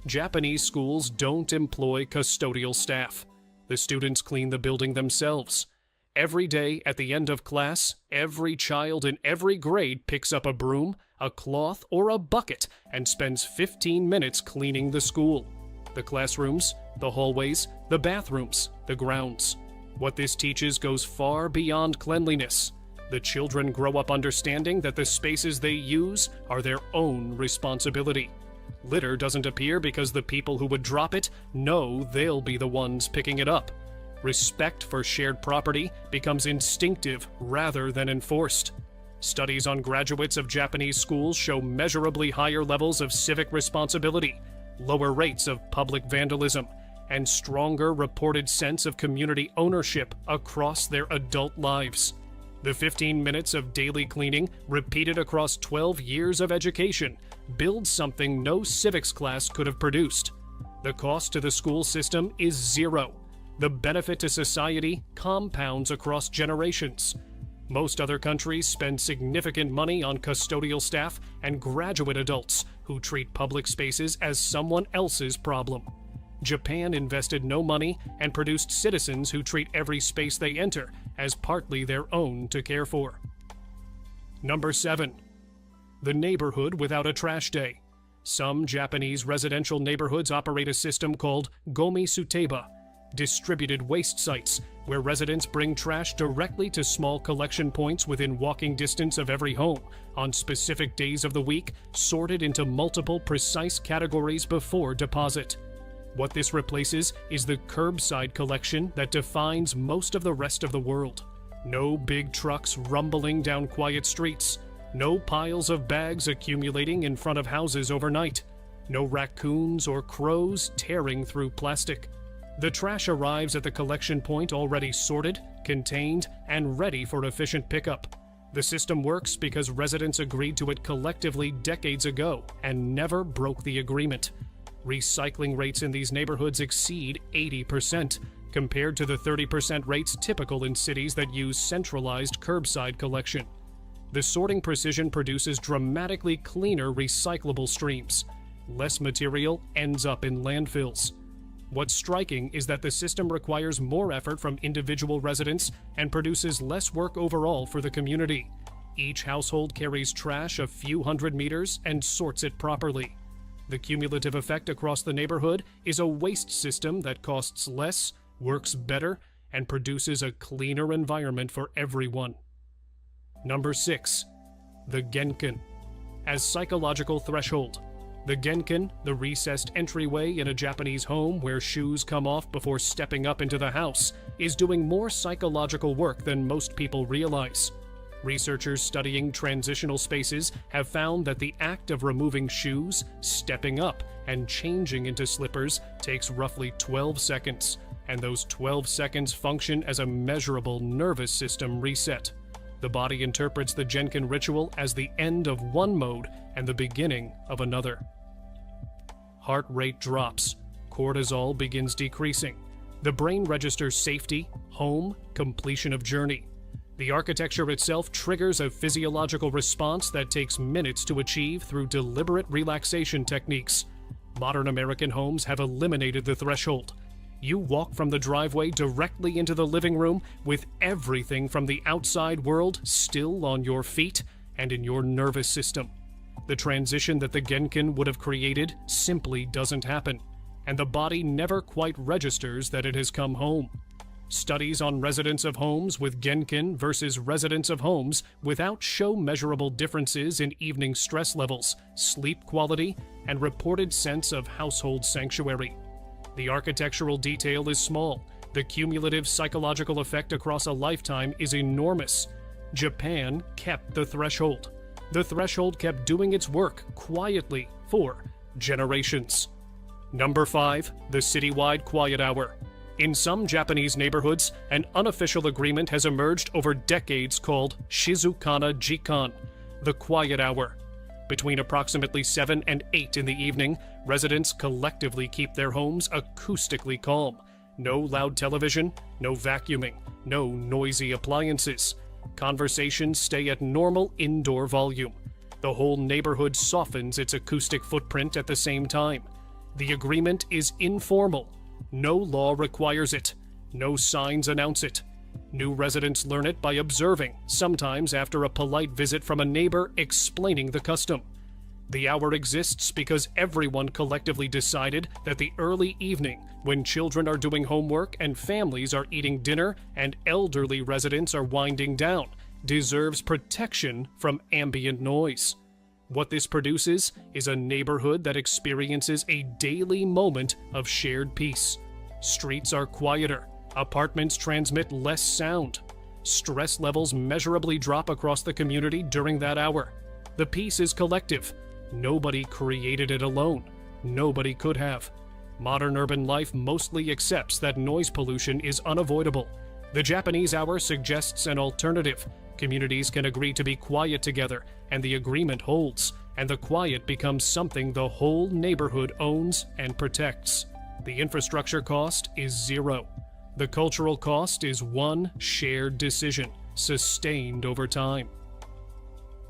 Japanese schools don't employ custodial staff. The students clean the building themselves. Every day at the end of class, every child in every grade picks up a broom, a cloth, or a bucket and spends 15 minutes cleaning the school. The classrooms, the hallways, the bathrooms, the grounds. What this teaches goes far beyond cleanliness. The children grow up understanding that the spaces they use are their own responsibility. Litter doesn't appear because the people who would drop it know they'll be the ones picking it up. Respect for shared property becomes instinctive rather than enforced. Studies on graduates of Japanese schools show measurably higher levels of civic responsibility, lower rates of public vandalism, and stronger reported sense of community ownership across their adult lives. The 15 minutes of daily cleaning, repeated across 12 years of education, builds something no civics class could have produced. The cost to the school system is zero. The benefit to society compounds across generations. Most other countries spend significant money on custodial staff and graduate adults who treat public spaces as someone else's problem. Japan invested no money and produced citizens who treat every space they enter as partly their own to care for. Number 7. The neighborhood without a trash day. Some Japanese residential neighborhoods operate a system called Gomi Suteba, distributed waste sites, where residents bring trash directly to small collection points within walking distance of every home, on specific days of the week, sorted into multiple precise categories before deposit. What this replaces is the curbside collection that defines most of the rest of the world. No big trucks rumbling down quiet streets. No piles of bags accumulating in front of houses overnight. No raccoons or crows tearing through plastic. The trash arrives at the collection point already sorted, contained, and ready for efficient pickup. The system works because residents agreed to it collectively decades ago and never broke the agreement. Recycling rates in these neighborhoods exceed 80%, compared to the 30% rates typical in cities that use centralized curbside collection. The sorting precision produces dramatically cleaner recyclable streams. Less material ends up in landfills. What's striking is that the system requires more effort from individual residents and produces less work overall for the community. Each household carries trash a few hundred meters and sorts it properly. The cumulative effect across the neighborhood is a waste system that costs less, works better, and produces a cleaner environment for everyone. Number 6. The Genkin. As psychological threshold, the Genkin, the recessed entryway in a Japanese home where shoes come off before stepping up into the house, is doing more psychological work than most people realize. Researchers studying transitional spaces have found that the act of removing shoes, stepping up, and changing into slippers takes roughly 12 seconds, and those 12 seconds function as a measurable nervous system reset. The body interprets the Genkin ritual as the end of one mode and the beginning of another. Heart rate drops. Cortisol begins decreasing. The brain registers safety, home, completion of journey. The architecture itself triggers a physiological response that takes minutes to achieve through deliberate relaxation techniques. Modern American homes have eliminated the threshold. You walk from the driveway directly into the living room with everything from the outside world still on your feet and in your nervous system. The transition that the Genkin would have created simply doesn't happen, and the body never quite registers that it has come home. Studies on residents of homes with Genkin versus residents of homes without show measurable differences in evening stress levels, sleep quality, and reported sense of household sanctuary. The architectural detail is small, The cumulative psychological effect across a lifetime is enormous. Japan kept the threshold. The threshold kept doing its work quietly for generations. Number 5, the citywide quiet hour. In some Japanese neighborhoods, an unofficial agreement has emerged over decades called Shizukana Jikan, the quiet hour. Between approximately 7 and 8 in the evening, residents collectively keep their homes acoustically calm. No loud television, no vacuuming, no noisy appliances. Conversations stay at normal indoor volume. The whole neighborhood softens its acoustic footprint at the same time. The agreement is informal. No law requires it. No signs announce it. New residents learn it by observing, sometimes after a polite visit from a neighbor explaining the custom. The hour exists because everyone collectively decided that the early evening, when children are doing homework and families are eating dinner and elderly residents are winding down, deserves protection from ambient noise. What this produces is a neighborhood that experiences a daily moment of shared peace. Streets are quieter. Apartments transmit less sound. Stress levels measurably drop across the community during that hour. The peace is collective. Nobody created it alone. Nobody could have. Modern urban life mostly accepts that noise pollution is unavoidable. The Japanese hour suggests an alternative. Communities can agree to be quiet together, and the agreement holds, and the quiet becomes something the whole neighborhood owns and protects. The infrastructure cost is zero. The cultural cost is one shared decision, sustained over time.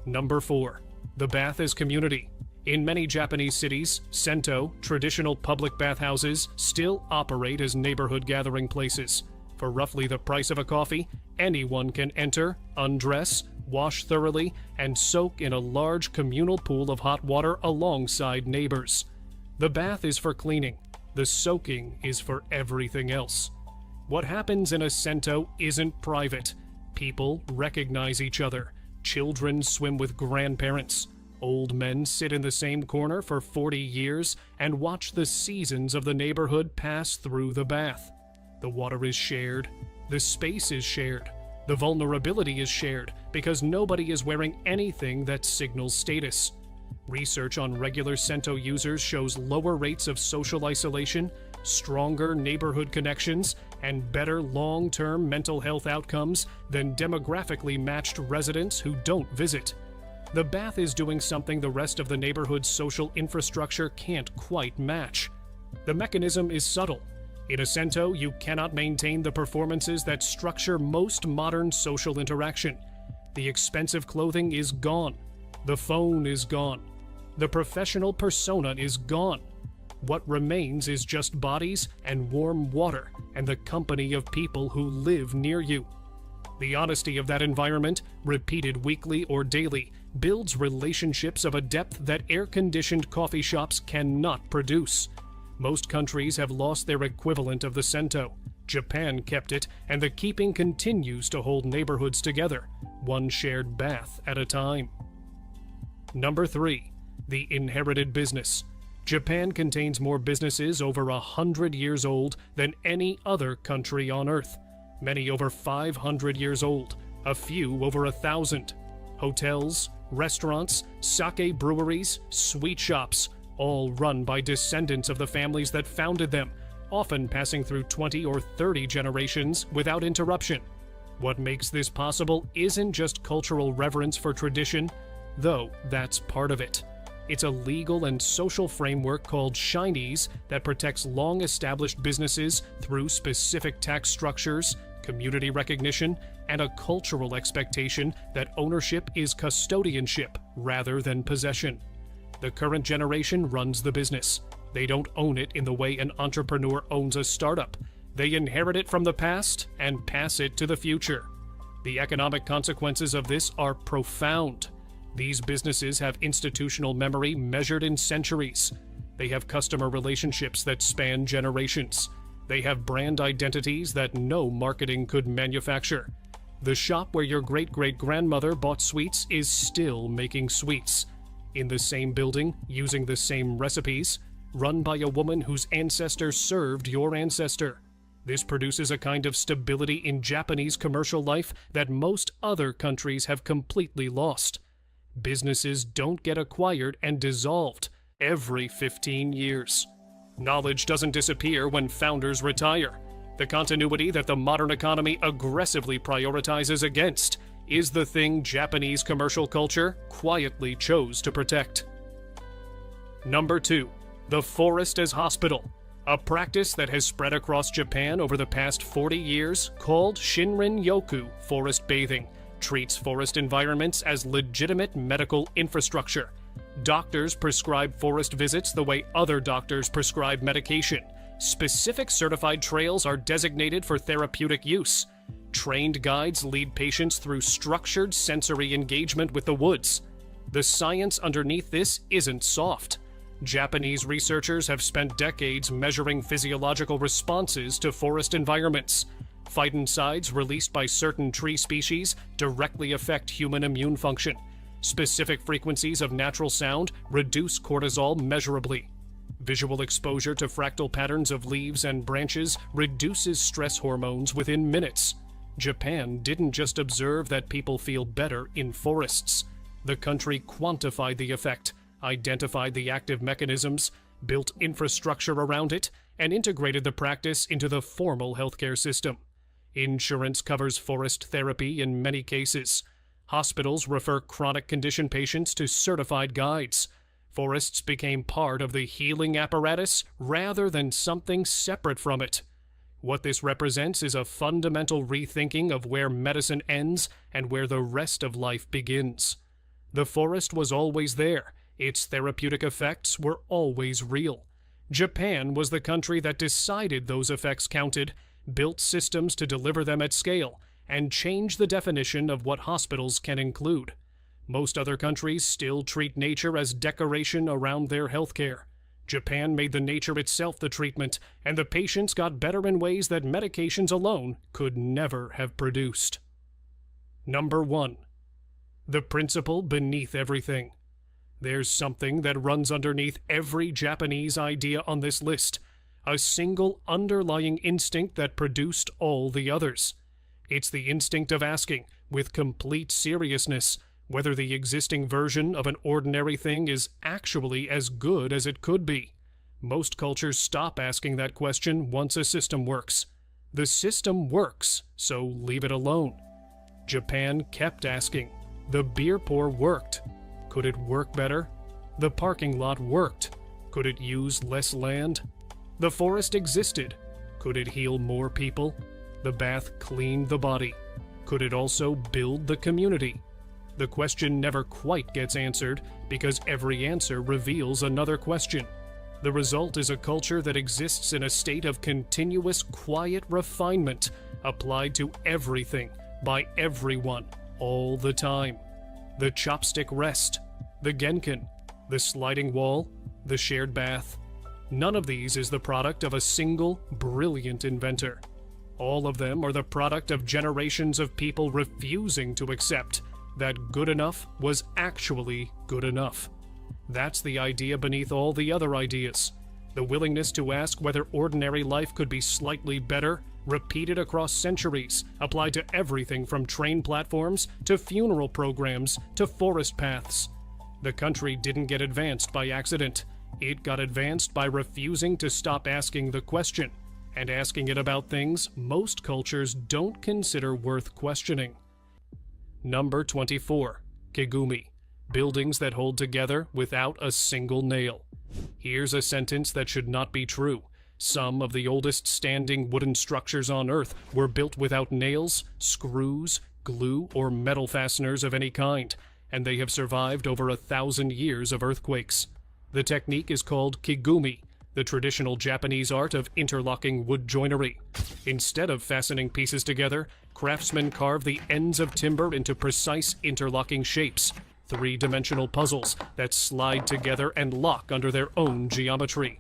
Number 4. The bath as community. In many Japanese cities, sento, traditional public bathhouses, still operate as neighborhood gathering places. For roughly the price of a coffee, anyone can enter, undress, wash thoroughly, and soak in a large communal pool of hot water alongside neighbors. The bath is for cleaning. The soaking is for everything else. What happens in a sento isn't private. People recognize each other. Children swim with grandparents. Old men sit in the same corner for 40 years and watch the seasons of the neighborhood pass through the bath. The water is shared. The space is shared. The vulnerability is shared because nobody is wearing anything that signals status. Research on regular sento users shows lower rates of social isolation, stronger neighborhood connections, and better long-term mental health outcomes than demographically matched residents who don't visit. The bath is doing something the rest of the neighborhood's social infrastructure can't quite match. The mechanism is subtle. In a sento, you cannot maintain the performances that structure most modern social interaction. The expensive clothing is gone. The phone is gone. The professional persona is gone. What remains is just bodies and warm water and the company of people who live near you. The honesty of that environment, repeated weekly or daily, builds relationships of a depth that air-conditioned coffee shops cannot produce. Most countries have lost their equivalent of the sento. Japan kept it, and the keeping continues to hold neighborhoods together, one shared bath at a time. Number 3. The inherited business. Japan contains more businesses over 100 years old than any other country on Earth. Many over 500 years old, a few over 1,000. Hotels, restaurants, sake breweries, sweet shops, all run by descendants of the families that founded them, often passing through 20 or 30 generations without interruption. What makes this possible isn't just cultural reverence for tradition, though that's part of it. It's a legal and social framework called Shinese that protects long-established businesses through specific tax structures, community recognition, and a cultural expectation that ownership is custodianship rather than possession. The current generation runs the business. They don't own it in the way an entrepreneur owns a startup. They inherit it from the past and pass it to the future. The economic consequences of this are profound. These businesses have institutional memory measured in centuries. They have customer relationships that span generations. They have brand identities that no marketing could manufacture. The shop where your great-great-grandmother bought sweets is still making sweets. In the same building, using the same recipes, run by a woman whose ancestor served your ancestor. This produces a kind of stability in Japanese commercial life that most other countries have completely lost. Businesses don't get acquired and dissolved every 15 years. Knowledge doesn't disappear when founders retire. The continuity that the modern economy aggressively prioritizes against is the thing Japanese commercial culture quietly chose to protect. Number 2. The forest as hospital. A practice that has spread across Japan over the past 40 years, called Shinrin-yoku forest bathing, treats forest environments as legitimate medical infrastructure. Doctors prescribe forest visits the way other doctors prescribe medication. Specific certified trails are designated for therapeutic use. Trained guides lead patients through structured sensory engagement with the woods. The science underneath this isn't soft. Japanese researchers have spent decades measuring physiological responses to forest environments. Phytoncides released by certain tree species directly affect human immune function. Specific frequencies of natural sound reduce cortisol measurably. Visual exposure to fractal patterns of leaves and branches reduces stress hormones within minutes. Japan didn't just observe that people feel better in forests. The country quantified the effect, identified the active mechanisms, built infrastructure around it, and integrated the practice into the formal healthcare system. Insurance covers forest therapy in many cases. Hospitals refer chronic condition patients to certified guides. Forests became part of the healing apparatus rather than something separate from it. What this represents is a fundamental rethinking of where medicine ends and where the rest of life begins. The forest was always there. Its therapeutic effects were always real. Japan was the country that decided those effects counted, built systems to deliver them at scale, and changed the definition of what hospitals can include. Most other countries still treat nature as decoration around their healthcare. Japan made the nature itself the treatment, and the patients got better in ways that medications alone could never have produced. Number 1. The principle beneath everything. There's something that runs underneath every Japanese idea on this list, a single underlying instinct that produced all the others. It's the instinct of asking, with complete seriousness, whether the existing version of an ordinary thing is actually as good as it could be. Most cultures stop asking that question once a system works. The system works, so leave it alone. Japan kept asking. The beer pour worked. Could it work better? The parking lot worked. Could it use less land? The forest existed. Could it heal more people? The bath cleaned the body. Could it also build the community? The question never quite gets answered because every answer reveals another question. The result is a culture that exists in a state of continuous quiet refinement applied to everything by everyone all the time. The chopstick rest, the genkin, the sliding wall, the shared bath. None of these is the product of a single brilliant inventor. All of them are the product of generations of people refusing to accept that good enough was actually good enough. That's the idea beneath all the other ideas. The willingness to ask whether ordinary life could be slightly better, repeated across centuries, applied to everything from train platforms to funeral programs to forest paths. The country didn't get advanced by accident. It got advanced by refusing to stop asking the question, and asking it about things most cultures don't consider worth questioning. Number 24. Kigumi. Buildings that hold together without a single nail. Here's a sentence that should not be true. Some of the oldest standing wooden structures on Earth were built without nails, screws, glue, or metal fasteners of any kind, and they have survived over 1,000 years of earthquakes. The technique is called kigumi, the traditional Japanese art of interlocking wood joinery. Instead of fastening pieces together, craftsmen carve the ends of timber into precise interlocking shapes, three-dimensional puzzles that slide together and lock under their own geometry.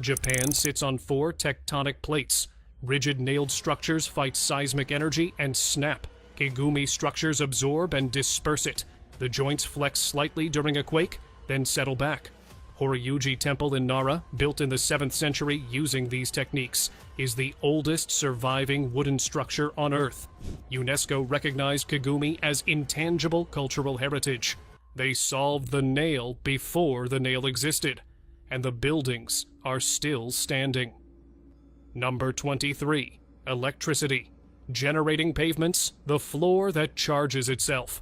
Japan sits on 4 tectonic plates. Rigid nailed structures fight seismic energy and snap. Kigumi structures absorb and disperse it. The joints flex slightly during a quake, then settle back. Horyuji Temple in Nara, built in the 7th century using these techniques, is the oldest surviving wooden structure on Earth. UNESCO recognized Kigumi as intangible cultural heritage. They solved the nail before the nail existed, and the buildings are still standing. Number 23. Electricity. Generating pavements, the floor that charges itself.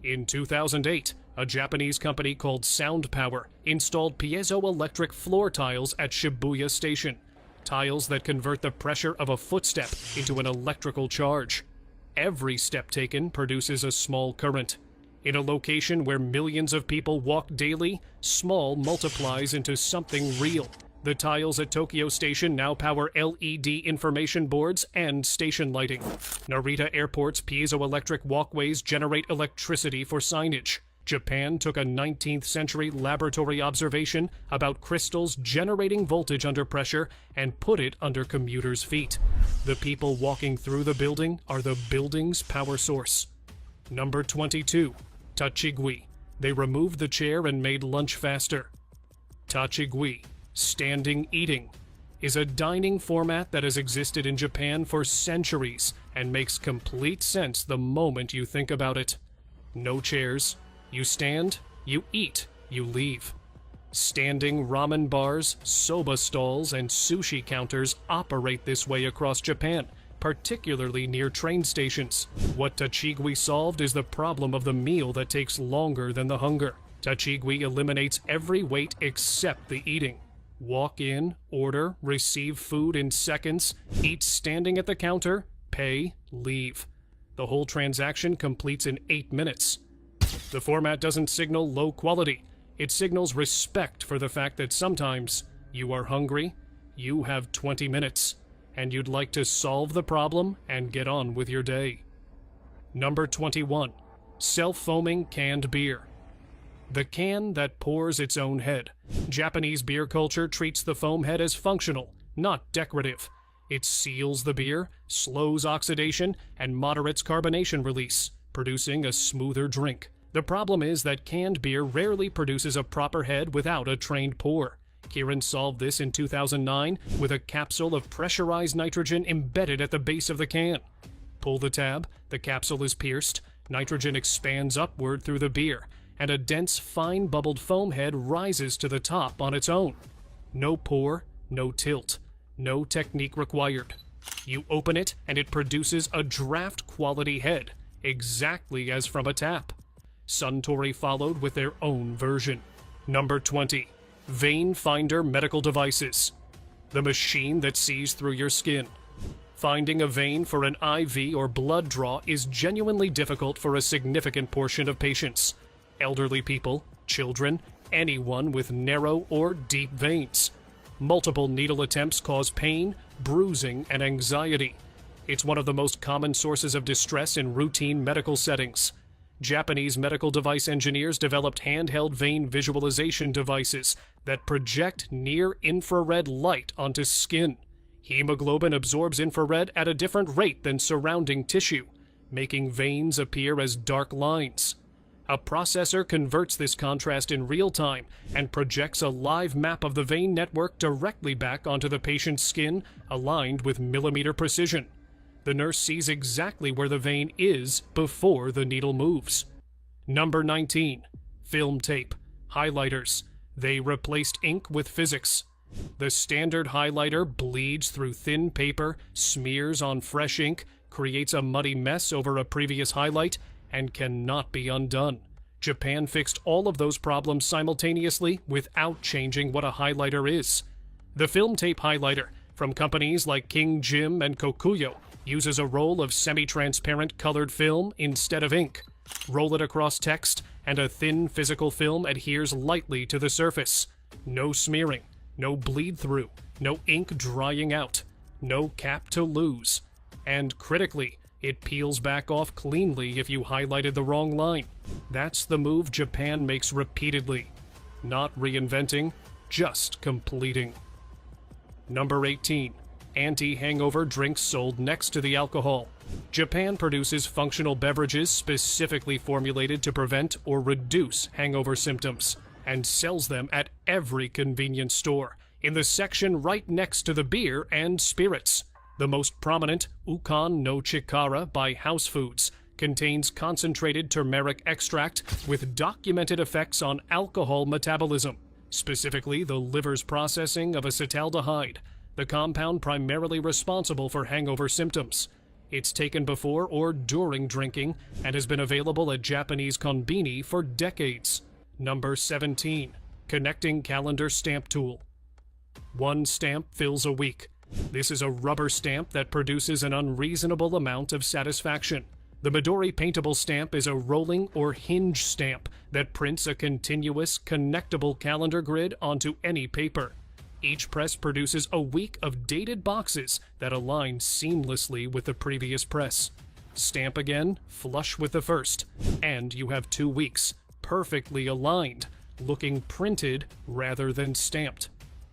In 2008, a Japanese company called Sound Power installed piezoelectric floor tiles at Shibuya Station, tiles that convert the pressure of a footstep into an electrical charge. Every step taken produces a small current. In a location where millions of people walk daily, small multiplies into something real. The tiles at Tokyo Station now power LED information boards and station lighting. Narita Airport's piezoelectric walkways generate electricity for signage. Japan took a 19th century laboratory observation about crystals generating voltage under pressure and put it under commuters' feet. The people walking through the building are the building's power source. Number 22. Tachigui. They removed the chair and made lunch faster. Tachigui, standing eating, is a dining format that has existed in Japan for centuries and makes complete sense the moment you think about it. No chairs. You stand, you eat, you leave. Standing ramen bars, soba stalls, and sushi counters operate this way across Japan, particularly near train stations. What Tachigui solved is the problem of the meal that takes longer than the hunger. Tachigui eliminates every wait except the eating. Walk in, order, receive food in seconds, eat standing at the counter, pay, leave. The whole transaction completes in 8 minutes. The format doesn't signal low quality. It signals respect for the fact that sometimes you are hungry, you have 20 minutes, and you'd like to solve the problem and get on with your day. Number 21. Self-foaming canned beer. The can that pours its own head. Japanese beer culture treats the foam head as functional, not decorative. It seals the beer, slows oxidation, and moderates carbonation release, producing a smoother drink. The problem is that canned beer rarely produces a proper head without a trained pour. Kirin solved this in 2009 with a capsule of pressurized nitrogen embedded at the base of the can. Pull the tab, the capsule is pierced, nitrogen expands upward through the beer, and a dense, fine-bubbled foam head rises to the top on its own. No pour, no tilt, no technique required. You open it, and it produces a draft-quality head, exactly as from a tap. Suntory followed with their own version. Number 20. Vein Finder Medical Devices. The machine that sees through your skin. Finding a vein for an IV or blood draw is genuinely difficult for a significant portion of patients. Elderly people, children, anyone with narrow or deep veins. Multiple needle attempts cause pain, bruising, and anxiety. It's one of the most common sources of distress in routine medical settings. Japanese medical device engineers developed handheld vein visualization devices that project near-infrared light onto skin. Hemoglobin absorbs infrared at a different rate than surrounding tissue, making veins appear as dark lines. A processor converts this contrast in real time and projects a live map of the vein network directly back onto the patient's skin, aligned with millimeter precision. The nurse sees exactly where the vein is before the needle moves. Number 19. Film tape. Highlighters. They replaced ink with physics. The standard highlighter bleeds through thin paper, smears on fresh ink, creates a muddy mess over a previous highlight, and cannot be undone. Japan fixed all of those problems simultaneously without changing what a highlighter is. The film tape highlighter, from companies like King Jim and Kokuyo, uses a roll of semi-transparent colored film instead of ink. Roll it across text, and a thin physical film adheres lightly to the surface. No smearing, no bleed-through, no ink drying out, no cap to lose. And critically, it peels back off cleanly if you highlighted the wrong line. That's the move Japan makes repeatedly. Not reinventing, just completing. Number 18. Anti-hangover drinks sold next to the alcohol. Japan produces functional beverages specifically formulated to prevent or reduce hangover symptoms, and sells them at every convenience store, in the section right next to the beer and spirits. The most prominent, Ukon no Chikara by House Foods, contains concentrated turmeric extract with documented effects on alcohol metabolism, specifically the liver's processing of acetaldehyde, the compound primarily responsible for hangover symptoms. It's taken before or during drinking and has been available at Japanese konbini for decades. Number 17. Connecting Calendar Stamp Tool. One stamp fills a week. This is a rubber stamp that produces an unreasonable amount of satisfaction. The Midori Paintable Stamp is a rolling or hinge stamp that prints a continuous, connectable calendar grid onto any paper. Each press produces a week of dated boxes that align seamlessly with the previous press. Stamp again, flush with the first, and you have 2 weeks, perfectly aligned, looking printed rather than stamped.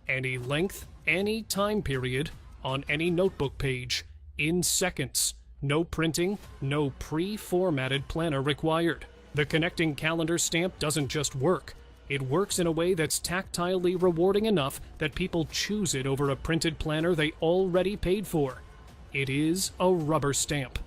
Any length, any time period, on any notebook page, in seconds. No printing, no pre-formatted planner required. The connecting calendar stamp doesn't just work. It works in a way that's tactilely rewarding enough that people choose it over a printed planner they already paid for. It is a rubber stamp.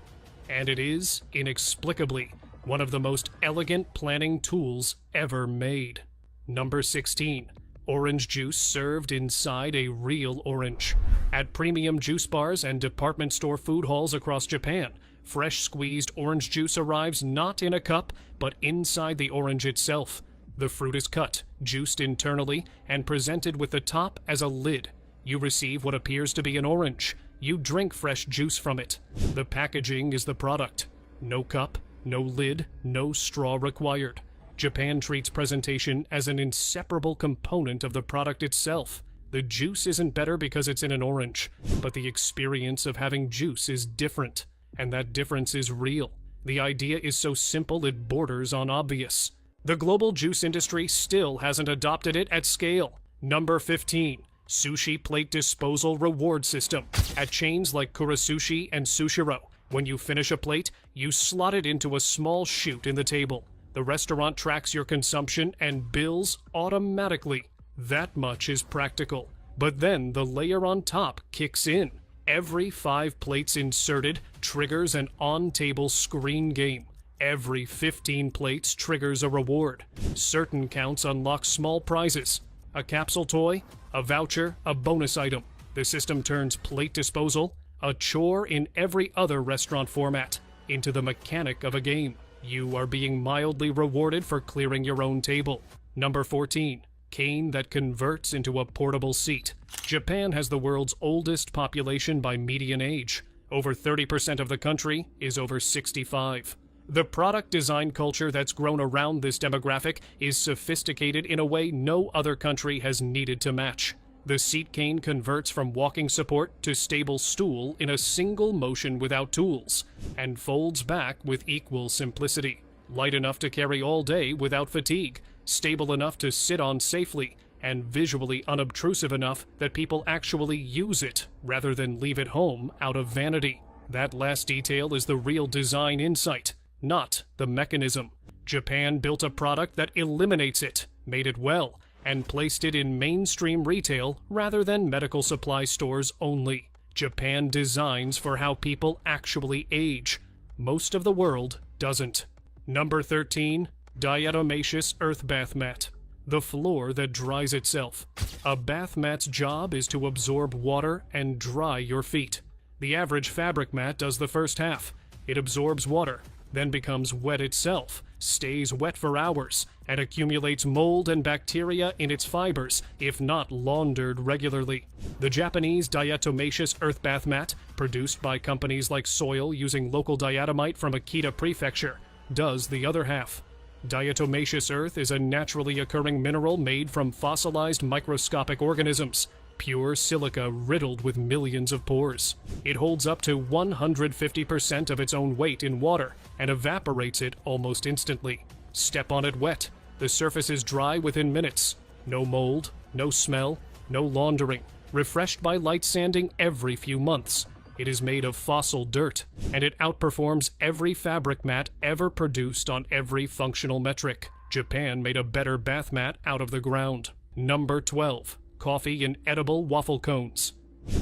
And it is, inexplicably, one of the most elegant planning tools ever made. Number 16. Orange juice served inside a real orange. At premium juice bars and department store food halls across Japan, fresh squeezed orange juice arrives not in a cup, but inside the orange itself. The fruit is cut, juiced internally, and presented with the top as a lid. You receive what appears to be an orange. You drink fresh juice from it. The packaging is the product. No cup, no lid, no straw required. Japan treats presentation as an inseparable component of the product itself. The juice isn't better because it's in an orange, but the experience of having juice is different, and that difference is real. The idea is so simple it borders on obvious. The global juice industry still hasn't adopted it at scale. Number 15. Sushi plate disposal reward system. At chains like Kurasushi and Sushiro, when you finish a plate, you slot it into a small chute in the table. The restaurant tracks your consumption and bills automatically. That much is practical. But then the layer on top kicks in. Every 5 plates inserted triggers an on-table screen game. Every 15 plates triggers a reward. Certain counts unlock small prizes. A capsule toy, a voucher, a bonus item. The system turns plate disposal, a chore in every other restaurant format, into the mechanic of a game. You are being mildly rewarded for clearing your own table. Number 14. Cane that converts into a portable seat. Japan has the world's oldest population by median age. Over 30% of the country is over 65. The product design culture that's grown around this demographic is sophisticated in a way no other country has needed to match. The seat cane converts from walking support to stable stool in a single motion without tools, and folds back with equal simplicity. Light enough to carry all day without fatigue, stable enough to sit on safely, and visually unobtrusive enough that people actually use it rather than leave it home out of vanity. That last detail is the real design insight, not the mechanism. Japan built a product that eliminates it, made it well, and placed it in mainstream retail rather than medical supply stores only. Japan designs for how people actually age. Most of the world doesn't. Number 13. Diatomaceous Earth Bath Mat. The floor that dries itself. A bath mat's job is to absorb water and dry your feet. The average fabric mat does the first half. It absorbs water, then becomes wet itself, stays wet for hours, and accumulates mold and bacteria in its fibers, if not laundered regularly. The Japanese diatomaceous earth bath mat, produced by companies like Soil using local diatomite from Akita Prefecture, does the other half. Diatomaceous earth is a naturally occurring mineral made from fossilized microscopic organisms, pure silica riddled with millions of pores. It holds up to 150% of its own weight in water and evaporates it almost instantly. Step on it wet. The surface is dry within minutes. No mold, no smell, no laundering. Refreshed by light sanding every few months. It is made of fossil dirt, and it outperforms every fabric mat ever produced on every functional metric. Japan made a better bath mat out of the ground. Number 12. Coffee in edible waffle cones.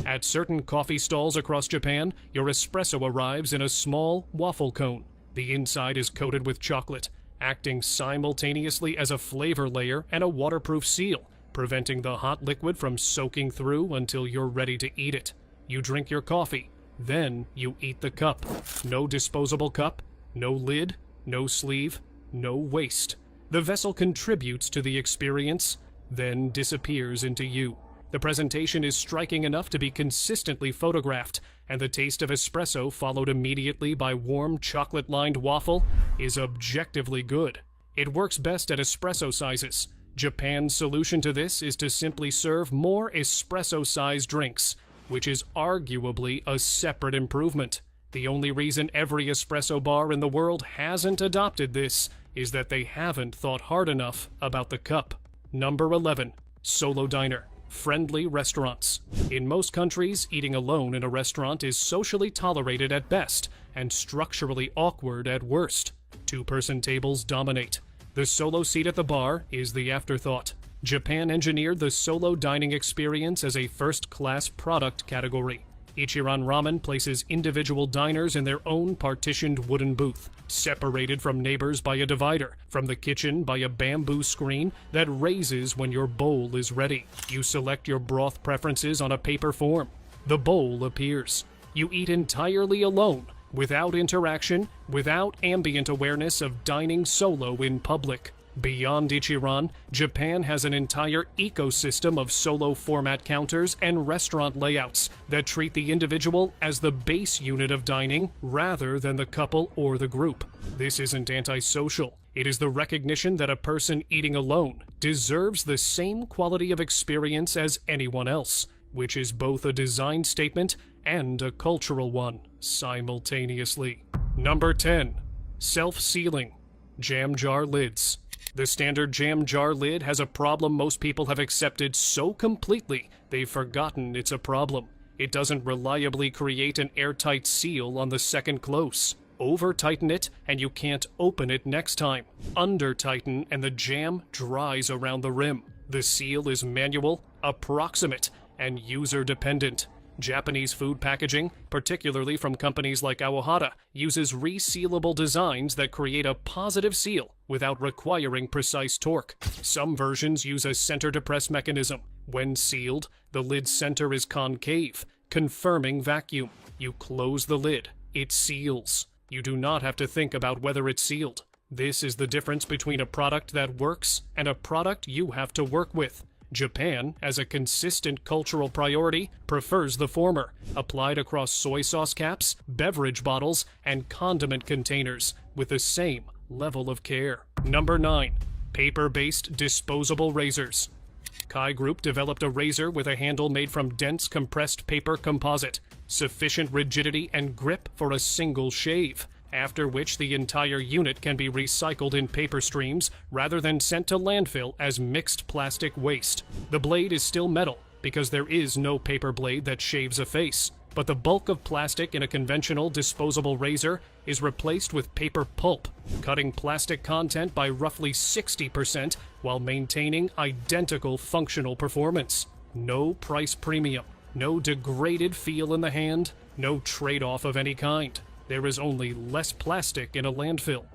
At certain coffee stalls across Japan, your espresso arrives in a small waffle cone. The inside is coated with chocolate, acting simultaneously as a flavor layer and a waterproof seal, preventing the hot liquid from soaking through until you're ready to eat it. You drink your coffee, then you eat the cup. No disposable cup, no lid, no sleeve, no waste. The vessel contributes to the experience, then disappears into you. The presentation is striking enough to be consistently photographed, and the taste of espresso followed immediately by warm chocolate-lined waffle is objectively good. It works best at espresso sizes. Japan's solution to this is to simply serve more espresso-sized drinks, which is arguably a separate improvement. The only reason every espresso bar in the world hasn't adopted this is that they haven't thought hard enough about the cup. Number 11. Solo Diner. Friendly restaurants. In most countries, eating alone in a restaurant is socially tolerated at best and structurally awkward at worst. Two-person tables dominate. The solo seat at the bar is the afterthought. Japan engineered the solo dining experience as a first-class product category. Ichiran Ramen places individual diners in their own partitioned wooden booth, separated from neighbors by a divider, from the kitchen by a bamboo screen that raises when your bowl is ready. You select your broth preferences on a paper form. The bowl appears. You eat entirely alone, without interaction, without ambient awareness of dining solo in public. Beyond Ichiran, Japan has an entire ecosystem of solo format counters and restaurant layouts that treat the individual as the base unit of dining rather than the couple or the group. This isn't antisocial. It is the recognition that a person eating alone deserves the same quality of experience as anyone else, which is both a design statement and a cultural one simultaneously. Number 10. Self-sealing. Jam jar lids. The standard jam jar lid has a problem most people have accepted so completely they've forgotten it's a problem. It doesn't reliably create an airtight seal on the second close. Over-tighten it and you can't open it next time. Under-tighten and the jam dries around the rim. The seal is manual, approximate, and user-dependent. Japanese food packaging, particularly from companies like Aohara, uses resealable designs that create a positive seal without requiring precise torque. Some versions use a center-to-press mechanism. When sealed, the lid center is concave, confirming vacuum. You close the lid. It seals. You do not have to think about whether it's sealed. This is the difference between a product that works and a product you have to work with. Japan, as a consistent cultural priority, prefers the former, applied across soy sauce caps, beverage bottles, and condiment containers, with the same level of care. Number 9. Paper-based disposable razors. Kai Group developed a razor with a handle made from dense compressed paper composite, sufficient rigidity and grip for a single shave, after which the entire unit can be recycled in paper streams rather than sent to landfill as mixed plastic waste. The blade is still metal because there is no paper blade that shaves a face, but the bulk of plastic in a conventional disposable razor is replaced with paper pulp, cutting plastic content by roughly 60% while maintaining identical functional performance. No price premium, no degraded feel in the hand, no trade-off of any kind. There is only less plastic in a landfill.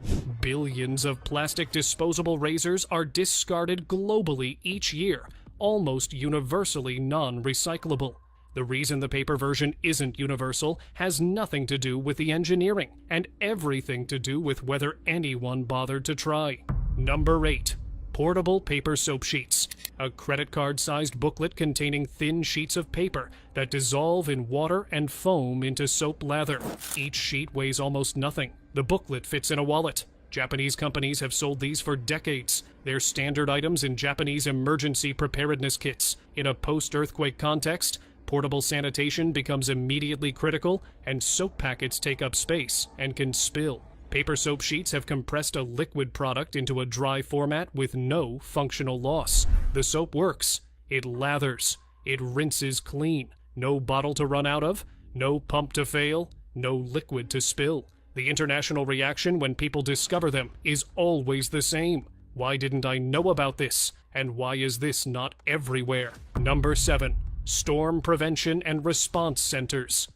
Billions of plastic disposable razors are discarded globally each year, almost universally non-recyclable. The reason the paper version isn't universal has nothing to do with the engineering, and everything to do with whether anyone bothered to try. Number 8. Portable paper soap sheets. A credit card-sized booklet containing thin sheets of paper that dissolve in water and foam into soap lather. Each sheet weighs almost nothing. The booklet fits in a wallet. Japanese companies have sold these for decades. They're standard items in Japanese emergency preparedness kits. In a post-earthquake context, portable sanitation becomes immediately critical, and soap packets take up space and can spill. Paper soap sheets have compressed a liquid product into a dry format with no functional loss. The soap works. It lathers. It rinses clean. No bottle to run out of. No pump to fail, no liquid to spill. The international reaction when people discover them is always the same. Why didn't I know about this? And why is this not everywhere? Number 7. Storm Prevention and Response Centers.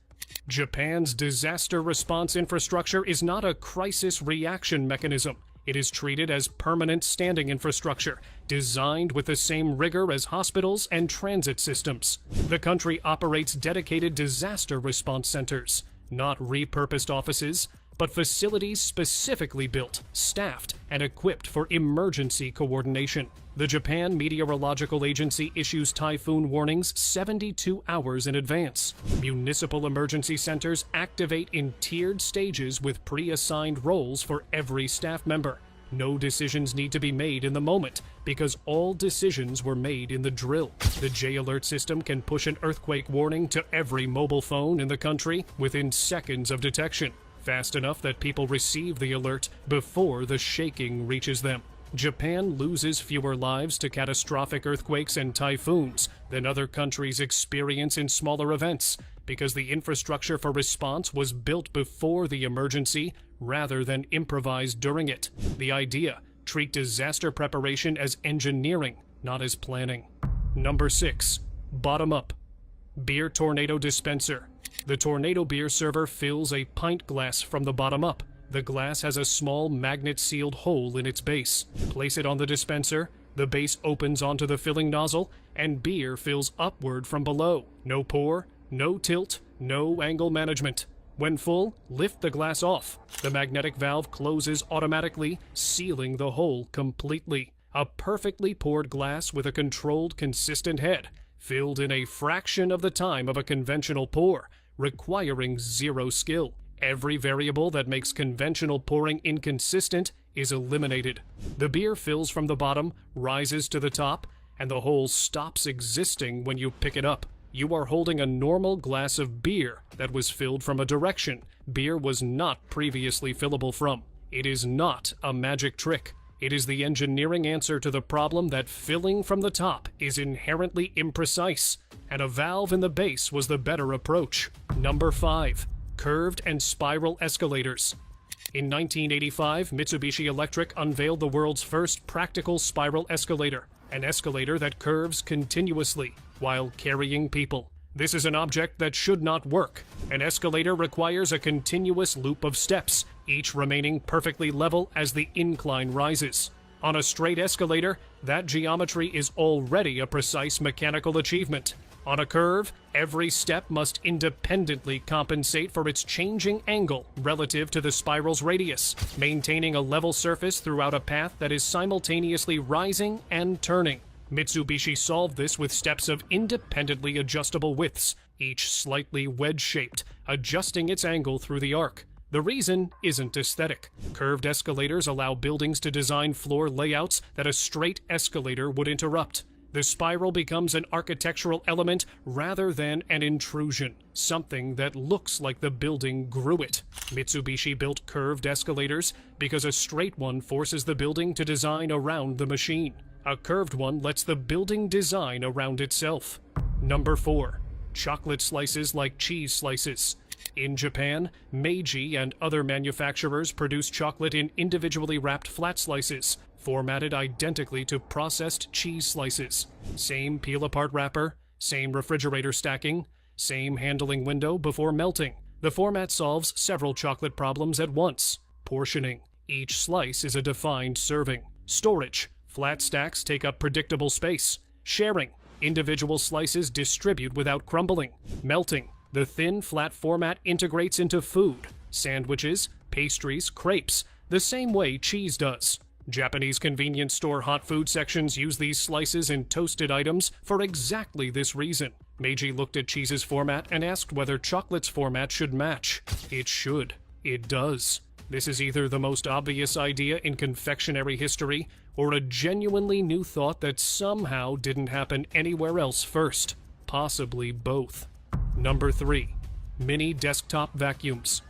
Japan's disaster response infrastructure is not a crisis reaction mechanism. It is treated as permanent standing infrastructure, designed with the same rigor as hospitals and transit systems. The country operates dedicated disaster response centers, not repurposed offices, but facilities specifically built, staffed, and equipped for emergency coordination. The Japan Meteorological Agency issues typhoon warnings 72 hours in advance. Municipal emergency centers activate in tiered stages with pre-assigned roles for every staff member. No decisions need to be made in the moment, because all decisions were made in the drill. The J-Alert system can push an earthquake warning to every mobile phone in the country within seconds of detection, fast enough that people receive the alert before the shaking reaches them. Japan loses fewer lives to catastrophic earthquakes and typhoons than other countries experience in smaller events, because the infrastructure for response was built before the emergency rather than improvised during it. The idea: treat disaster preparation as engineering, not as planning. Number 6. Bottom up. Beer tornado dispenser. The tornado beer server fills a pint glass from the bottom up. The glass has a small magnet-sealed hole in its base. Place it on the dispenser, the base opens onto the filling nozzle, and beer fills upward from below. No pour, no tilt, no angle management. When full, lift the glass off. The magnetic valve closes automatically, sealing the hole completely. A perfectly poured glass with a controlled, consistent head, filled in a fraction of the time of a conventional pour, requiring zero skill. Every variable that makes conventional pouring inconsistent is eliminated. The beer fills from the bottom, rises to the top, and the hole stops existing when you pick it up. You are holding a normal glass of beer that was filled from a direction beer was not previously fillable from. It is not a magic trick. It is the engineering answer to the problem that filling from the top is inherently imprecise, and a valve in the base was the better approach. Number 5. Curved and spiral escalators. In 1985, Mitsubishi Electric unveiled the world's first practical spiral escalator, an escalator that curves continuously while carrying people. This is an object that should not work. An escalator requires a continuous loop of steps, each remaining perfectly level as the incline rises. On a straight escalator, that geometry is already a precise mechanical achievement. On a curve, every step must independently compensate for its changing angle relative to the spiral's radius, maintaining a level surface throughout a path that is simultaneously rising and turning. Mitsubishi solved this with steps of independently adjustable widths, each slightly wedge-shaped, adjusting its angle through the arc. The reason isn't aesthetic. Curved escalators allow buildings to design floor layouts that a straight escalator would interrupt. The spiral becomes an architectural element rather than an intrusion, something that looks like the building grew it. Mitsubishi built curved escalators because a straight one forces the building to design around the machine. A curved one lets the building design around itself. Number 4. Chocolate slices like cheese slices. In Japan, Meiji and other manufacturers produce chocolate in individually wrapped flat slices, formatted identically to processed cheese slices. Same peel-apart wrapper, same refrigerator stacking, same handling window before melting. The format solves several chocolate problems at once. Portioning. Each slice is a defined serving. Storage. Flat stacks take up predictable space. Sharing. Individual slices distribute without crumbling. Melting. The thin, flat format integrates into food. Sandwiches, pastries, crepes, the same way cheese does. Japanese convenience store hot food sections use these slices in toasted items for exactly this reason. Meiji looked at cheese's format and asked whether chocolate's format should match. It should. It does. This is either the most obvious idea in confectionery history, or a genuinely new thought that somehow didn't happen anywhere else first. Possibly both. Number 3. Mini desktop vacuums.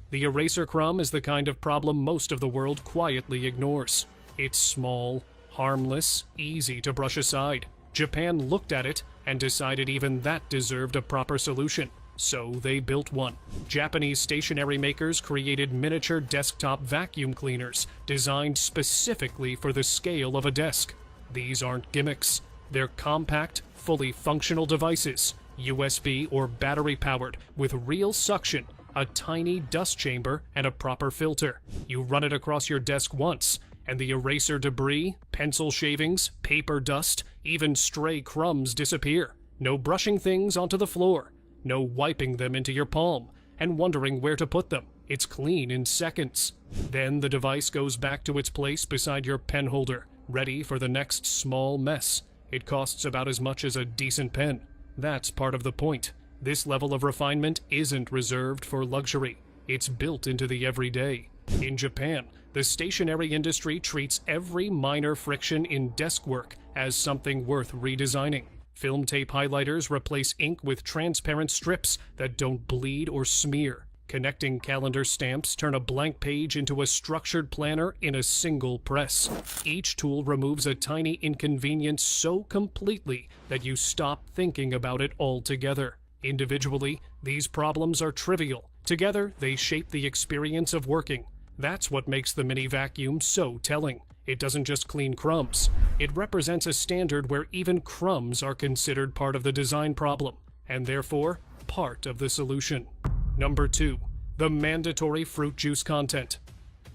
The eraser crumb is the kind of problem most of the world quietly ignores. It's small, harmless, easy to brush aside. Japan looked at it and decided even that deserved a proper solution. so they built one. Japanese stationery makers created miniature desktop vacuum cleaners designed specifically for the scale of a desk. These aren't gimmicks. They're compact, fully functional devices, USB or battery-powered, with real suction, a tiny dust chamber, and a proper filter. You run it across your desk once, and the eraser debris, pencil shavings, paper dust, even stray crumbs disappear. No brushing things onto the floor, no wiping them into your palm, and wondering where to put them. It's clean in seconds. Then the device goes back to its place beside your pen holder, ready for the next small mess. It costs about as much as a decent pen. That's part of the point. This level of refinement isn't reserved for luxury. It's built into the everyday. In Japan, the stationery industry treats every minor friction in desk work as something worth redesigning. Film tape highlighters replace ink with transparent strips that don't bleed or smear. Connecting calendar stamps turn a blank page into a structured planner in a single press. Each tool removes a tiny inconvenience so completely that you stop thinking about it altogether. Individually, these problems are trivial. Together, they shape the experience of working. That's what makes the mini vacuum so telling. It doesn't just clean crumbs. It represents a standard where even crumbs are considered part of the design problem, and therefore, part of the solution. Number 2. The mandatory fruit juice content.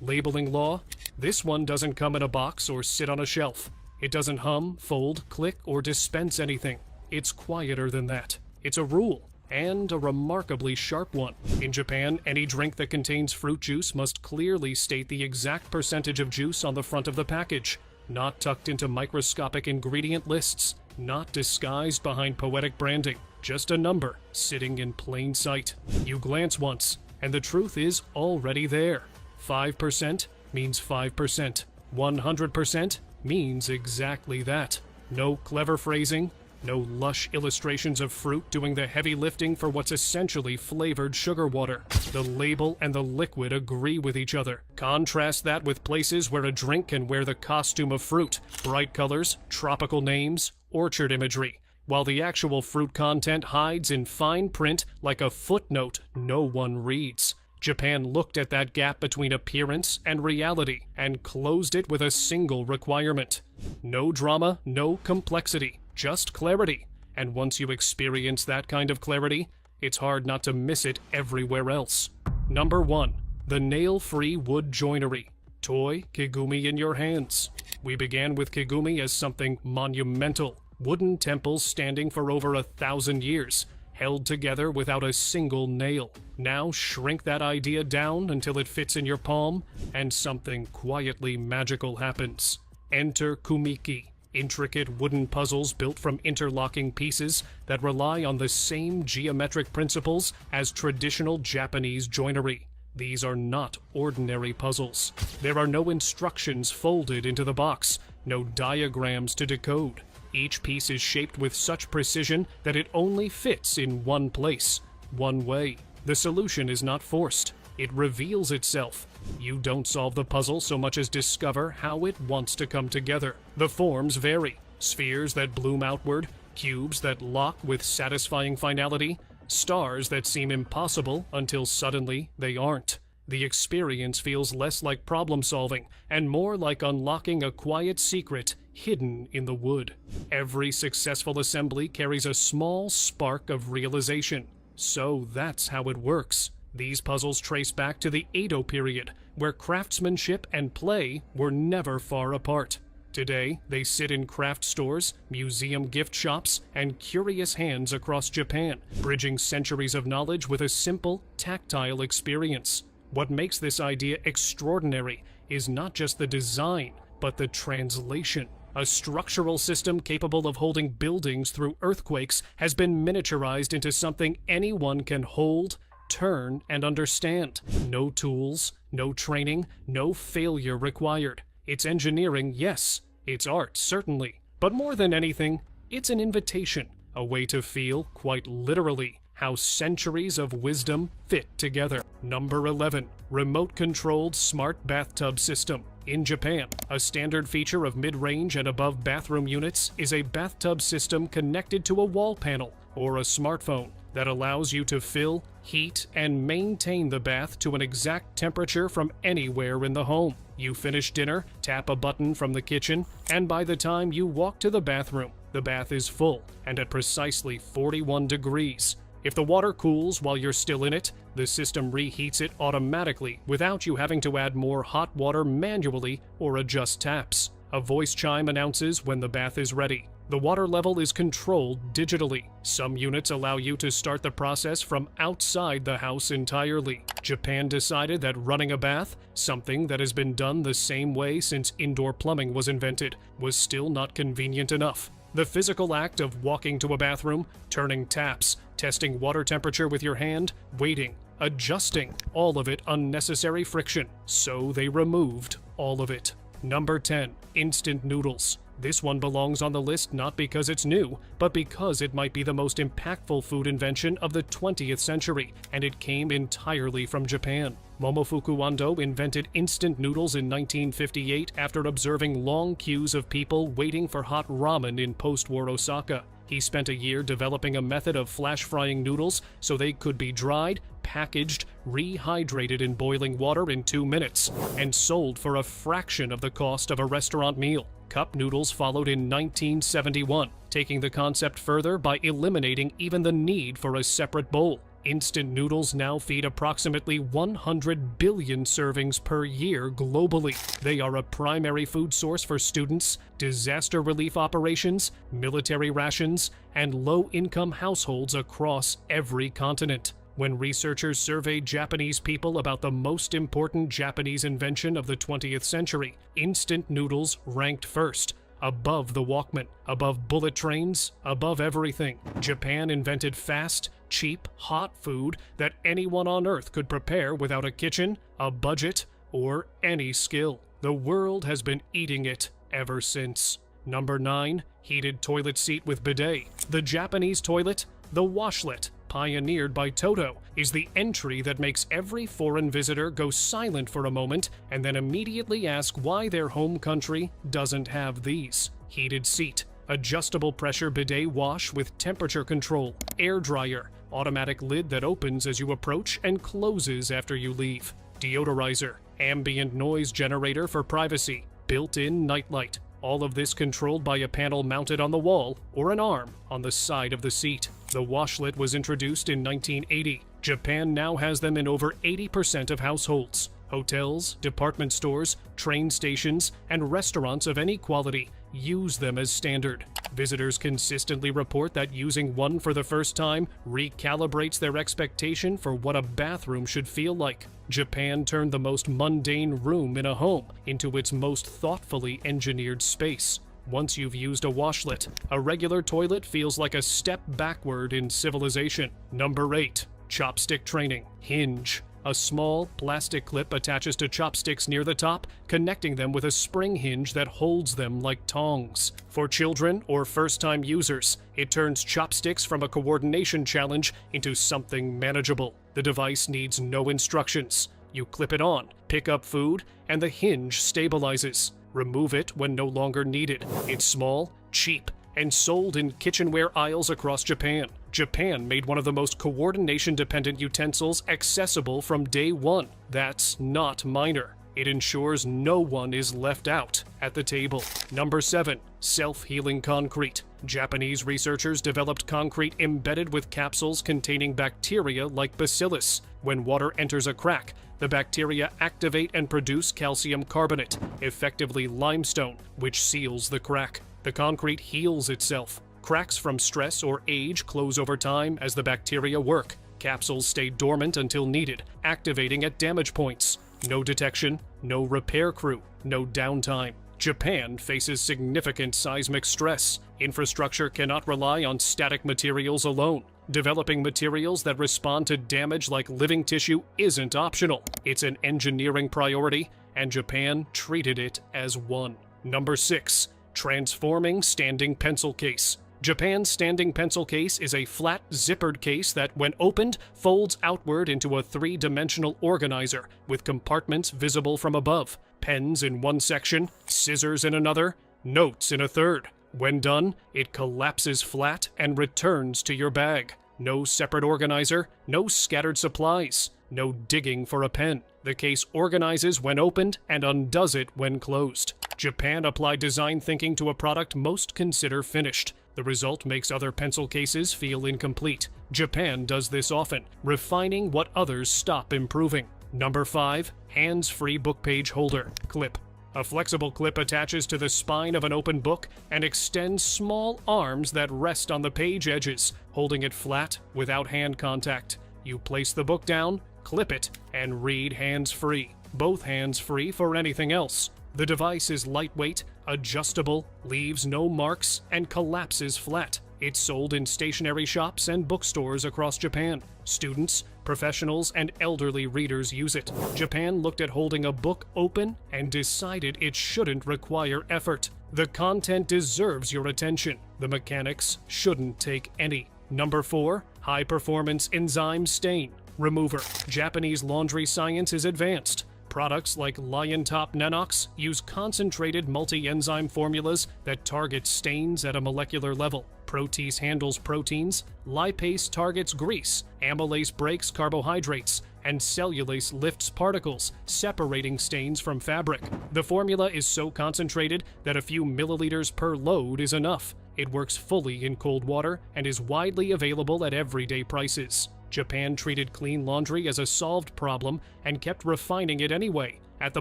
Labeling law? This one doesn't come in a box or sit on a shelf. It doesn't hum, fold, click, or dispense anything. It's quieter than that. It's a rule, and a remarkably sharp one. In Japan, any drink that contains fruit juice must clearly state the exact percentage of juice on the front of the package, not tucked into microscopic ingredient lists, not disguised behind poetic branding, just a number sitting in plain sight. You glance once, and the truth is already there. 5% means 5%. 100% means exactly that. No clever phrasing, no lush illustrations of fruit doing the heavy lifting for what's essentially flavored sugar water. The label and the liquid agree with each other. Contrast that with places where a drink can wear the costume of fruit, bright colors, tropical names, orchard imagery, while the actual fruit content hides in fine print like a footnote no one reads. Japan looked at that gap between appearance and reality and closed it with a single requirement. No drama, no complexity. Just clarity, and once you experience that kind of clarity, it's hard not to miss it everywhere else. Number 1. The nail-free wood joinery. Toy Kigumi in your hands. We began with Kigumi as something monumental. Wooden temples standing for over 1,000 years, held together without a single nail. Now shrink that idea down until it fits in your palm, and something quietly magical happens. Enter Kumiki. Intricate wooden puzzles built from interlocking pieces that rely on the same geometric principles as traditional Japanese joinery. These are not ordinary puzzles. There are no instructions folded into the box, no diagrams to decode. Each piece is shaped with such precision that it only fits in one place, one way. The solution is not forced. It reveals itself. You don't solve the puzzle so much as discover how it wants to come together. The forms vary. Spheres that bloom outward, cubes that lock with satisfying finality, stars that seem impossible until suddenly they aren't. The experience feels less like problem solving and more like unlocking a quiet secret hidden in the wood. Every successful assembly carries a small spark of realization. So that's how it works. These puzzles trace back to the Edo period, where craftsmanship and play were never far apart. Today, they sit in craft stores, museum gift shops, and curious hands across Japan, bridging centuries of knowledge with a simple, tactile experience. What makes this idea extraordinary is not just the design, but the translation. A structural system capable of holding buildings through earthquakes has been miniaturized into something anyone can hold, turn, and understand. No tools, no training, no failure required. It's engineering, yes. It's art, certainly. But more than anything, it's an invitation, a way to feel, quite literally, how centuries of wisdom fit together. Number 11. Remote-controlled smart bathtub system. In Japan, a standard feature of mid-range and above bathroom units is a bathtub system connected to a wall panel or a smartphone. that allows you to fill, heat, and maintain the bath to an exact temperature from anywhere in the home. You finish dinner, tap a button from the kitchen, and by the time you walk to the bathroom, the bath is full and at precisely 41 degrees. If the water cools while you're still in it, the system reheats it automatically without you having to add more hot water manually or adjust taps. A voice chime announces when the bath is ready. The water level is controlled digitally. Some units allow you to start the process from outside the house entirely. Japan decided that running a bath, something that has been done the same way since indoor plumbing was invented, was still not convenient enough. The physical act of walking to a bathroom, turning taps, testing water temperature with your hand, waiting, adjusting, all of it unnecessary friction. So they removed all of it. Number 10. Instant noodles. This one belongs on the list not because it's new, but because it might be the most impactful food invention of the 20th century, and it came entirely from Japan. Momofuku Ando invented instant noodles in 1958 after observing long queues of people waiting for hot ramen in post-war Osaka. He spent a year developing a method of flash frying noodles so they could be dried, packaged, rehydrated in boiling water in 2 minutes, and sold for a fraction of the cost of a restaurant meal. Cup noodles followed in 1971, taking the concept further by eliminating even the need for a separate bowl. Instant noodles now feed approximately 100 billion servings per year globally. They are a primary food source for students, disaster relief operations, military rations, and low-income households across every continent. When researchers surveyed Japanese people about the most important Japanese invention of the 20th century, instant noodles ranked first, above the Walkman, above bullet trains, above everything. Japan invented fast, cheap, hot food that anyone on Earth could prepare without a kitchen, a budget, or any skill. The world has been eating it ever since. Number 9. Heated toilet seat with bidet. The Japanese toilet, the washlet, pioneered by Toto, is the entry that makes every foreign visitor go silent for a moment and then immediately ask why their home country doesn't have these. Heated seat, adjustable pressure bidet wash with temperature control, air dryer, automatic lid that opens as you approach and closes after you leave, deodorizer, ambient noise generator for privacy, built-in nightlight. All of this controlled by a panel mounted on the wall or an arm on the side of the seat. The washlet was introduced in 1980. Japan now has them in over 80% of households. Hotels, department stores, train stations, and restaurants of any quality use them as standard. Visitors consistently report that using one for the first time recalibrates their expectation for what a bathroom should feel like. Japan turned the most mundane room in a home into its most thoughtfully engineered space. Once you've used a washlet, a regular toilet feels like a step backward in civilization. Number 8. Chopstick training. Hinge. A small plastic clip attaches to chopsticks near the top, connecting them with a spring hinge that holds them like tongs. For children or first-time users, it turns chopsticks from a coordination challenge into something manageable. The device needs no instructions. You clip it on, pick up food, and the hinge stabilizes. Remove it when no longer needed. It's small, cheap, and sold in kitchenware aisles across Japan. Japan made one of the most coordination-dependent utensils accessible from day one. That's not minor. It ensures no one is left out at the table. Number 7. Self-healing concrete. Japanese researchers developed concrete embedded with capsules containing bacteria like bacillus. When water enters a crack, the bacteria activate and produce calcium carbonate, effectively limestone, which seals the crack. The concrete heals itself. Cracks from stress or age close over time as the bacteria work. Capsules stay dormant until needed, activating at damage points. No detection, no repair crew, no downtime. Japan faces significant seismic stress. Infrastructure cannot rely on static materials alone. Developing materials that respond to damage like living tissue isn't optional. It's an engineering priority, and Japan treated it as one. Number 6. Transforming standing pencil case. Japan's standing pencil case is a flat, zippered case that, when opened, folds outward into a 3-dimensional organizer with compartments visible from above. Pens in one section, scissors in another, notes in a third. When done, it collapses flat and returns to your bag. No separate organizer, no scattered supplies, no digging for a pen. The case organizes when opened and undoes it when closed. Japan applied design thinking to a product most consider finished. The result makes other pencil cases feel incomplete. Japan does this often, refining what others stop improving. Number 5. Hands-free book page holder. Clip. A flexible clip attaches to the spine of an open book and extends small arms that rest on the page edges, holding it flat without hand contact. You place the book down, clip it, and read hands-free. Both hands-free for anything else. The device is lightweight, adjustable, leaves no marks, and collapses flat. It's sold in stationery shops and bookstores across Japan. Students, professionals, and elderly readers use it. Japan looked at holding a book open and decided it shouldn't require effort. The content deserves your attention. The mechanics shouldn't take any. Number 4. High-performance enzyme stain remover. Japanese laundry science is advanced. Products like Lion Top Nanox use concentrated multi-enzyme formulas that target stains at a molecular level. Protease handles proteins, lipase targets grease, amylase breaks carbohydrates, and cellulase lifts particles, separating stains from fabric. The formula is so concentrated that a few milliliters per load is enough. It works fully in cold water and is widely available at everyday prices. Japan treated clean laundry as a solved problem and kept refining it anyway, at the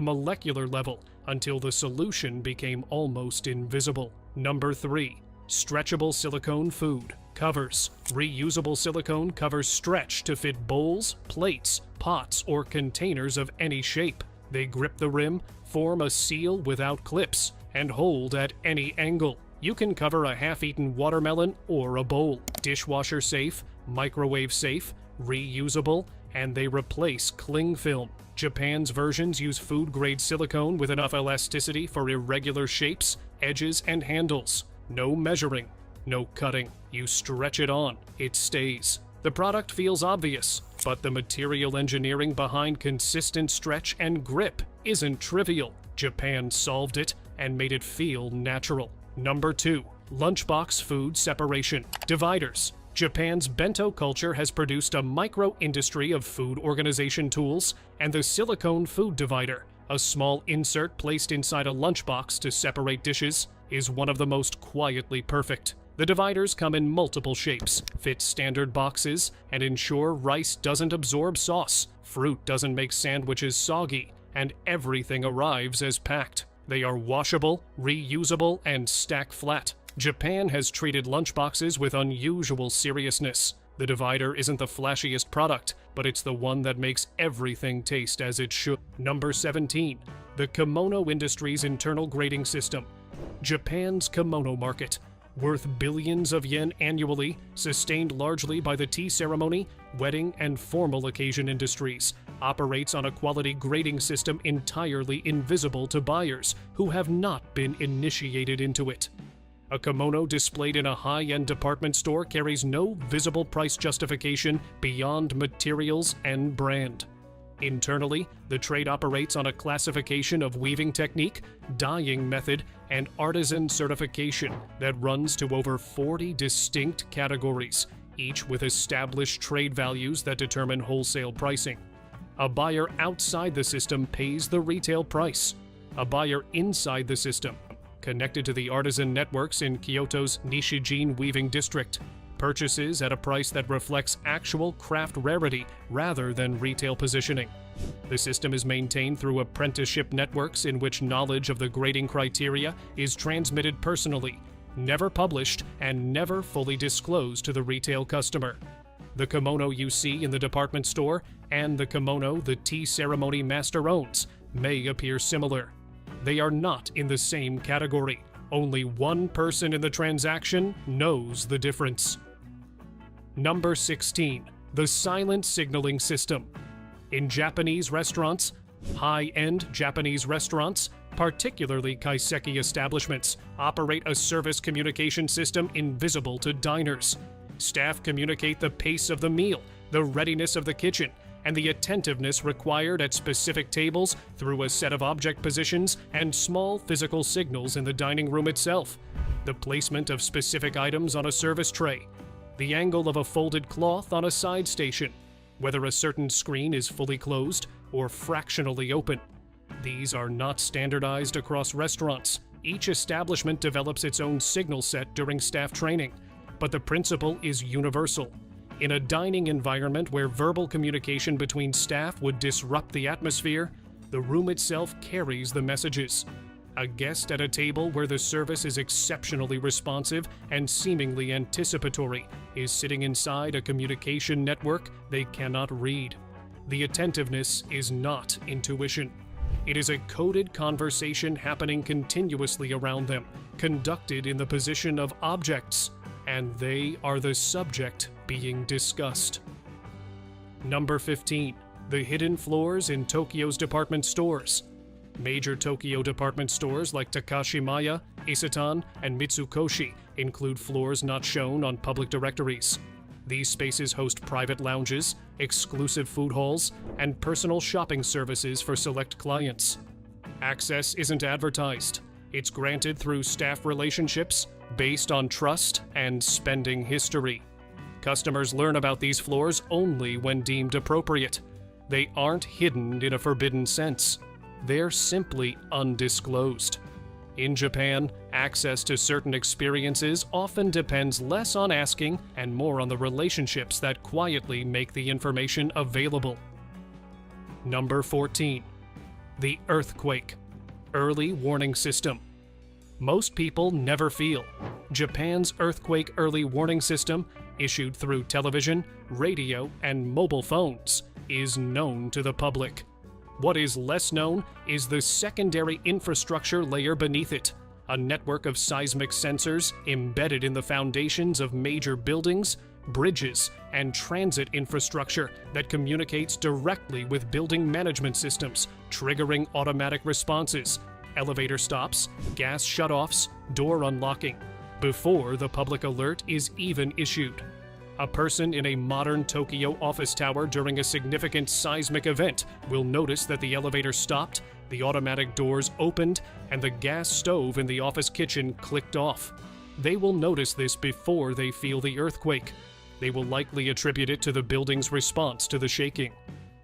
molecular level, until the solution became almost invisible. Number 3. Stretchable silicone food covers. Reusable silicone covers stretch to fit bowls, plates, pots, or containers of any shape. They grip the rim, form a seal without clips, and hold at any angle. You can cover a half-eaten watermelon or a bowl. Dishwasher safe, microwave safe, reusable, and they replace cling film. Japan's versions use food-grade silicone with enough elasticity for irregular shapes, edges, and handles. No measuring, no cutting. You stretch it on, it stays. The product feels obvious, but the material engineering behind consistent stretch and grip isn't trivial. Japan solved it and made it feel natural. Number 2. Lunchbox food separation dividers. Japan's bento culture has produced a micro-industry of food organization tools, and the silicone food divider, a small insert placed inside a lunchbox to separate dishes, is one of the most quietly perfect. The dividers come in multiple shapes, fit standard boxes, and ensure rice doesn't absorb sauce, fruit doesn't make sandwiches soggy, and everything arrives as packed. They are washable, reusable, and stack flat. Japan has treated lunchboxes with unusual seriousness. The divider isn't the flashiest product, but it's the one that makes everything taste as it should. Number 17. The kimono industry's internal grading system. Japan's kimono market, worth billions of yen annually, sustained largely by the tea ceremony, wedding, and formal occasion industries, operates on a quality grading system entirely invisible to buyers who have not been initiated into it. A kimono displayed in a high-end department store carries no visible price justification beyond materials and brand. Internally, the trade operates on a classification of weaving technique, dyeing method, and artisan certification that runs to over 40 distinct categories, each with established trade values that determine wholesale pricing. A buyer outside the system pays the retail price. A buyer inside the system, connected to the artisan networks in Kyoto's Nishijin weaving district, purchases at a price that reflects actual craft rarity rather than retail positioning. The system is maintained through apprenticeship networks in which knowledge of the grading criteria is transmitted personally, never published, and never fully disclosed to the retail customer. The kimono you see in the department store and the kimono the tea ceremony master owns may appear similar. They are not in the same category. Only one person in the transaction knows the difference. Number 16. The silent signaling system. In Japanese restaurants, high-end Japanese restaurants, particularly kaiseki establishments, operate a service communication system invisible to diners. Staff communicate the pace of the meal, the readiness of the kitchen, and the attentiveness required at specific tables through a set of object positions and small physical signals in the dining room itself. The placement of specific items on a service tray. the angle of a folded cloth on a side station, whether a certain screen is fully closed or fractionally open. These are not standardized across restaurants. Each establishment develops its own signal set during staff training, but the principle is universal. In a dining environment where verbal communication between staff would disrupt the atmosphere, the room itself carries the messages. A guest at a table where the service is exceptionally responsive and seemingly anticipatory is sitting inside a communication network they cannot read. The attentiveness is not intuition. It is a coded conversation happening continuously around them, conducted in the position of objects, and they are the subject being discussed. Number 15. The hidden floors in Tokyo's department stores. Major Tokyo department stores like Takashimaya, Isetan, and Mitsukoshi include floors not shown on public directories. These spaces host private lounges, exclusive food halls, and personal shopping services for select clients. Access isn't advertised. It's granted through staff relationships based on trust and spending history. Customers learn about these floors only when deemed appropriate. They aren't hidden in a forbidden sense. They're simply undisclosed. In Japan, access to certain experiences often depends less on asking and more on the relationships that quietly make the information available. Number 14. The earthquake. Early warning system. Most people never feel. Japan's earthquake early warning system, issued through television, radio, and mobile phones, is known to the public. What is less known is the secondary infrastructure layer beneath it, a network of seismic sensors embedded in the foundations of major buildings, bridges, and transit infrastructure that communicates directly with building management systems, triggering automatic responses, elevator stops, gas shutoffs, door unlocking, before the public alert is even issued. A person in a modern Tokyo office tower during a significant seismic event will notice that the elevator stopped, the automatic doors opened, and the gas stove in the office kitchen clicked off. They will notice this before they feel the earthquake. They will likely attribute it to the building's response to the shaking.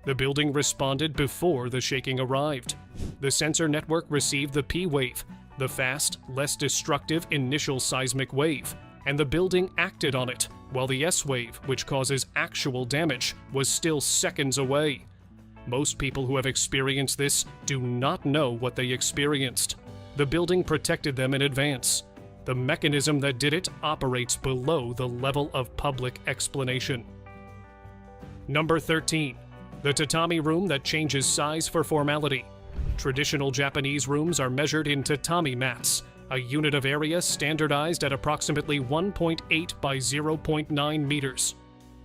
The building responded before the shaking arrived. The sensor network received the P wave, the fast, less destructive initial seismic wave, and the building acted on it, while the S wave, which causes actual damage, was still seconds away. Most people who have experienced this do not know what they experienced. The building protected them in advance. The mechanism that did it operates below the level of public explanation. Number 13. The tatami room that changes size for formality. Traditional Japanese rooms are measured in tatami mats, a unit of area standardized at approximately 1.8 by 0.9 meters.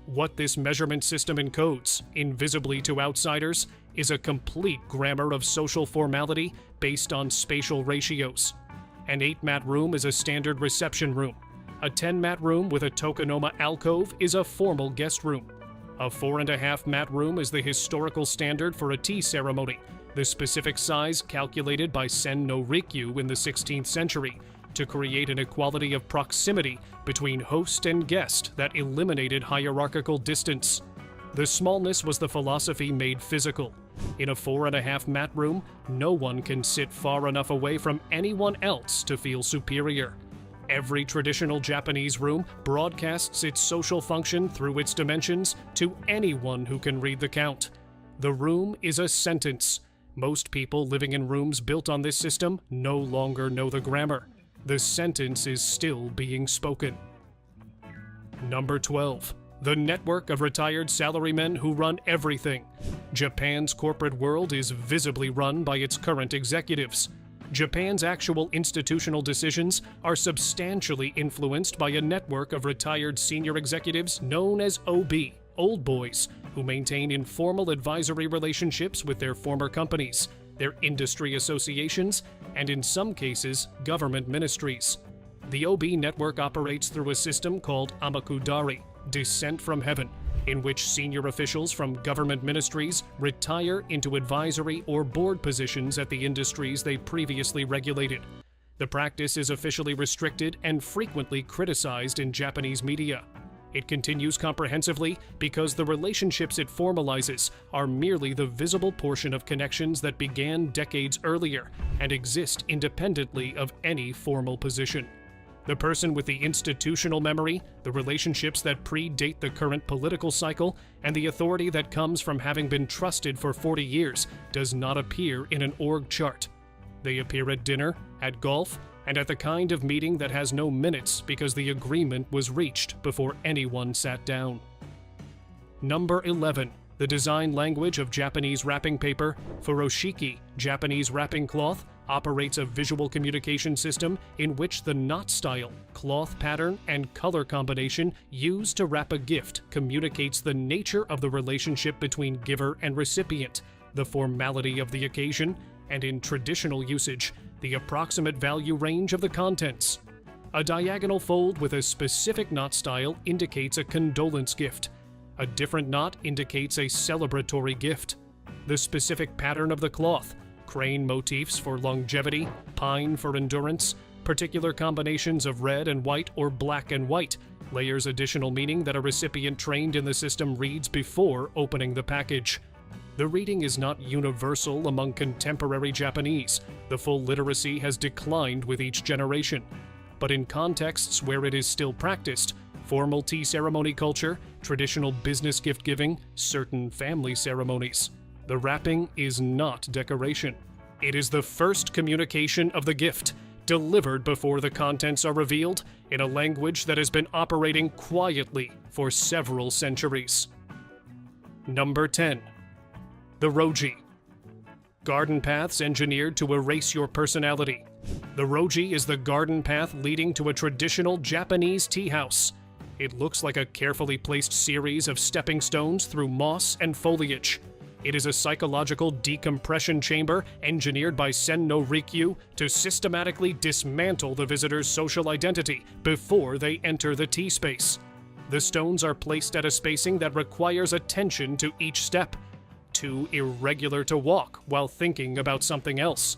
What this measurement system encodes, invisibly to outsiders, is a complete grammar of social formality based on spatial ratios. An 8-mat room is a standard reception room. A 10-mat room with a tokonoma alcove is a formal guest room. A 4.5-mat room is the historical standard for a tea ceremony, the specific size calculated by Sen no Rikyu in the 16th century to create an equality of proximity between host and guest that eliminated hierarchical distance. The smallness was the philosophy made physical. In a 4.5-mat room, no one can sit far enough away from anyone else to feel superior. Every traditional Japanese room broadcasts its social function through its dimensions to anyone who can read the count. The room is a sentence. Most people living in rooms built on this system no longer know the grammar. The sentence is still being spoken. Number 12. The network of retired salarymen who run everything. Japan's corporate world is visibly run by its current executives. Japan's actual institutional decisions are substantially influenced by a network of retired senior executives known as OB, old boys, who maintain informal advisory relationships with their former companies, their industry associations, and in some cases, government ministries. The OB network operates through a system called Amakudari, descent from heaven, in which senior officials from government ministries retire into advisory or board positions at the industries they previously regulated. The practice is officially restricted and frequently criticized in Japanese media. It continues comprehensively because the relationships it formalizes are merely the visible portion of connections that began decades earlier and exist independently of any formal position. The person with the institutional memory, the relationships that predate the current political cycle, and the authority that comes from having been trusted for 40 years does not appear in an org chart. They appear at dinner, at golf, and at the kind of meeting that has no minutes because the agreement was reached before anyone sat down. Number 11. The design language of Japanese wrapping paper, furoshiki, Japanese wrapping cloth, operates a visual communication system in which the knot style, cloth pattern, and color combination used to wrap a gift communicates the nature of the relationship between giver and recipient, the formality of the occasion, and in traditional usage, the approximate value range of the contents. A diagonal fold with a specific knot style indicates a condolence gift. A different knot indicates a celebratory gift. The specific pattern of the cloth, crane motifs for longevity, pine for endurance, particular combinations of red and white or black and white, layers additional meaning that a recipient trained in the system reads before opening the package. The reading is not universal among contemporary Japanese. The full literacy has declined with each generation. But in contexts where it is still practiced, formal tea ceremony culture, traditional business gift-giving, certain family ceremonies, the wrapping is not decoration. It is the first communication of the gift, delivered before the contents are revealed, in a language that has been operating quietly for several centuries. Number 10. The Roji. Garden paths engineered to erase your personality. The Roji is the garden path leading to a traditional Japanese tea house. It looks like a carefully placed series of stepping stones through moss and foliage. It is a psychological decompression chamber engineered by Sen no Rikyu to systematically dismantle the visitor's social identity before they enter the tea space. The stones are placed at a spacing that requires attention to each step, too irregular to walk while thinking about something else.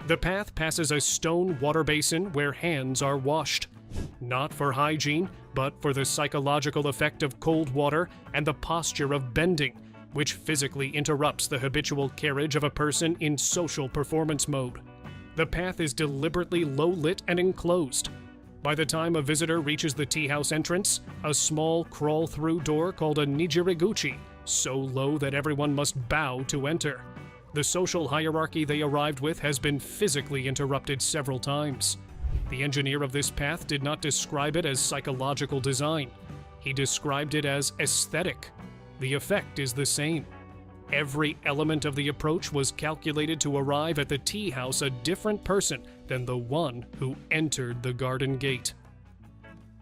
The path passes a stone water basin where hands are washed, not for hygiene, but for the psychological effect of cold water and the posture of bending, which physically interrupts the habitual carriage of a person in social performance mode. The path is deliberately low-lit and enclosed. By the time a visitor reaches the tea house entrance, a small crawl-through door called a nijiriguchi, so low that everyone must bow to enter. The social hierarchy they arrived with has been physically interrupted several times. The engineer of this path did not describe it as psychological design. He described it as aesthetic. The effect is the same. Every element of the approach was calculated to arrive at the tea house a different person than the one who entered the garden gate.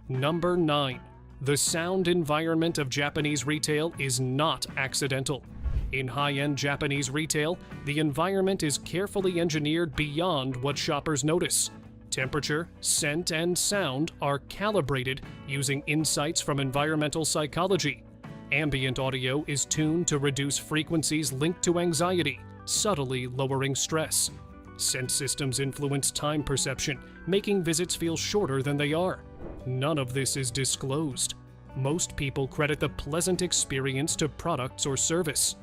Number 9. The sound environment of Japanese retail is not accidental. In high-end Japanese retail, the environment is carefully engineered beyond what shoppers notice. Temperature, scent, and sound are calibrated using insights from environmental psychology. Ambient audio is tuned to reduce frequencies linked to anxiety, subtly lowering stress. Scent systems influence time perception, making visits feel shorter than they are. None of this is disclosed. Most people credit the pleasant experience to products or service.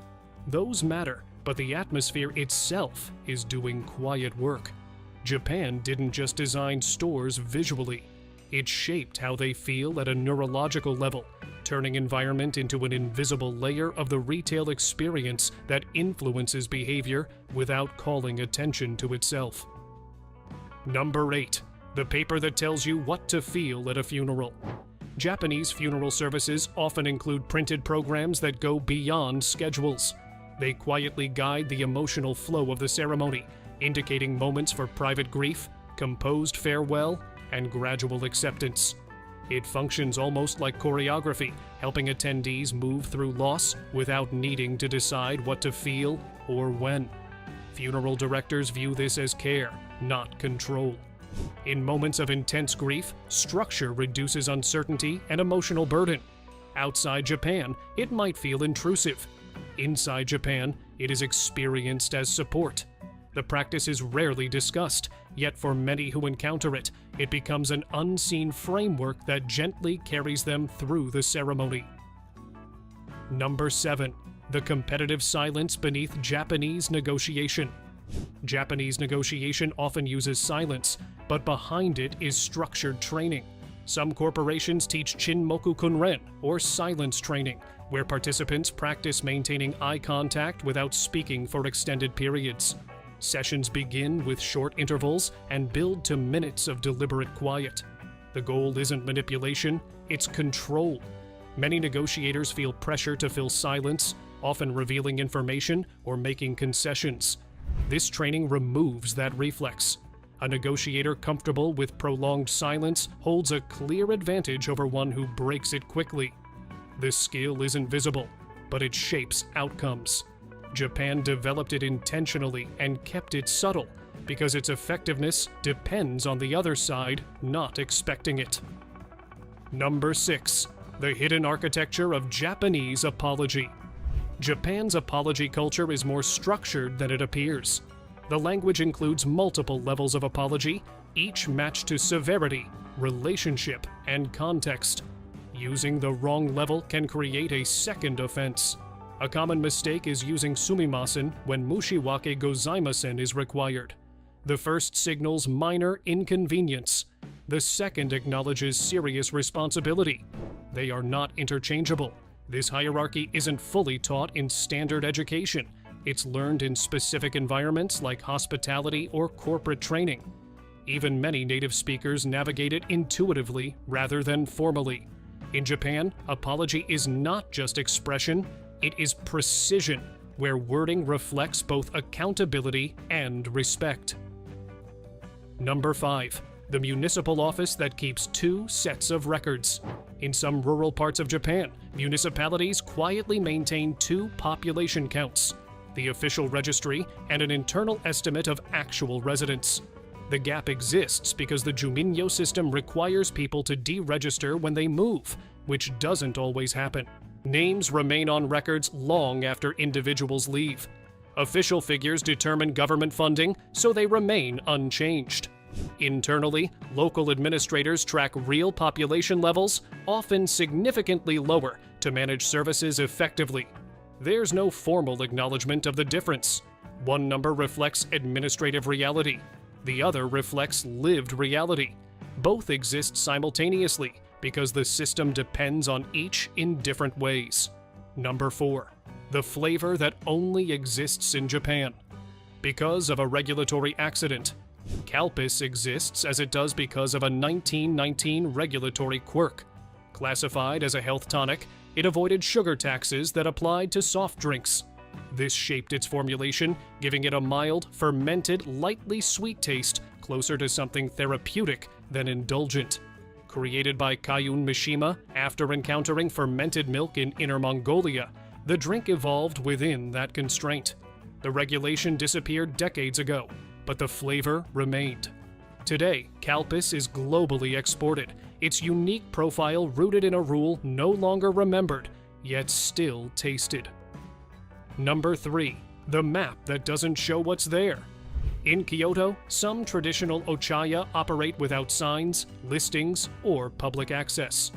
Those matter, but the atmosphere itself is doing quiet work. Japan didn't just design stores visually. It shaped how they feel at a neurological level, turning environment into an invisible layer of the retail experience that influences behavior without calling attention to itself. Number 8. The paper that tells you what to feel at a funeral. Japanese funeral services often include printed programs that go beyond schedules. They quietly guide the emotional flow of the ceremony, indicating moments for private grief, composed farewell, and gradual acceptance. It functions almost like choreography, helping attendees move through loss without needing to decide what to feel or when. Funeral directors view this as care, not control. In moments of intense grief, structure reduces uncertainty and emotional burden. Outside Japan, it might feel intrusive. Inside Japan, it is experienced as support. The practice is rarely discussed, yet for many who encounter it, it becomes an unseen framework that gently carries them through the ceremony. Number 7. The competitive silence beneath Japanese negotiation. Japanese negotiation often uses silence, but behind it is structured training. Some corporations teach Chinmoku Kunren, or silence training, where participants practice maintaining eye contact without speaking for extended periods. Sessions begin with short intervals and build to minutes of deliberate quiet. The goal isn't manipulation, it's control. Many negotiators feel pressure to fill silence, often revealing information or making concessions. This training removes that reflex. A negotiator comfortable with prolonged silence holds a clear advantage over one who breaks it quickly. This skill isn't visible, but it shapes outcomes. Japan developed it intentionally and kept it subtle because its effectiveness depends on the other side not expecting it. Number 6. The hidden architecture of Japanese apology. Japan's apology culture is more structured than it appears. The language includes multiple levels of apology, each matched to severity, relationship, and context. Using the wrong level can create a second offense. A common mistake is using sumimasen when mushiwake gozaimasen is required. The first signals minor inconvenience. The second acknowledges serious responsibility. They are not interchangeable. This hierarchy isn't fully taught in standard education. It's learned in specific environments like hospitality or corporate training. Even many native speakers navigate it intuitively rather than formally. In Japan, apology is not just expression, it is precision, where wording reflects both accountability and respect. Number 5. The municipal office that keeps 2 sets of records. In some rural parts of Japan, municipalities quietly maintain 2 population counts: the official registry and an internal estimate of actual residents. The gap exists because the Juminyo system requires people to deregister when they move, which doesn't always happen. Names remain on records long after individuals leave. Official figures determine government funding, so they remain unchanged. Internally, local administrators track real population levels, often significantly lower, to manage services effectively. There's no formal acknowledgement of the difference. One number reflects administrative reality. The other reflects lived reality. Both exist simultaneously because the system depends on each in different ways. Number 4. The flavor that only exists in Japan. Because of a regulatory accident. CALPIS exists as it does because of a 1919 regulatory quirk. Classified as a health tonic, it avoided sugar taxes that applied to soft drinks. This shaped its formulation, giving it a mild, fermented, lightly sweet taste, closer to something therapeutic than indulgent. Created by Kayun Mishima after encountering fermented milk in Inner Mongolia, the drink evolved within that constraint. The regulation disappeared decades ago, but the flavor remained. Today, CALPIS is globally exported, its unique profile rooted in a rule no longer remembered, yet still tasted. Number 3. The map that doesn't show what's there. In Kyoto, some traditional ochaya operate without signs, listings, or public access.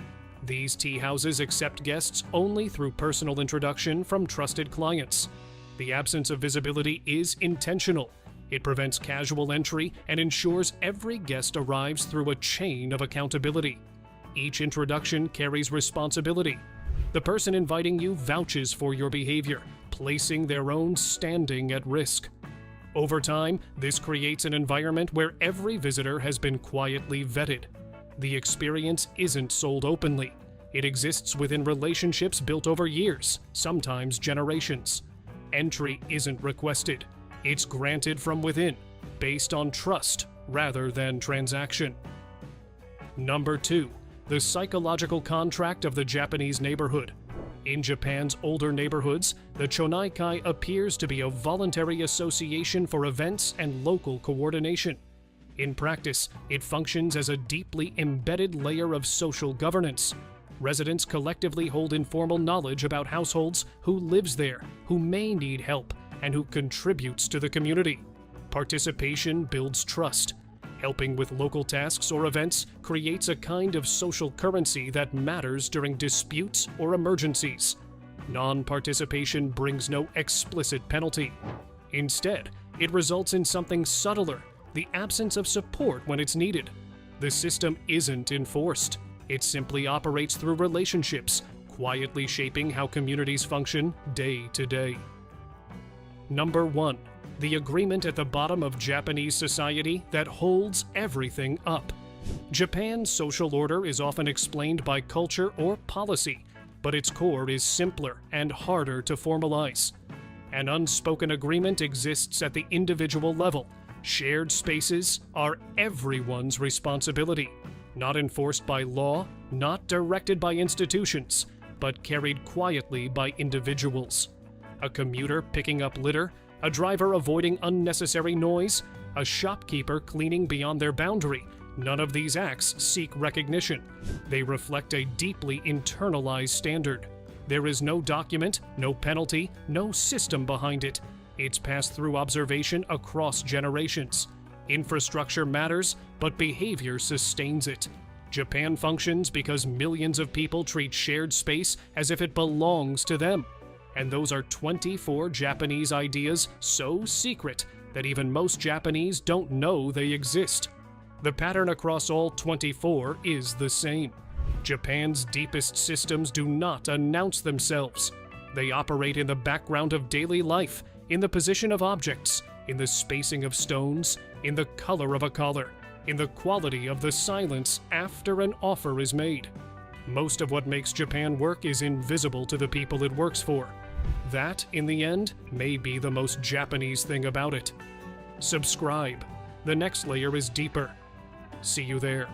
These tea houses accept guests only through personal introduction from trusted clients. The absence of visibility is intentional. It prevents casual entry and ensures every guest arrives through a chain of accountability. Each introduction carries responsibility. The person inviting you vouches for your behavior, placing their own standing at risk. Over time, this creates an environment where every visitor has been quietly vetted. The experience isn't sold openly. It exists within relationships built over years, sometimes generations. Entry isn't requested. It's granted from within, based on trust rather than transaction. Number 2. The psychological contract of the Japanese neighborhood. In Japan's older neighborhoods, the chonaikai appears to be a voluntary association for events and local coordination. In practice, it functions as a deeply embedded layer of social governance. Residents collectively hold informal knowledge about households, who lives there, who may need help, and who contributes to the community. Participation builds trust. Helping with local tasks or events creates a kind of social currency that matters during disputes or emergencies. Non-participation brings no explicit penalty. Instead, it results in something subtler, the absence of support when it's needed. The system isn't enforced. It simply operates through relationships, quietly shaping how communities function day to day. Number 1. The agreement at the bottom of Japanese society that holds everything up. Japan's social order is often explained by culture or policy, but its core is simpler and harder to formalize. An unspoken agreement exists at the individual level. Shared spaces are everyone's responsibility, not enforced by law, not directed by institutions, but carried quietly by individuals. A commuter picking up litter, a driver avoiding unnecessary noise, a shopkeeper cleaning beyond their boundary. None of these acts seek recognition. They reflect a deeply internalized standard. There is no document, no penalty, no system behind it. It's passed through observation across generations. Infrastructure matters, but behavior sustains it. Japan functions because millions of people treat shared space as if it belongs to them. And those are 24 Japanese ideas so secret that even most Japanese don't know they exist. The pattern across all 24 is the same. Japan's deepest systems do not announce themselves. They operate in the background of daily life, in the position of objects, in the spacing of stones, in the color of a collar, in the quality of the silence after an offer is made. Most of what makes Japan work is invisible to the people it works for. That, in the end, may be the most Japanese thing about it. Subscribe. The next layer is deeper. See you there.